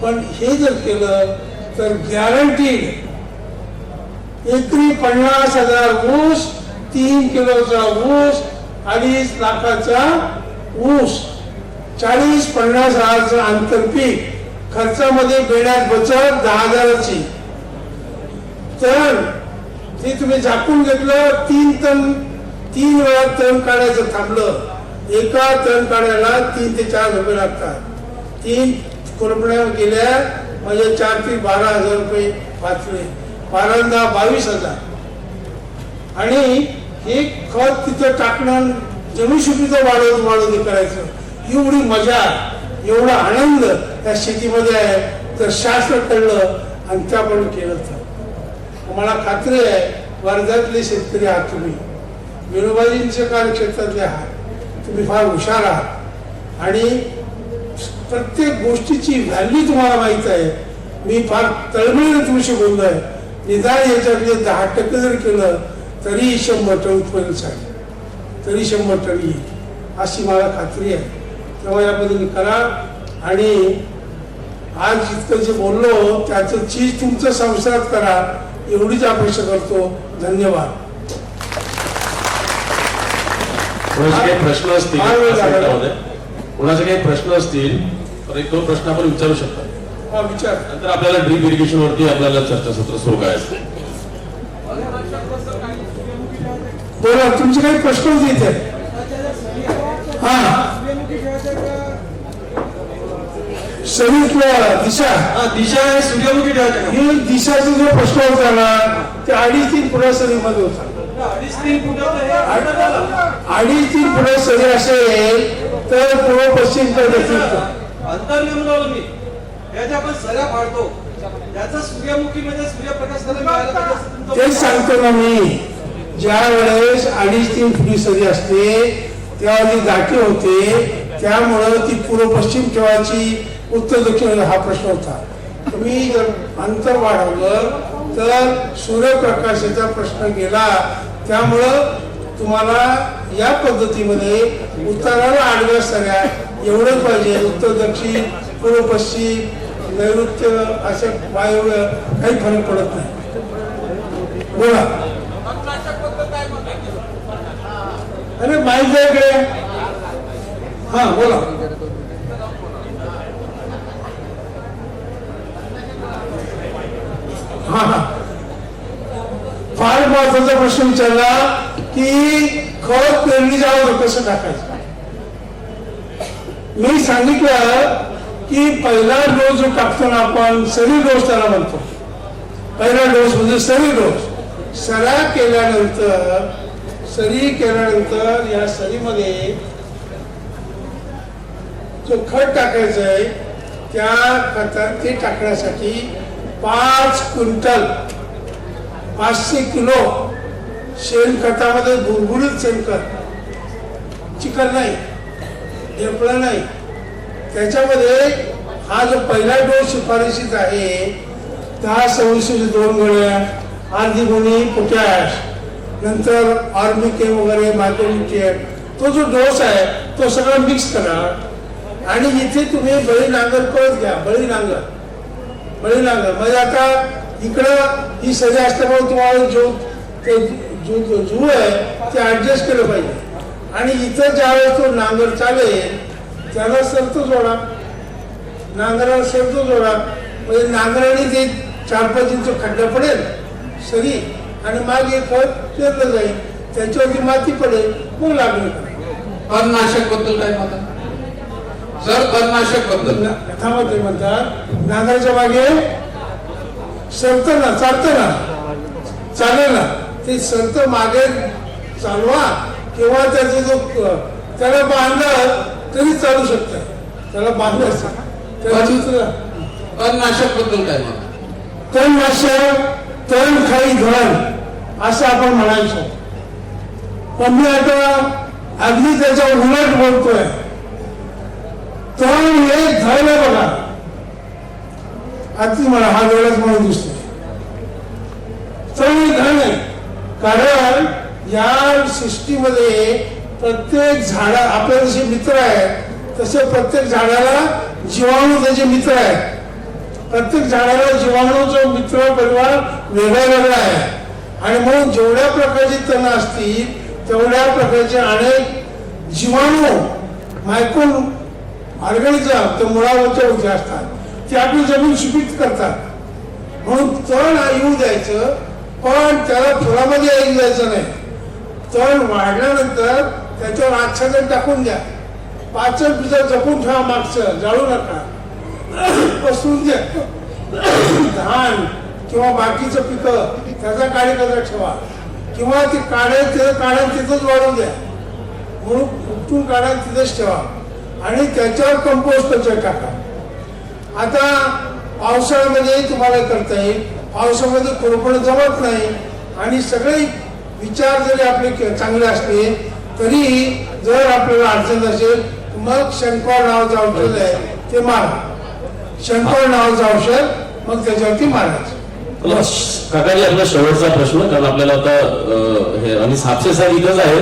पण हे जर केलं तर गॅरंटीड एकरी 50,000 ऊस, 3 किलोचा ऊस, 2.5 लाखाचा ऊस, 40-50 हजाराचं आंतरपीक, खर्चामध्ये बेण्यात बचत 10,000ची. तर ते तुम्ही झाकून घेतलं, 3 वेळा तण काढायचं थांबलं, एका तण काढायला 3 ते 4 रुपये लागतात. 3 कोरपड्या गेल्या म्हणजे 4 ते 12,000 रुपये वाचले, 12 22,000. आणि हे खत तिथं टाकणं, जमीनशुद्धीचं वाढवून करायचं, एवढी मजा, एवढा आनंद त्या शेतीमध्ये आहे. तर शास्त्र कळलं आणि त्याप्रमाणे केलं तर मला खात्री आहे वर्ध्यातले शेतकरी आहात तुम्ही, विनोबाजींच्या कार्यक्षेत्रातले आहात, तुम्ही फार हुशार आहात आणि प्रत्येक गोष्टीची व्हॅल्यू तुम्हाला माहित आहे. मी फार तळमळीने तुमशी बोललोय. निदान याच्यातले 10% जर केलं तरी 100 टन उत्पन्न आहे, तरी 100 टन येईल अशी मला खात्री आहे. तेव्हा या पद्धतीने करा. आणि आज जितकं जे बोललो त्याचं चीज तुमचं संसारात करा, एवढीच अपेक्षा करतो. धन्यवाद. कोणाचे काही प्रश्न असतील, कोणाचे काही प्रश्न असतील तर 1-2 प्रश्न आपण विचारू शकता. विचार. नंतर आपल्याला ड्रीप इरिगेशन वरती आपल्याला चर्चासत्र सुरू करायचं. बोला, तुमचे काही प्रश्न होते इथे? दिशा दिशा आहे सूर्यमुखी ठेवायचं. ही दिशाचा जो प्रश्न होता ना ते 2.5-3 फुटा सरीमध्ये होता. 2.5-3 फुटाचं 2.5-3 फुटा सरी असेल तर पूर्व पश्चिम अंतर नेमून लावलं मी. याच्या आपण सऱ्या फाडतो, याचा सूर्यमुखी म्हणजे सूर्यप्रकाश त्याला मिळायला पाहिजे. तेच सांगतो ना मी. ज्या वेळेस 2.5-3 फुटी सरी असते तेव्हा ती दाटी होते, त्यामुळं ती पूर्व पश्चिम ठेवायची, उत्तर दक्षिण हा प्रश्न होता. तुम्ही जर अंतर वाढवलं तर सूर्यप्रकाशाचा प्रश्न गेला. त्यामुळं तुम्हाला या पद्धतीमध्ये उत्तराला आडव्या सऱ्या एवढंच पाहिजे. उत्तर दक्षिण, पूर्व पश्चिम, नैऋत्य असे वायव्य काही फरक पडत नाही. बोला. अरे माहित आहे इकडे. हा बोला. हा फार महत्वाचा प्रश्न विचारला की खत पेरणीच्या अगोदर कसं टाकायचं. मी सांगितलं की पहिला डोस जो टाकतो ना आपण, सरी डोस त्याला म्हणतो. पहिला डोस म्हणजे सरी डोस. सरी केल्यानंतर या सरीमध्ये जो खत टाकायचं आहे त्या खतात ते टाकण्यासाठी 5 क्विंटल 500 किलो शेणखतामध्ये गुरगुरीत शेणखत, चिकन नाही, ढेपळं नाही, त्याच्यामध्ये हा जो पहिला डोस शिफारशीत आहे 10-26-2 गोळ्या, अर्धी गुणी पोटॅश, नंतर ऑर्मिके वगैरे मायक्रोन्यूट्रिएंट, तो जो डोस आहे तो सगळा मिक्स करा. आणि इथे तुम्ही बळी नांगर परत घ्या. बळी नांगर म्हणजे आता इकडं ही सजा असल्यामुळे तुम्हाला जो आहे ते ऍडजस्ट केलं पाहिजे. आणि इथं ज्यावेळेस तो नांगर चालेल त्याला सरतो जोडा, नांगराला सरतो जोडा. म्हणजे नांगराने ते 4-5 इंच खड्डा पडेल सरी आणि मागे खत पेरलं जाईल, त्याच्यावरती माती पडेल, मग लागणी करा. तणनाशक बद्दल काय म्हणतात सर? तणनाशक बद्दल थांबा, ते म्हणतात नांगराच्या मागे सरतं ना, चालतं ना, चालेल ना, ते सरतं मागे चालवा किंवा त्याचा जो त्याला बांधलं तरी चालू शकतं, त्याला बांधायचं. तणनाशक बद्दल काय मग? तणनाशक, तण खाई धन असं आपण म्हणायचो, पण मी आता अगदी त्याच्या उलट बोलतोय. तण हे धन आहे बघा, अगदी मला हा वेळच म्हणून दिसतोय. तण हे धन आहे, कारण या सृष्टीमध्ये प्रत्येक झाडा आपले जसे मित्र आहेत तसे प्रत्येक झाडाला जीवाणू त्याचे मित्र आहेत. प्रत्येक झाडाला जीवाणूचा मित्र परिवार वेगळा वेगळा आहे आणि म्हणून जेवढ्या प्रकारची तण असतील तेवढ्या प्रकारचे अनेक जीवाणू मायक्रो ऑर्गॅनिझम ते मुळावरच्या उभे असतात, ते आपली जमीन सुपीक करतात. म्हणून तण येऊ द्यायचं, पण त्याला फुलामध्ये येऊ द्यायचं नाही. तण वाढल्यानंतर त्याच्यावर आच्छादन टाकून द्या, पाचन पिचन जपून ठेवा, मागचं जाळू नका, पसरून द्या. धान किंवा बाकीचं पिकं त्याचा काळीकचरा ठेवा किंवा ते काढ्या तिथंच वाढू द्या, म्हणून उपटून काढ्या तिथंच ठेवा आणि त्याच्यावर कंपोस्ट टाका. आता पावसाळ्यामध्ये तुम्हाला करता येईल, पावसामध्ये कोरपण जमत नाही आणि सगळे विचार जरी आपले चांगले असले तरी जर आपल्याला अडचण असेल मग शंकर नावाचं औषध आहे ते मारा. शंकर नावाचं औषध मग त्याच्यावरती मारायचं. काकाजी आपला शेवटचा प्रश्न, कारण आपल्याला आता हे आणि सापसे साहेब इथंच आहे,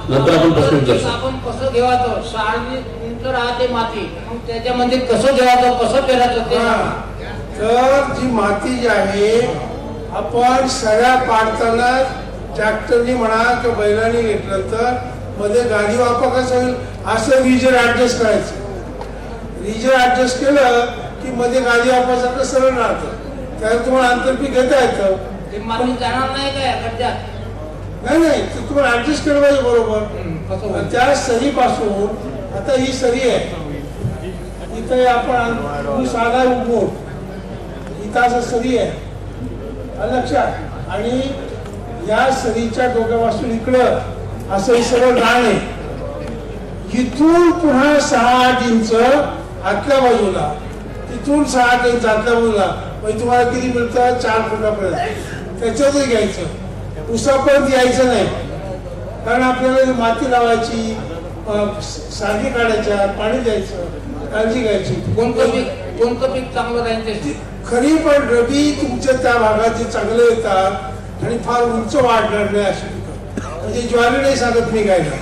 नंतर आपण प्रश्न विचारू. आपण कसं घेवायचं, शाळेत नंतर राहते माती, मग त्याच्यामध्ये कसं घेवायचं, कसं पेरायचं ते. तर जी माती जी आहे आपण सगळ्या पाडताना ट्रॅक्टरनी म्हणा किंवा बैलांनी घेतल्यानंतर मध्ये गाडी वापर कसं होईल असं रिजर ऍडजस्ट करायचं. रिजर ऍडजस्ट केलं की मध्ये गाडी वापरासारखं सरळ राहतं, त्याला तुम्हाला आंतरपीक घेता येतं. ते माती जाणार नाही काय खड्ड्यात? नाही, ते तुम्हाला ऍडजस्ट केलं पाहिजे बरोबर. त्या सरीपासून आता ही सरी आहे, इथे आपण साधा उभो इथं असं सरी आहे लक्षात, आणि या सरीच्या डोक्यापासून इकडं असं हे सगळं रान आहे. इथून पुन्हा 6-8 इंच आतल्या बाजूला, तिथून 6-8 इंच आतल्या बाजूला, म्हणजे तुम्हाला किती मिळतं 4 फुटापर्यंत. त्याच्यातच घ्यायचं, उसापर्यंत यायचं नाही, कारण आपल्याला माती लावायची, साधी काढायच्या, पाणी द्यायचं, काळजी घ्यायची. कोणतं पीक चांगलं राहायचं? खरी पण रबी तुमच्या त्या भागात जे चांगले येतात आणि फार उंच वाढणार नाही अशी पिकं, म्हणजे ज्वारी नाही सांगत मी घ्यायला.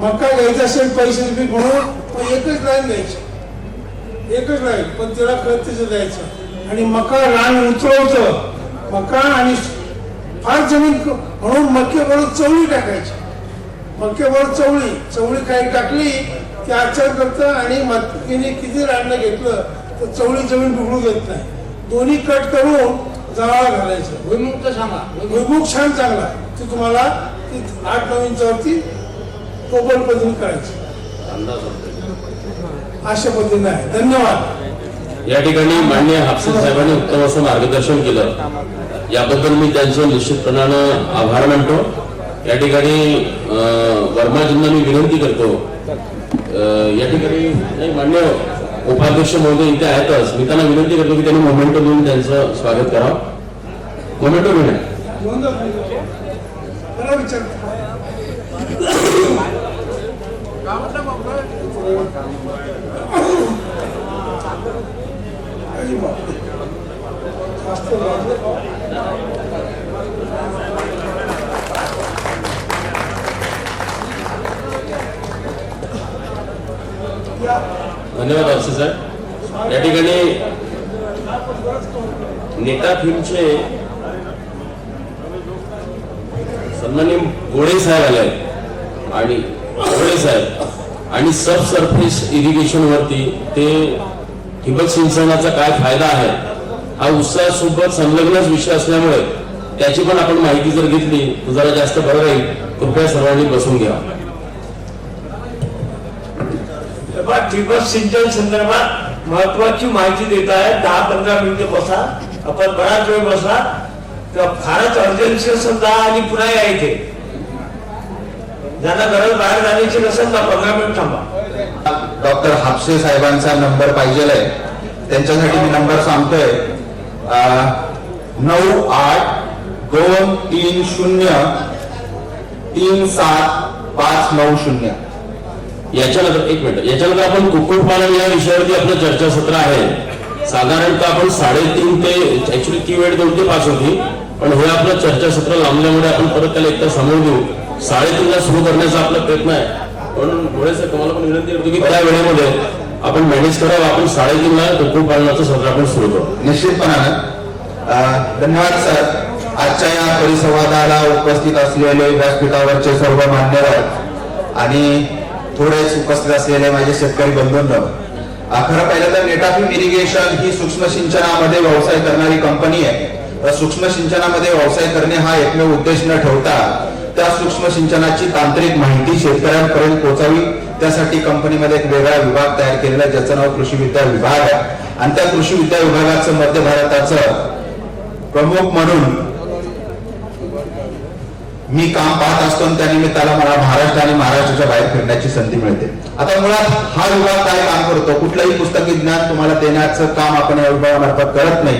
मका घ्यायचं असेल पैसे पीक म्हणून पण एकच लाईन घ्यायची, एकच लाईन, पण त्याला खत तिचं द्यायचं आणि मका रान उतरवतं. मका आणि फार जमीन म्हणून मक्याबरोबर चवळी टाकायची. मक्याबरोबर चवळी काही टाकली ती आचार करतं आणि मक्याने किती रान घेतलं तर चवळी जमीन बिघडू देत नाही. दोन्ही कट करून जवळ घालायचं. भुईमुग तर सांगा. भुईमुग छान चांगला, ते तुम्हाला 8-9 इंचावरती टोपण पद्धतीने करायचं, अशा पद्धतीने आहे. धन्यवाद. या ठिकाणी माननीय हापसे साहेबांनी उत्तम असं मार्गदर्शन केलं, याबद्दल मी त्यांचं निश्चितपणानं आभार मानतो. या ठिकाणी वर्माजींना मी विनंती करतो, या ठिकाणी मान्य उपाध्यक्ष महोदय इथे आहेतच, मी त्यांना विनंती करतो की त्यांनी मोमेंटो देऊन त्यांचं स्वागत करावं. मोमेंटो मिळेल धन्यवाद हापसे साहेब. या ठिकाणी नेता फिल्मचे सन्माननीय गोळे साहेब आले आणि गोळे साहेब आणि सब सरफेस इरिगेशन वरती ते ठिबक सिंचनाचा काय फायदा आहे हा उत्साहासोबत संलग्नच विषय असल्यामुळे त्याची पण आपण माहिती जर घेतली तर जरा जास्त बरं राहील. कृपया सर्वांनी बसून घ्या. ठिबक सिंचन संदर्भात महत्वाची माहिती देत आहे. 10-15 मिनिटे बसा, आपण बराच वेळ बसला तर फारच अर्जन्सी असेल जा आणि पुन्हा या इथे. ज्यांना गरज बाहेर जाण्याची नसेल तर 15 मिनिट थांबा. डॉक्टर हापसे साहेबांचा नंबर पाहिजे आहे, त्यांच्यासाठी मी नंबर सांगतोय. 9820375590. याच्यानंतर एक मिनिट, याच्यानंतर आपण कुक्कुटपालन या विषयावरती आपलं चर्चासत्र आहे. साधारणतः आपण 3:30 ते ऍक्च्युली ती वेळ 2 ते 5 होती, पण हे आपलं चर्चासत्र लांबल्यामुळे आपण परत त्याला एकदा समोर देऊ. 3:30 ला सुरू करण्याचा आपला प्रयत्न आहे. म्हणून मुळे सर तुम्हाला पण विनंती करतो की त्या वेळेमध्ये आपण मॅनेज करावं. आपण 3:30 ला कुक्कुटपालनाचं सत्र आपण सुरू करू. निश्चितपणानं धन्यवाद सर. आजच्या या परिसंवादाला उपस्थित असलेले व्यासपीठावरचे सर्व मान्यवर आणि थोडेच उपस्थित असलेले माझे शेतकरी बंधूंनो, खरं पाहिलं तर नेटाफिम इरिगेशन ही सूक्ष्म सिंचनामध्ये व्यवसाय करणारी कंपनी आहे. सूक्ष्म सिंचनामध्ये व्यवसाय करणे हा एकमेव उद्देश न ठेवता त्या सूक्ष्म सिंचनाची तांत्रिक माहिती शेतकऱ्यांपर्यंत पोहोचावी, त्यासाठी कंपनीमध्ये एक वेगळा विभाग तयार केलेला आहे ज्याचं नाव कृषी विद्या विभाग आहे. आणि त्या कृषी विद्या विभागाचं मध्य भारताचं प्रमुख म्हणून मी काम पाहत असतो आणि त्या निमित्ताला मला महाराष्ट्र आणि महाराष्ट्राच्या बाहेर फिरण्याची संधी मिळते. आता मुळात हा विभाग काय काम करतो, कुठलंही पुस्तकी ज्ञान तुम्हाला देण्याचं काम आपण या विभागामार्फत करत नाही,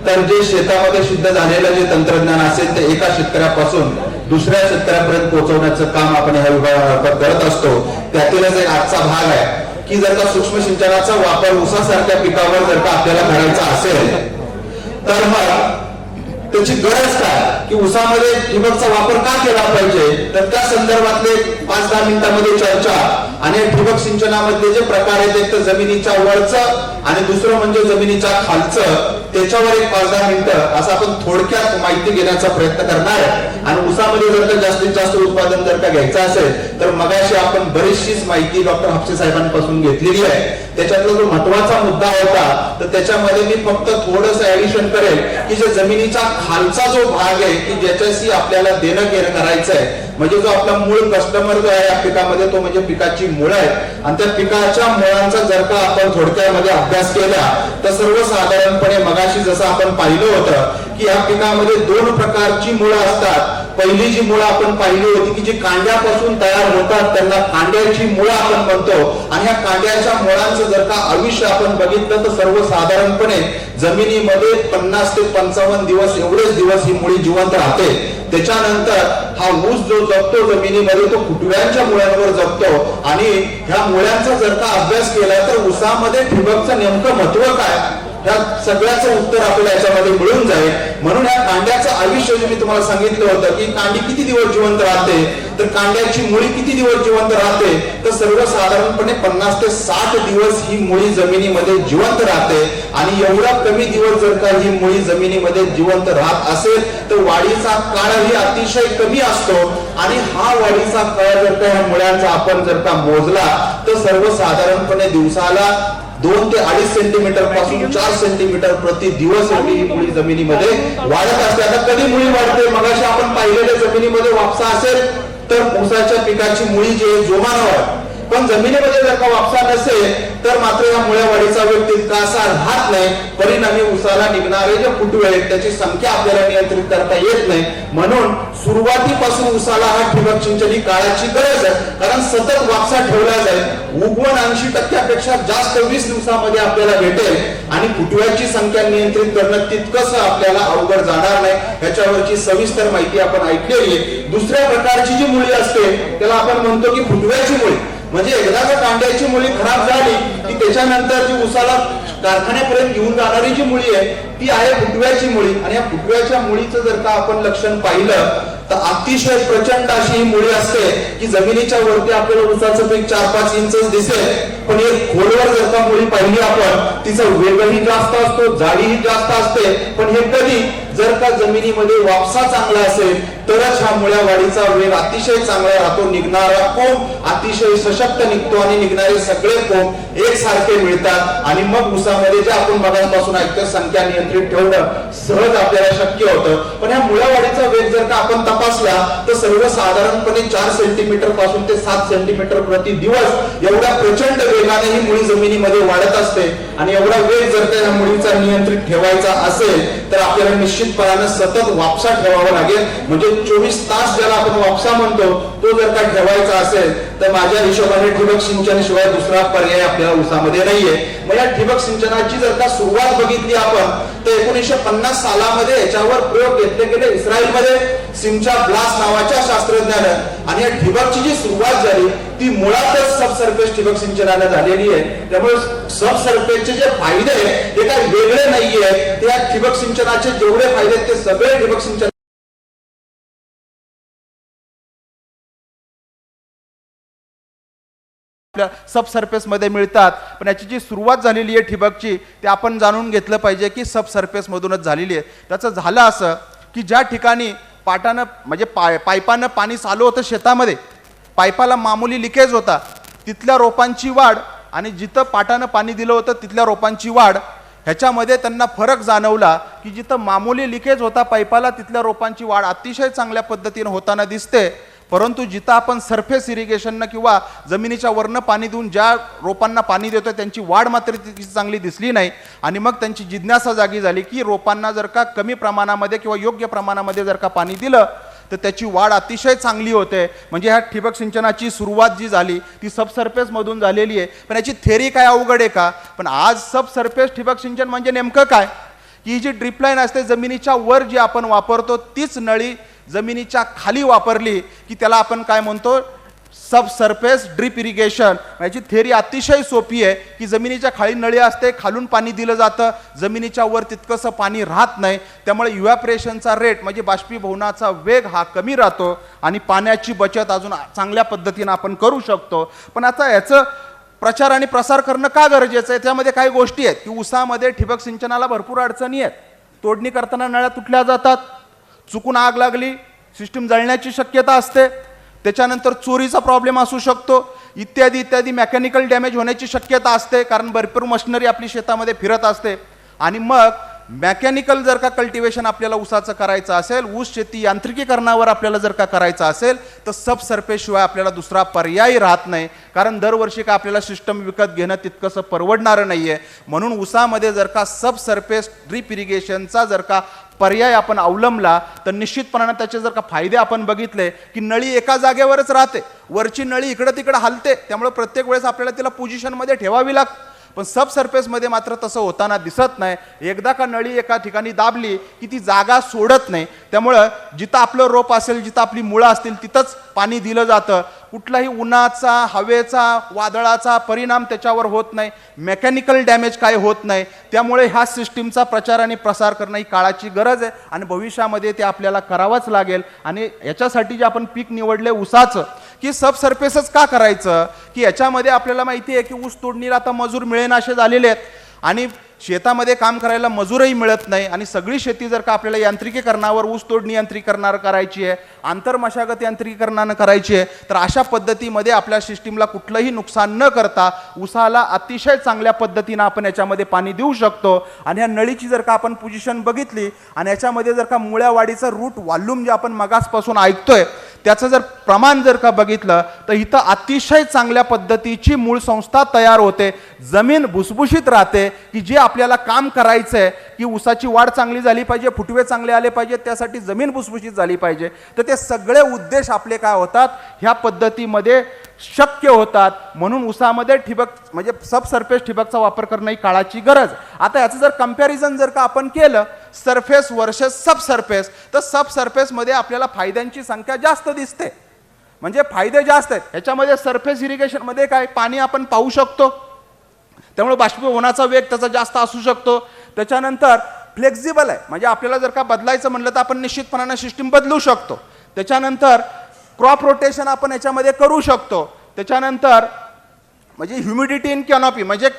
तर जे शेतामध्ये सिद्ध झालेलं जे तंत्रज्ञान असेल ते एका शेतकऱ्यापासून दुसऱ्या शेतकऱ्यापर्यंत पोहोचवण्याचं काम आपण ह्या विभागामार्फत करत असतो. त्यातीलच एक आजचा भाग आहे की जर का सूक्ष्म सिंचनाचा वापर ऊसासारख्या पिकावर जर का आपल्याला करायचा असेल तर मग त्याची गरज काय, की ऊसामध्ये ठिबकचा वापर का केला पाहिजे, तर त्या संदर्भातले 5-10 मिनिटांमध्ये चर्चा. आणि ठिबक सिंचनामधले जे प्रकार आहेत, एक तर जमिनीच्या वरचं आणि दुसरं म्हणजे जमिनीच्या खालचं, त्याच्यावर एक 5-10 मिनिटं असं आपण थोडक्यात माहिती घेण्याचा प्रयत्न करणार आहे. आणि ऊसामध्ये जर का जास्तीत जास्त उत्पादन जर का घ्यायचं असेल तर मगाशी आपण बरीचशीच माहिती डॉक्टर हापसे साहेबांपासून घेतलेली आहे. त्याच्यातला जो महत्वाचा मुद्दा होता तर त्याच्यामध्ये मी फक्त थोडंसं ऍडिशन करेल की जे जमिनीचा खालचा जो भाग आहे की ज्याच्याशी आपल्याला देणं घेणं करायचं आहे, म्हणजे जो आपला मूळ कस्टमर जो आहे या पिकामध्ये तो म्हणजे पिकाची मुळं आहेत. आणि त्या पिकाच्या मुळांचा जर का आपण थोडक्यामध्ये अभ्यास केला तर सर्वसाधारणपणे मगाशी जसं आपण पाहिलं होतं की या पिकामध्ये 2 प्रकारची मुळं असतात. पहिली जी मुळं आपण पाहिली होती की जी कांड्यापासून तयार होतात त्यांना कांड्याची मुळं आपण म्हणतो. आणि या कांड्याच्या मुळांचं जर का आयुष्य आपण बघितलं तर सर्वसाधारणपणे जमिनीमध्ये 50 ते 55 दिवस एवढेच दिवस ही मुळी जिवंत राहते. त्याच्यानंतर हा ऊस जो जगतो जमिनीमध्ये तो फुटव्यांच्या मुळ्यांवर जगतो. आणि ह्या मुळ्यांचा जर का अभ्यास केला तर ऊसामध्ये ठिबकचं नेमकं महत्व काय, या सगळ्याचं उत्तर आपल्याला याच्यामध्ये मिळून जाईल. म्हणून या कांड्याचं आयुष्य जे मी तुम्हाला सांगितलं होतं की कांडी किती दिवस जिवंत राहते, तर कांड्याची मुळी किती दिवस जिवंत राहते, तर सर्वसाधारणपणे 50 ते 60 दिवस ही मुळी जमिनीमध्ये जिवंत राहते. आणि एवढा कमी दिवस जर का ही मुळी जमिनीमध्ये जिवंत राहत असेल तर वाढीचा काळही अतिशय कमी असतो. आणि हा वाढीचा काळ जर का ह्या मुळ्यांचा आपण जर का मोजला तर सर्वसाधारणपणे दिवसाला 2 ते 2.5 सेंटीमीटर पासून 4 सेंटीमीटर प्रति दिवस एवढी ही मुळी जमिनीमध्ये वाढत असते. आता कधी मुळी वाढते, मगाशी आपण पाहिलेल्या जमिनीमध्ये वापसा असेल तर ऊसाच्या पिकाची मुळी जी आहे जोमानं वाढते. पण जमिनीमध्ये जर का वापसा नसेल तर मात्र या मुळ्या वाढीचा वेग तितका असा राहत नाही. परिणामी ऊसाला निघणारे जे फुटवे आहेत त्याची संख्या आपल्याला नियंत्रित करता येत नाही. म्हणून सुरुवातीपासून ऊसाला हा ठिबक सिंचन ही काळाची गरज आहे, कारण सतत वापसा ठेवला जाईल. उगवण 80% जास्त 20 दिवसामध्ये आपल्याला भेटेल. आणि फुटव्याची संख्या नियंत्रित करणं तितकंसं आपल्याला अवघड जाणार नाही. ह्याच्यावरची सविस्तर माहिती आपण ऐकलेली आहे. दुसऱ्या प्रकारची जी मुळी असते त्याला आपण म्हणतो की फुटव्याची मुळी, म्हणजे एकदा का कांड्याची मुळी खराब झाली की त्याच्यानंतर जी ऊसाला कारखान्यापर्यंत घेऊन जाणारी जी मुळी आहे ती आहे फुटव्याची मुळी. आणि या फुटव्याच्या मुळीचं जर का आपण लक्षण पाहिलं तर अतिशय प्रचंड अशी ही मुळी असते की जमिनीच्या वरती आपल्याला ऊसाचं पीक 4-5 इंच दिसेल, पण एक खोलवर जर का मुळी पाहिली आपण तिचा वेगही जास्त असतो, जाडीही जास्त असते. पण हे कधी जर का जमिनीमध्ये वापसा चांगला असेल तरच हा मुळ्या वाढीचा वेग अतिशय चांगला राहतो. निघणारा कोंब अतिशय सशक्त निघतो आणि निघणारे सगळे कोंब एकसारखे मिळतात आणि मग ऊसामध्ये जे आपण मगापासून ऐकतो संख्या नियंत्रित ठेवणं सहज आपल्याला शक्य होतं. पण ह्या मुळ्या वाढीचा वेग जर का आपण तपासला तर सर्वसाधारणपणे 4 सेंटीमीटर पासून ते 7 सेंटीमीटर प्रति दिवस एवढ्या प्रचंड वेगाने ही मुळी जमिनीमध्ये वाढत असते. आणि एवढा वेग जर का ह्या मुळीचा नियंत्रित ठेवायचा असेल तर आपल्याला निश्चितपणाने सतत वापसा ठेवावा लागेल. म्हणजे 24 तास ज्याला आपण वापसा म्हणतो तो जर का ठेवायचा असेल तर माझ्या हिशोबाने ठिबक सिंचनाशिवाय दुसरा पर्याय आपल्याला ऊसामध्ये नाहीये. मग या ठिबक सिंचनाची जर का सुरुवात बघितली आपण तर 1950 सालामध्ये याच्यावर प्रयोग घेतले गेले इस्रायलमध्ये सिमचा ब्लास नावाच्या शास्त्रज्ञानं. आणि या ठिबकची जी सुरुवात झाली ती मुळातच सबसर्फेस ठिबक सिंचनाने झालेली आहे. त्यामुळे सबसर्फेसचे जे फायदे ते काही वेगळे नाहीये. ते या ठिबक सिंचनाचे जेवढे फायदे आहेत ते सगळे ठिबक सिंचन सबसर्फेस मध्ये मिळतात. पण याची जी सुरुवात झालेली आहे ठिबकची ते आपण जाणून घेतलं पाहिजे की सबसर्फेस मधूनच झालेली आहे. त्याचं झालं असं की ज्या ठिकाणी पाटानं म्हणजे पाईपानं पाणी चालू होतं शेतामध्ये, पाईपाला मामूली लिकेज होता, तिथल्या रोपांची वाढ आणि जिथं पाटानं पाणी दिलं होतं तिथल्या रोपांची वाढ ह्याच्यामध्ये त्यांना फरक जाणवला की जिथं मामूली लिकेज होता पाईपाला तिथल्या रोपांची वाढ अतिशय चांगल्या पद्धतीने होताना दिसते. परंतु जिथं आपण सरफेस इरिगेशननं किंवा जमिनीच्या वरनं पाणी देऊन ज्या रोपांना पाणी देतो त्यांची वाढ मात्र तितकी चांगली दिसली नाही. आणि मग त्यांची जिज्ञासा जागी झाली की रोपांना जर का कमी प्रमाणामध्ये किंवा योग्य प्रमाणामध्ये जर का पाणी दिलं तर त्याची वाढ अतिशय चांगली होते. म्हणजे ह्या ठिबक सिंचनाची सुरुवात जी झाली ती सबसर्फेस मधून झालेली आहे. पण याची थेरी काय अवघड आहे का? पण आज सबसर्फेस ठिबक सिंचन म्हणजे नेमकं काय की ही जी ड्रिपलाईन असते जमिनीच्या वर जी आपण वापरतो तीच नळी जमिनीच्या खाली वापरली की त्याला आपण काय म्हणतो सबसर्फेस ड्रिप इरिगेशन. याची थेरी अतिशय सोपी आहे की जमिनीच्या खाली नळी असते, खालून पाणी दिलं जातं, जमिनीच्या वर तितकंसं पाणी राहत नाही. त्यामुळे इव्हॅपरेशनचा रेट म्हणजे बाष्पीभवनाचा वेग हा कमी राहतो आणि पाण्याची बचत अजून चांगल्या पद्धतीने आपण करू शकतो. पण आता याचं प्रचार आणि प्रसार करणं का गरजेचं आहे? त्यामध्ये काही गोष्टी आहेत की ऊसामध्ये ठिबक सिंचनाला भरपूर अडचणी आहेत. तोडणी करताना नळ्या तुटल्या जातात, चुकून आग लागली सिस्टीम जळण्याची शक्यता असते, त्याच्यानंतर चोरीचा प्रॉब्लेम असू शकतो, इत्यादी इत्यादी मेकॅनिकल डॅमेज होण्याची शक्यता असते कारण भरपूर मशिनरी आपली शेतामध्ये फिरत असते. आणि मग मेकॅनिकल जर का कल्टिवेशन आपल्याला ऊसाचं करायचं असेल, ऊस शेती यांत्रिकीकरणावर आपल्याला जर का करायचं असेल तर सबसर्फेसशिवाय आपल्याला दुसरा पर्याय राहत नाही. कारण दरवर्षी का आपल्याला सिस्टम विकत घेणं तितकंसं परवडणारं नाही आहे. म्हणून ऊसामध्ये जर का सबसर्फेस ड्रिप इरिगेशनचा जर का पर्याय आपण अवलंबला तर निश्चितपणाने त्याचे जर का फायदे आपण बघितले की नळी एका जागेवरच राहते, वरची नळी इकडं तिकडं हलते, त्यामुळे प्रत्येक वेळेस आपल्याला तिला पोझिशनमध्ये ठेवावी लागते. पण सबसर्फेसमध्ये मात्र तसं होताना दिसत नाही. एकदा का नळी एका ठिकाणी दाबली की ती जागा सोडत नाही. त्यामुळं जिथं आपलं रोप असेल, जिथं आपली मुळं असतील तिथंच पाणी दिलं जातं. कुठलाही उन्हाचा, हवेचा, वादळाचा परिणाम त्याच्यावर होत नाही, मेकॅनिकल डॅमेज काय होत नाही. त्यामुळे ह्या सिस्टीमचा प्रचार आणि प्रसार करणं ही काळाची गरज आहे आणि भविष्यामध्ये ते आपल्याला करावंच लागेल. आणि याच्यासाठी जे आपण पीक निवडले ऊसाचं की सबसर्फेसच का करायचं की याच्यामध्ये आपल्याला माहिती आहे की ऊस तोडणीला आता मजूर मिळेनासे झालेले आहेत आणि शेतामध्ये काम करायला मजूरही मिळत नाही. आणि सगळी शेती जर का आपल्याला यांत्रिकीकरणावर ऊस तोडणी यांत्रिकीकरणावर करायची आहे, आंतरमशागत यांत्रिकीकरणानं करायची आहे तर अशा पद्धतीमध्ये आपल्या सिस्टीमला कुठलंही नुकसान न करता ऊसाला अतिशय चांगल्या पद्धतीनं आपण याच्यामध्ये पाणी देऊ शकतो. आणि ह्या नळीची जर का आपण पोझिशन बघितली आणि याच्यामध्ये जर का मुळ्या वाढीचं रूट वॉल्यूम जे आपण मगासपासून ऐकतोय त्याचं जर प्रमाण जर का बघितलं तर इथं अतिशय चांगल्या पद्धतीची मूळ संस्था तयार होते, जमीन भुसभुशीत राहते की जे आपल्याला काम करायचं आहे की ऊसाची वाढ चांगली झाली पाहिजे, फुटवे चांगले आले पाहिजेत, त्यासाठी जमीन भुसभुशीत झाली पाहिजे. तर ते सगळे उद्देश आपले काय होतात ह्या पद्धतीमध्ये शक्य होतात. म्हणून ऊसामध्ये ठिबक म्हणजे सबसर्फेस ठिबकचा वापर करणं ही काळाची गरज. आता याचं जर कंपॅरिझन जर का आपण केलं सरफेस वर्सेस सबसर्फेस तर सबसर्फेसमध्ये आपल्याला फायद्यांची संख्या जास्त दिसते, म्हणजे फायदे जास्त आहेत. ह्याच्यामध्ये सरफेस इरिगेशनमध्ये काय पाणी आपण पाहू शकतो, त्यामुळे बाष्पीभवनाचा वेग त्याचा जास्त असू शकतो. त्याच्यानंतर फ्लेक्झिबल आहे, म्हणजे आपल्याला जर का बदलायचं म्हणलं तर आपण निश्चितपणाने सिस्टीम बदलू शकतो. त्याच्यानंतर क्रॉप रोटेशन आपण याच्यामध्ये करू शकतो. त्याच्यानंतर म्हणजे ह्युमिडिटी इन कॅनॉपी म्हणजे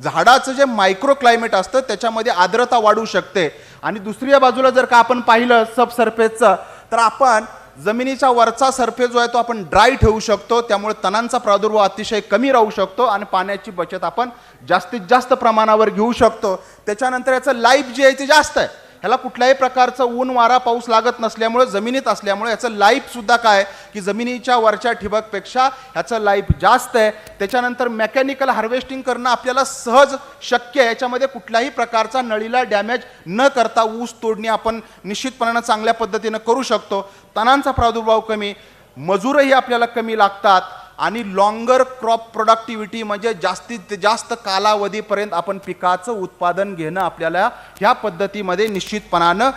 झाडाचं जे मायक्रो क्लायमेट असतं त्याच्यामध्ये आर्द्रता वाढू शकते. आणि दुसऱ्या बाजूला जर का आपण पाहिलं सबसर्फेसचं तर आपण जमिनीचा वरचा सरफेस जो आहे तो आपण ड्राय ठेवू शकतो, त्यामुळे तणांचा प्रादुर्भाव अतिशय कमी राहू शकतो आणि पाण्याची बचत आपण जास्तीत जास्त प्रमाणावर घेऊ शकतो. त्याच्यानंतर याचं लाईफ जे आहे ते जास्त आहे. ह्याला कुठल्याही प्रकारचं ऊन वारा पाऊस लागत नसल्यामुळे जमिनीत असल्यामुळे याचं लाईफ सुद्धा काय की जमिनीच्या वरच्या ठिबकपेक्षा ह्याचं लाईफ जास्त आहे. त्याच्यानंतर मेकॅनिकल हार्वेस्टिंग करणं आपल्याला सहज शक्य आहे. याच्यामध्ये कुठल्याही प्रकारचा नळीला डॅमेज न करता ऊस तोडणी आपण निश्चितपणानं चांगल्या पद्धतीनं करू शकतो. तणांचा प्रादुर्भाव कमी, मजूरही आपल्याला कमी लागतात आणि लॉंगर क्रॉप प्रोडक्टिव्हिटी म्हणजे जास्तीत जास्त कालावधीपर्यंत आपण पिकाचं उत्पादन घेणं आपल्याला ह्या पद्धतीमध्ये निश्चितपणानं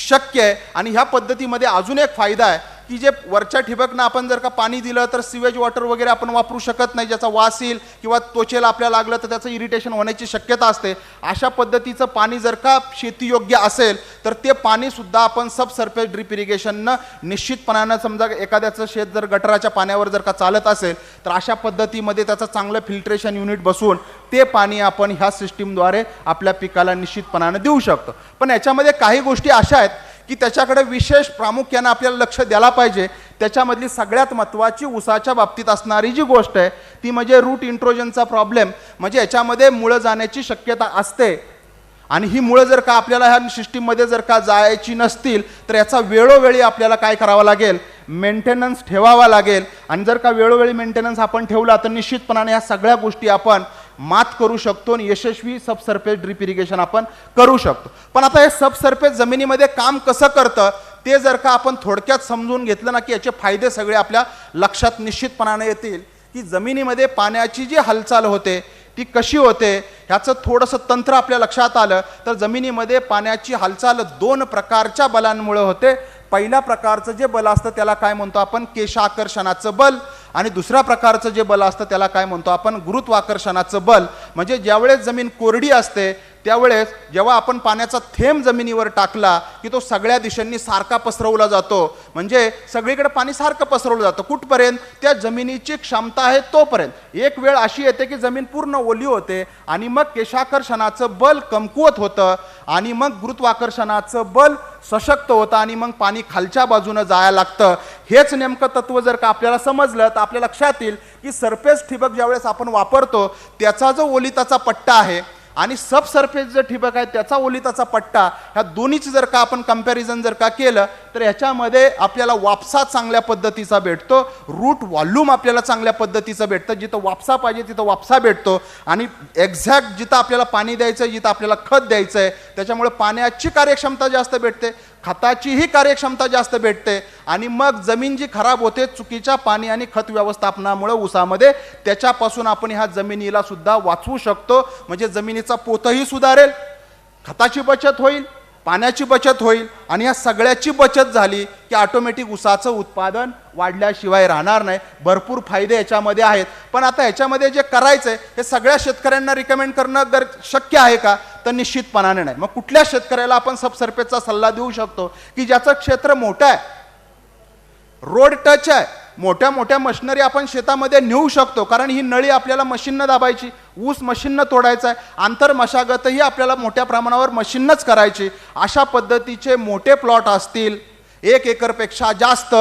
शक्य आहे. आणि ह्या पद्धतीमध्ये अजून एक फायदा आहे की जे वरच्या ठिबकनं आपण जर का पाणी दिलं तर सिवेज वॉटर वगैरे आपण वापरू शकत नाही, ज्याचा वास येईल किंवा त्वचेला आपल्याला लागलं तर त्याचं इरिटेशन होण्याची शक्यता असते. अशा पद्धतीचं पाणी जर का शेतीयोग्य असेल तर ते पाणीसुद्धा आपण सबसर्फेस ड्रिप इरिगेशननं निश्चितपणानं, समजा एखाद्याचं शेत जर गटराच्या पाण्यावर जर का चालत असेल तर अशा पद्धतीमध्ये त्याचं चांगलं फिल्ट्रेशन युनिट बसवून ते पाणी आपण ह्या सिस्टीमद्वारे आपल्या पिकाला निश्चितपणानं देऊ शकतो. पण याच्यामध्ये काही गोष्टी अशा आहेत की त्याच्याकडे विशेष प्रामुख्यानं आपल्याला लक्ष द्यायला पाहिजे. त्याच्यामधली सगळ्यात महत्त्वाची ऊसाच्या बाबतीत असणारी जी गोष्ट आहे ती म्हणजे रूट इंट्रोजनचा प्रॉब्लेम. म्हणजे याच्यामध्ये मुळं जाण्याची शक्यता असते आणि ही मुळं जर का आपल्याला ह्या सिस्टीममध्ये जर का जायची नसतील तर याचा वेळोवेळी आपल्याला काय करावं लागेल, मेंटेनन्स ठेवावा लागेल. आणि जर का वेळोवेळी मेंटेनन्स आपण ठेवला तर निश्चितपणाने ह्या सगळ्या गोष्टी आपण मात करू शकतो आणि यशस्वी सबसर्फेस ड्रिप इरिगेशन आपण करू शकतो. पण आता हे सबसर्फेस जमिनीमध्ये काम कसं करतं ते जर का आपण थोडक्यात समजून घेतलं ना की याचे फायदे सगळे आपल्या लक्षात निश्चितपणाने येतील. की जमिनीमध्ये पाण्याची जी हालचाल होते ती कशी होते ह्याचं थोडंसं तंत्र आपल्या लक्षात आलं तर जमिनीमध्ये पाण्याची हालचाल दोन प्रकारच्या बलांमुळे होते. पहिल्या प्रकारचं जे बल असतं त्याला काय म्हणतो आपण, केशाकर्षणाचं बल. आणि दुसऱ्या प्रकारचं जे बल असतं त्याला काय म्हणतो आपण, गुरुत्वाकर्षणाचं बल. म्हणजे ज्यावेळेस जमीन कोरडी असते त्यावेळेस जेव्हा आपण पाण्याचा थेंब जमिनीवर टाकला की तो सगळ्या दिशांनी सारखा पसरवला जातो. म्हणजे सगळीकडे पाणी सारखं पसरवलं जातं कुठपर्यंत, त्या जमिनीची क्षमता आहे तोपर्यंत. एक वेळ अशी येते की जमीन पूर्ण ओली होते आणि मग केशाकर्षणाचं बल कमकुवत होतं आणि मग गुरुत्वाकर्षणाचं बल सशक्त होतं आणि मग पाणी खालच्या बाजूनं जायला लागतं. हेच नेमकं तत्व जर का आपल्याला समजलं तर आपल्या लक्षात येईल की सरफेस ठिबक ज्यावेळेस आपण वापरतो त्याचा जो ओलिताचा पट्टा आहे आणि सबसर्फेस जे ठिबक आहे त्याचा ओलिताचा पट्टा, ह्या दोन्हीची जर का आपण कंपॅरिझन जर का केलं तर ह्याच्यामध्ये आपल्याला वापसा चांगल्या पद्धतीचा भेटतो, रूट व्हॉल्यूम आपल्याला चांगल्या पद्धतीचं भेटतं. जिथं वापसा पाहिजे तिथं वापसा भेटतो आणि एक्झॅक्ट जिथं आपल्याला पाणी द्यायचं आहे, जिथं आपल्याला खत द्यायचं आहे त्याच्यामुळे पाण्याची कार्यक्षमता जास्त भेटते, खताचीही कार्यक्षमता जास्त भेटते. आणि मग जमीन जी खराब होते चुकीच्या पाणी आणि खत व्यवस्थापनामुळे ऊसामध्ये, त्याच्यापासून आपण ह्या जमिनीला सुद्धा वाचवू शकतो. म्हणजे जमिनीचा पोतही सुधारेल, खताची बचत होईल, पाण्याची बचत होईल आणि या सगळ्याची बचत झाली की ऑटोमॅटिक ऊसाचं उत्पादन वाढल्याशिवाय राहणार नाही. भरपूर फायदे याच्यामध्ये आहेत. पण आता याच्यामध्ये जे करायचं आहे हे सगळ्या शेतकऱ्यांना रिकमेंड करणं शक्य आहे का, तर निश्चितपणाने नाही. मग कुठल्या शेतकऱ्याला आपण सबसर्फेसचा सल्ला देऊ शकतो की ज्याचं क्षेत्र मोठं आहे, रोड टच आहे, मोठ्या मोठ्या मशिनरी आपण शेतामध्ये नेऊ शकतो. कारण ही नळी आपल्याला मशीननं दाबायची, ऊस मशीननं तोडायचा आहे, आंतर मशागतही आपल्याला मोठ्या प्रमाणावर मशीननंच करायची. अशा पद्धतीचे मोठे प्लॉट असतील 1 एकरपेक्षा जास्त,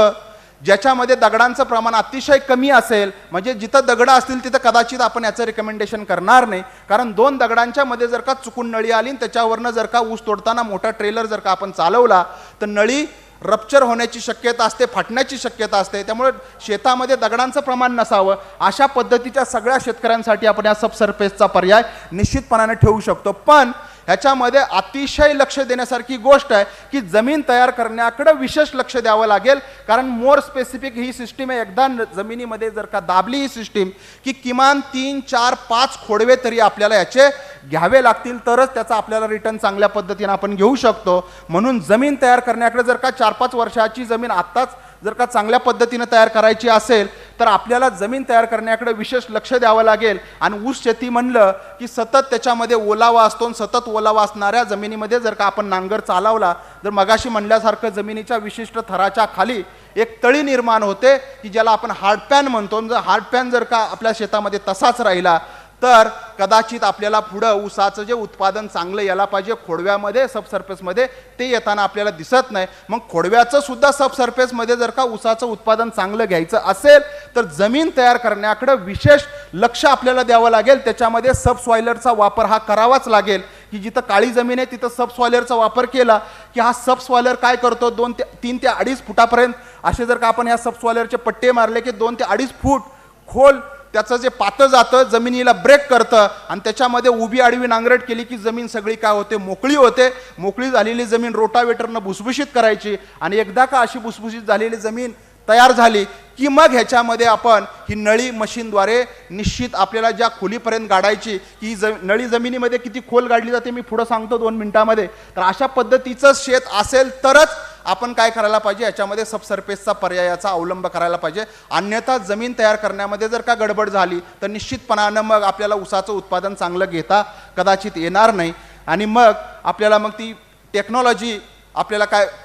ज्याच्यामध्ये दगडांचं प्रमाण अतिशय कमी असेल, म्हणजे जिथं दगडं असतील तिथं कदाचित आपण याचं रिकमेंडेशन करणार नाही. कारण 2 दगडांच्या मध्ये जर का चुकून नळी आली आणि त्याच्यावरनं जर का ऊस तोडताना मोठा ट्रेलर जर का आपण चालवला तर नळी रप्चर होण्याची शक्यता असते, फाटण्याची शक्यता असते. त्यामुळे शेतामध्ये दगडांचं प्रमाण नसावं. अशा पद्धतीच्या सगळ्या शेतकऱ्यांसाठी आपण या सबसर्फेसचा पर्याय निश्चितपणाने ठेवू शकतो. पण ह्याच्यामध्ये अतिशय लक्ष देण्यासारखी गोष्ट आहे की जमीन तयार करण्याकडे विशेष लक्ष द्यावं लागेल. कारण मोर स्पेसिफिक ही सिस्टीम आहे. एकदा जमिनीमध्ये जर का दाबली ही सिस्टीम की किमान 3, 4, 5 खोडवे तरी आपल्याला याचे घ्यावे लागतील, तरच त्याचा आपल्याला रिटर्न चांगल्या पद्धतीने आपण घेऊ शकतो. म्हणून जमीन तयार करण्याकडे जर का 4-5 वर्षाची जमीन आत्ताच जर का चांगल्या पद्धतीने तयार करायची असेल तर आपल्याला जमीन तयार करण्याकडे विशेष लक्ष द्यावं लागेल. आणि ऊस शेती म्हणलं की सतत त्याच्यामध्ये ओलावा असतो. सतत ओलावा असणाऱ्या जमिनीमध्ये जर का आपण नांगर चालवला तर मगाशी म्हणल्यासारखं जमिनीच्या विशिष्ट थराच्या खाली एक तळी निर्माण होते की ज्याला आपण हार्डपॅन म्हणतो. जर हार्डपॅन जर का आपल्या शेतामध्ये तसाच राहिला तर कदाचित आपल्याला पुढं ऊसाचं जे उत्पादन चांगलं यायला पाहिजे खोडव्यामध्ये सबसर्फेसमध्ये ते येताना आपल्याला दिसत नाही. मग खोडव्याचं सुद्धा सबसर्फेसमध्ये जर का ऊसाचं उत्पादन चांगलं घ्यायचं असेल तर जमीन तयार करण्याकडे विशेष लक्ष आपल्याला द्यावं लागेल. त्याच्यामध्ये सबसॉइलरचा वापर हा करावाच लागेल की जिथं काळी जमीन आहे तिथं सबसॉइलरचा वापर केला की हा सबसॉइलर काय करतो 3 ते 2.5 फुटापर्यंत असे जर का आपण ह्या सबसॉइलरचे पट्टे मारले की 2 ते 2.5 फूट खोल त्याचं जे पातं जातं जमिनीला ब्रेक करतं आणि त्याच्यामध्ये उभी आडवी नांगरट केली की जमीन सगळी काय होते मोकळी होते. मोकळी झालेली जमीन रोटावेटरनं भुसभुशीत करायची आणि एकदा का अशी भुसभुशीत झालेली जमीन तयार झाली की मग ह्याच्यामध्ये आपण ही नळी मशीनद्वारे निश्चित आपल्याला ज्या खोलीपर्यंत गाडायची की नळी जमिनीमध्ये किती खोल गाडली जाते मी पुढं सांगतो 2 मिनिटामध्ये. तर अशा पद्धतीचं शेत असेल तरच आपण काय करायला पाहिजे याच्यामध्ये सबसर्फेसचा पर्यायाचा अवलंब करायला पाहिजे. अन्यथा जमीन तयार करण्यामध्ये जर का गडबड झाली तर निश्चितपणानं मग आपल्याला ऊसाचं उत्पादन चांगलं घेता कदाचित येणार नाही आणि मग आपल्याला मग ती टेक्नॉलॉजी आपल्याला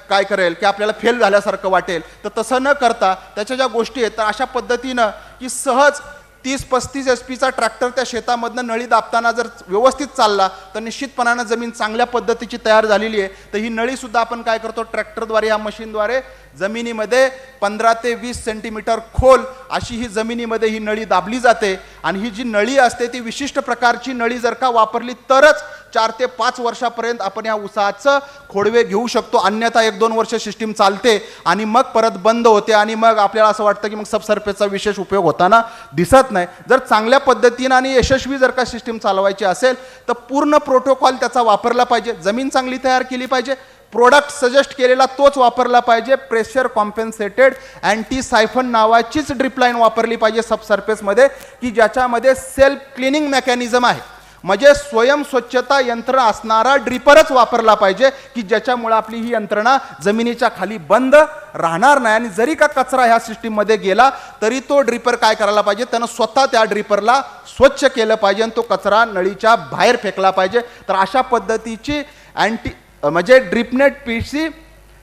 काय करेल की आपल्याला फेल झाल्यासारखं वाटेल. तर तसं न करता त्याच्या ज्या गोष्टी आहेत तर अशा पद्धतीनं की सहज 30-35 SP ट्रॅक्टर त्या शेतामधनं नळी दाबताना जर व्यवस्थित चालला तर निश्चितपणानं जमीन चांगल्या पद्धतीची तयार झालेली आहे. तर ही नळीसुद्धा आपण काय करतो ट्रॅक्टरद्वारे या मशीनद्वारे जमिनीमध्ये 15 ते 20 सेंटीमीटर खोल अशी ही जमिनीमध्ये ही नळी दाबली जाते आणि ही जी नळी असते ती विशिष्ट प्रकारची नळी जर का वापरली तरच 4 ते 5 वर्षापर्यंत आपण या ऊसाचं खोडवे घेऊ शकतो. अन्यथा 1-2 वर्ष सिस्टीम चालते आणि मग परत बंद होते आणि मग आपल्याला असं वाटतं की मग सबसर्फेसचा विशेष उपयोग होताना दिसत नाही. जर चांगल्या पद्धतीनं आणि यशस्वी जर का सिस्टीम चालवायची असेल तर पूर्ण प्रोटोकॉल त्याचा वापरला पाहिजे. जमीन चांगली तयार केली पाहिजे. प्रोडक्ट सजेस्ट केलेला तोच वापरला पाहिजे. प्रेशर कॉम्पेन्सेटेड अँटी सायफन नावाचीच ड्रिपलाईन वापरली पाहिजे सबसर्फेसमध्ये की ज्याच्यामध्ये सेल्फ क्लिनिंग मेकॅनिझम आहे. म्हणजे स्वयं स्वच्छता यंत्र असणारा ड्रिपरच वापरला पाहिजे की ज्याच्यामुळे आपली ही यंत्रणा जमिनीच्या खाली बंद राहणार नाही आणि जरी का कचरा ह्या सिस्टीममध्ये गेला तरी तो ड्रिपर काय करायला पाहिजे त्यानं स्वतः त्या ड्रिपरला स्वच्छ केलं पाहिजे आणि तो कचरा नळीच्या बाहेर फेकला पाहिजे. तर अशा पद्धतीची म्हणजे ड्रिपनेट पीसी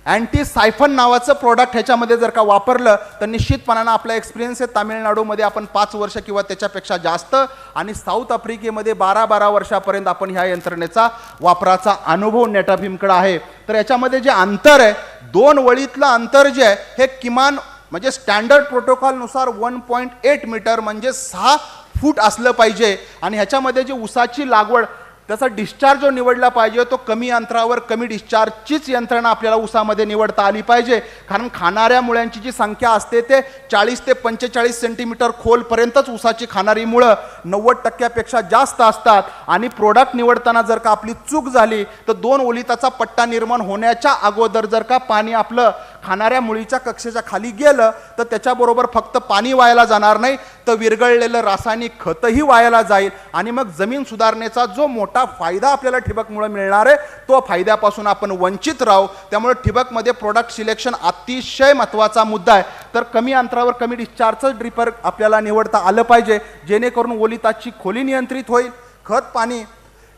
अँटी सायफन नावाचं प्रोडक्ट ह्याच्यामध्ये जर का वापरलं तर निश्चितपणानं आपला एक्सपिरियन्स आहे. तामिळनाडूमध्ये आपण 5 वर्ष किंवा त्याच्यापेक्षा जास्त आणि साऊथ आफ्रिकेमध्ये 12 वर्षापर्यंत आपण ह्या यंत्रणेचा वापराचा अनुभव नेटाफिमकडे आहे. तर याच्यामध्ये जे अंतर आहे 2 वळीतलं अंतर जे आहे हे किमान म्हणजे स्टँडर्ड प्रोटोकॉलनुसार 1.8 मीटर म्हणजे 6 फूट असलं पाहिजे आणि ह्याच्यामध्ये जी ऊसाची लागवड त्याचा डिस्चार्ज जो निवडला पाहिजे तो कमी अंतरावर कमी डिस्चार्जचीच यंत्रणा आपल्याला ऊसामध्ये निवडता आली पाहिजे. कारण खाणाऱ्या मुळ्यांची जी संख्या असते ते 40 ते 45 सेंटीमीटर खोलपर्यंतच ऊसाची खाणारी मुळं 90% जास्त असतात आणि प्रोडक्ट निवडताना जर का आपली चूक झाली तर 2 ओलिताचा पट्टा निर्माण होण्याच्या अगोदर जर का पाणी आपलं खाणाऱ्या मुळीच्या कक्षेच्या खाली गेलं तर त्याच्याबरोबर फक्त पाणी वायाला जाणार नाही तर विरघळलेलं रासायनिक खतही वायाला जाईल आणि मग जमीन सुधारणेचा जो मोठा फायदा आपल्याला ठिबकमुळे मिळणार आहे तो फायद्यापासून आपण वंचित राहू. त्यामुळे ठिबकमध्ये प्रोडक्ट सिलेक्शन अतिशय महत्त्वाचा मुद्दा आहे. तर कमी अंतरावर कमी डिस्चार्जचं ड्रिपर आपल्याला निवडता आलं पाहिजे जेणेकरून ओलिताची खोली नियंत्रित होईल. खत पाणी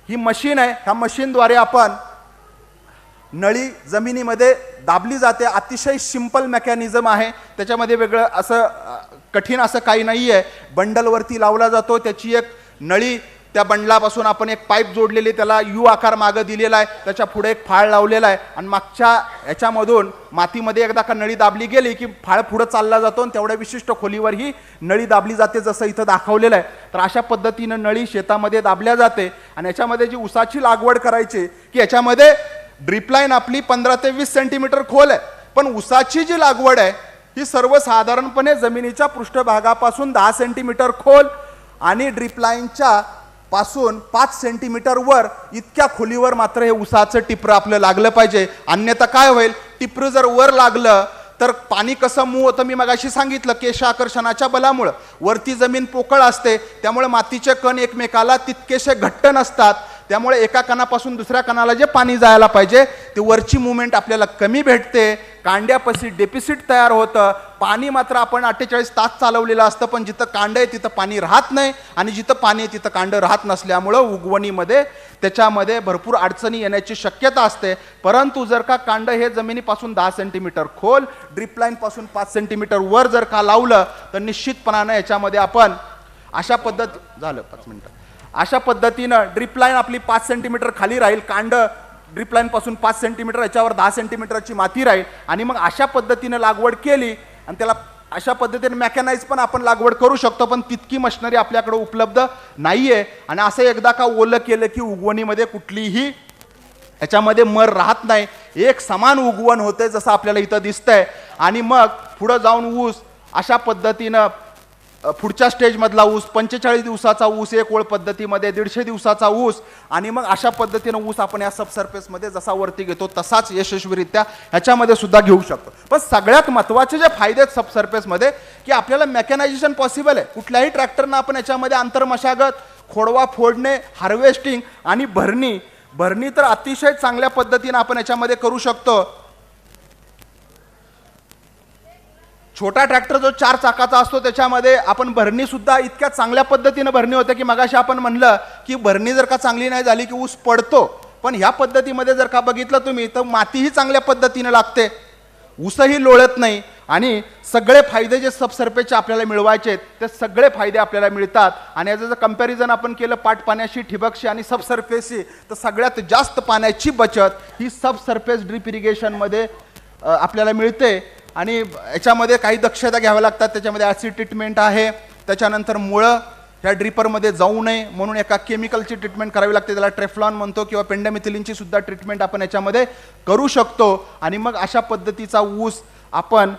ही मशीन आहे. ह्या मशीनद्वारे आपण नळी जमिनीमध्ये दाबली जाते. अतिशय सिंपल मेकॅनिझम आहे. त्याच्यामध्ये वेगळं असं कठीण असं काही नाही आहे. बंडलवरती लावला जातो. त्याची एक नळी त्या बंडलापासून आपण एक पाईप जोडलेली त्याला यू आकार मागं दिलेला आहे. त्याच्या पुढे एक फाळ लावलेला आहे आणि मागच्या ह्याच्यामधून मातीमध्ये एकदा का नळी दाबली गेली की फाळ पुढं चालला जातो आणि तेवढ्या विशिष्ट खोलीवर ही नळी दाबली जाते जसं इथं दाखवलेलं आहे. तर अशा पद्धतीनं नळी शेतामध्ये दाबल्या जाते आणि याच्यामध्ये जी ऊसाची लागवड करायची की याच्यामध्ये ड्रिपलाईन आपली 15 ते 20 सेंटीमीटर खोल आहे. पण ऊसाची जी लागवड आहे ही सर्वसाधारणपणे जमिनीच्या पृष्ठभागापासून 10 सेंटीमीटर खोल आणि ड्रिपलाईनच्या पासून 5 सेंटीमीटर वर इतक्या खोलीवर मात्र हे ऊसाचं टिपरं आपलं लागलं पाहिजे. अन्यथा काय होईल टिपरं जर वर लागलं तर पाणी कसं मूव होतं मी मगाशी सांगितलं केश आकर्षणाच्या बलामुळं. वरती जमीन पोकळ असते त्यामुळे मातीचे कण एकमेकाला तितकेसे घट्ट नसतात. त्यामुळे एका कणापासून दुसऱ्या कणाला जे पाणी जायला पाहिजे ते वरची मुवमेंट आपल्याला कमी भेटते. कांड्यापाशी डेफिसिट तयार होतं. पाणी मात्र आपण 48 तास चालवलेलं असतं पण जिथं कांड आहे तिथं पाणी राहत नाही आणि जिथं पाणी आहे तिथं कांड राहत नसल्यामुळं उगवणीमध्ये त्याच्यामध्ये भरपूर अडचणी येण्याची शक्यता असते. परंतु जर का कांड हे जमिनीपासून 10 सेंटीमीटर खोल ड्रिपलाईनपासून 5 सेंटीमीटर वर जर का लावलं तर निश्चितपणानं याच्यामध्ये आपण अशा पद्धत झालं 5 मिनिटं अशा पद्धतीनं ड्रिप लाईन आपली 5 सेंटीमीटर खाली राहील, कांड ड्रिप लाईन पासून 5 सेंटीमीटर, याच्यावर 10 सेंटीमीटरची माती राहील आणि मग अशा पद्धतीनं लागवड केली आणि त्याला अशा पद्धतीने मेकॅनाइज पण आपण लागवड करू शकतो, पण तितकी मशिनरी आपल्याकडे उपलब्ध नाहीये. आणि असं एकदा का ओलं केलं की उगवणीमध्ये कुठलीही याच्यामध्ये मर राहत नाही, एक समान उगवण होते जसं आपल्याला इथं दिसतंय. आणि मग पुढं जाऊन ऊस अशा पद्धतीनं पुढच्या स्टेजमधला ऊस 45 दिवसाचा ऊस, एक ओळ पद्धतीमध्ये 150 दिवसाचा ऊस, आणि मग अशा पद्धतीनं ऊस आपण या सबसर्फेसमध्ये जसा वरती घेतो तसाच यशस्वीरित्या ह्याच्यामध्ये सुद्धा घेऊ शकतो. पण सगळ्यात महत्त्वाचे जे फायदे आहेत सबसर्फेसमध्ये की आपल्याला मेकॅनायझेशन पॉसिबल आहे. कुठल्याही ट्रॅक्टरनं आपण याच्यामध्ये आंतरमशागत, खोडवा फोडणे, हार्वेस्टिंग आणि भरणी तर अतिशय चांगल्या पद्धतीनं आपण याच्यामध्ये करू शकतो. छोटा ट्रॅक्टर जो 4 चाकाचा असतो त्याच्यामध्ये आपण भरणी सुद्धा इतक्या चांगल्या पद्धतीनं भरणी होते की मगाशी आपण म्हणलं की भरणी जर का चांगली नाही झाली की ऊस पडतो, पण ह्या पद्धतीमध्ये जर का बघितलं तुम्ही तर मातीही चांगल्या पद्धतीनं लागते, ऊसही लोळत नाही आणि सगळे फायदे जे सबसर्फेसचे आपल्याला मिळवायचे ते सगळे फायदे आपल्याला मिळतात. आणि याचं जर कंपॅरिझन आपण केलं पाट पाण्याशी, ठिबकशी आणि सबसर्फेसशी, तर सगळ्यात जास्त पाण्याची बचत ही सबसर्फेस ड्रिप इरिगेशनमध्ये आपल्याला मिळते. आणि याच्यामध्ये काही दक्षता घ्याव्या लागतात. त्याच्यामध्ये ॲसिड ट्रीटमेंट आहे, त्याच्यानंतर मुळं ह्या ड्रिपरमध्ये जाऊ नये म्हणून एका केमिकलची ट्रीटमेंट करावी लागते, त्याला ट्रेफ्लॉन म्हणतो, किंवा पेंडामिथिलिनची सुद्धा ट्रीटमेंट आपण याच्यामध्ये करू शकतो. आणि मग अशा पद्धतीचा ऊस आपण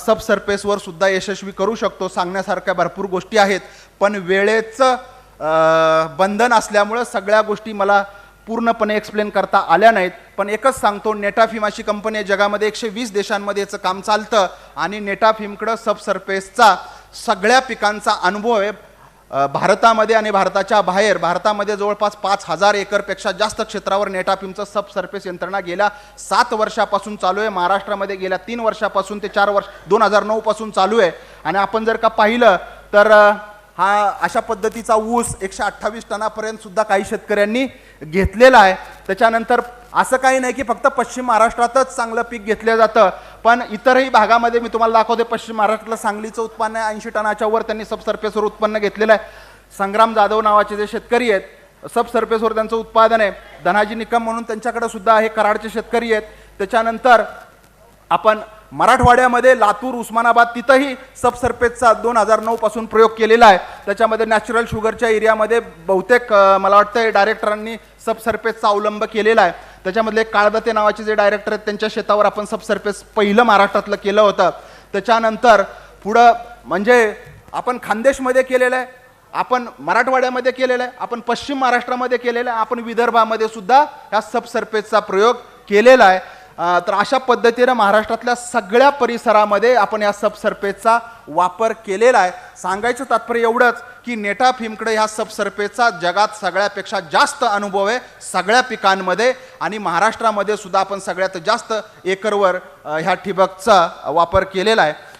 सबसर्फेसवर सुद्धा यशस्वी करू शकतो. सांगण्यासारख्या भरपूर गोष्टी आहेत, पण वेळेचं बंधन असल्यामुळं सगळ्या गोष्टी मला पूर्णपणे एक्सप्लेन करता आल्या नाहीत. पण एकच सांगतो, नेटाफिम अशी कंपनी आहे जगामध्ये 120 देशांमध्ये याचं काम चालतं आणि नेटाफिमकडं सबसर्फेसचा सगळ्या पिकांचा अनुभव आहे. भारतामध्ये आणि भारताच्या बाहेर, भारतामध्ये जवळपास 5000 एकरपेक्षा जास्त क्षेत्रावर नेटाफिमचं सबसर्फेस यंत्रणा गेल्या 7 वर्षापासून चालू आहे. महाराष्ट्रामध्ये गेल्या 3 वर्षापासून ते 4 वर्ष 2009 पासून चालू आहे. आणि आपण जर का पाहिलं तर हा अशा पद्धतीचा ऊस 128 टनापर्यंत सुद्धा काही शेतकऱ्यांनी घेतलेला आहे. त्याच्यानंतर असं काही नाही की फक्त पश्चिम महाराष्ट्रातच चांगलं पीक घेतलं जातं, पण इतरही भागामध्ये मी तुम्हाला दाखवते. पश्चिम महाराष्ट्रातलं सांगलीचं उत्पन्न आहे 80 टनाच्या वर, त्यांनी सबसर्फेसवर उत्पन्न घेतलेलं आहे. संग्राम जाधव नावाचे जे शेतकरी आहेत सबसर्फेसवर त्यांचं उत्पादन आहे. धनाजी निकम म्हणून त्यांच्याकडे सुद्धा हे कराडचे शेतकरी आहेत. त्याच्यानंतर आपण मराठवाड्यामध्ये लातूर, उस्मानाबाद तिथंही सबसर्फेसचा 2009 पासून प्रयोग केलेला आहे. त्याच्यामध्ये नॅचरल शुगरच्या एरियामध्ये बहुतेक मला वाटतं डायरेक्टरांनी सबसर्फेसचा अवलंब केलेला आहे. त्याच्यामधले काळदते नावाचे जे डायरेक्टर आहेत त्यांच्या शेतावर आपण सबसर्फेस पहिलं महाराष्ट्रातलं केलं होतं. त्याच्यानंतर पुढं म्हणजे आपण खानदेशमध्ये केलेलं आहे, आपण मराठवाड्यामध्ये केलेलं आहे, आपण पश्चिम महाराष्ट्रामध्ये केलेलं आहे, आपण विदर्भामध्ये सुद्धा ह्या सबसर्फेसचा प्रयोग केलेला आहे. तर अशा पद्धतीनं महाराष्ट्रातल्या सगळ्या परिसरामध्ये आपण या सबसर्फेसचा वापर केलेला आहे. सांगायचं तात्पर्य एवढंच की नेटाफिमकडे ह्या सबसर्फेसचा जगात सगळ्यापेक्षा जास्त अनुभव आहे सगळ्या पिकांमध्ये, आणि महाराष्ट्रामध्ये सुद्धा आपण सगळ्यात जास्त एकरवर ह्या ठिबकचा वापर केलेला आहे.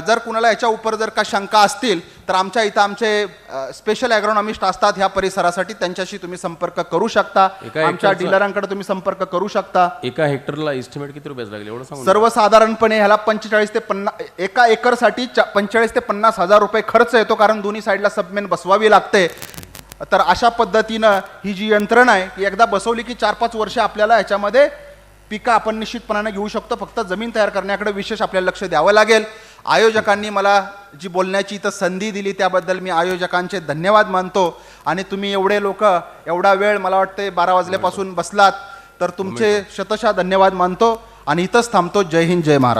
जर कुणाला याच्या उपर जर का शंका असतील तर आमच्या इथं आमचे स्पेशल ॲग्रोनॉमिस्ट असतात ह्या परिसरासाठी, त्यांच्याशी तुम्ही संपर्क करू शकता. आमच्या डीलरांकडे तुम्ही संपर्क करू शकता. एका हेक्टरला एस्टिमेट किती रुपये लागले एवढं सांगू? सर्वसाधारणपणे ह्याला 45 ते 50 एका एकरसाठी 45 ते 50 हजार रुपये खर्च येतो, कारण दोन्ही साईडला सबमेन बसवावी लागते. तर अशा पद्धतीनं ही जी यंत्रणा आहे ती एकदा बसवली की 4-5 वर्ष आपल्याला ह्याच्यामध्ये पिकं आपण निश्चितपणाने घेऊ शकतो. फक्त जमीन तयार करण्याकडे विशेष आपल्याला लक्ष द्यावं लागेल. आयोजकांनी मला जी बोलण्याची इथं संधी दिली त्याबद्दल मी आयोजकांचे धन्यवाद मानतो. आणि तुम्ही एवढे लोक एवढा वेळ मला वाटते 12 वाजल्यापासून बसलात, तर तुमचे शतशः धन्यवाद मानतो आणि इथंच थांबतो. जय हिंद, जय महाराष्ट्र.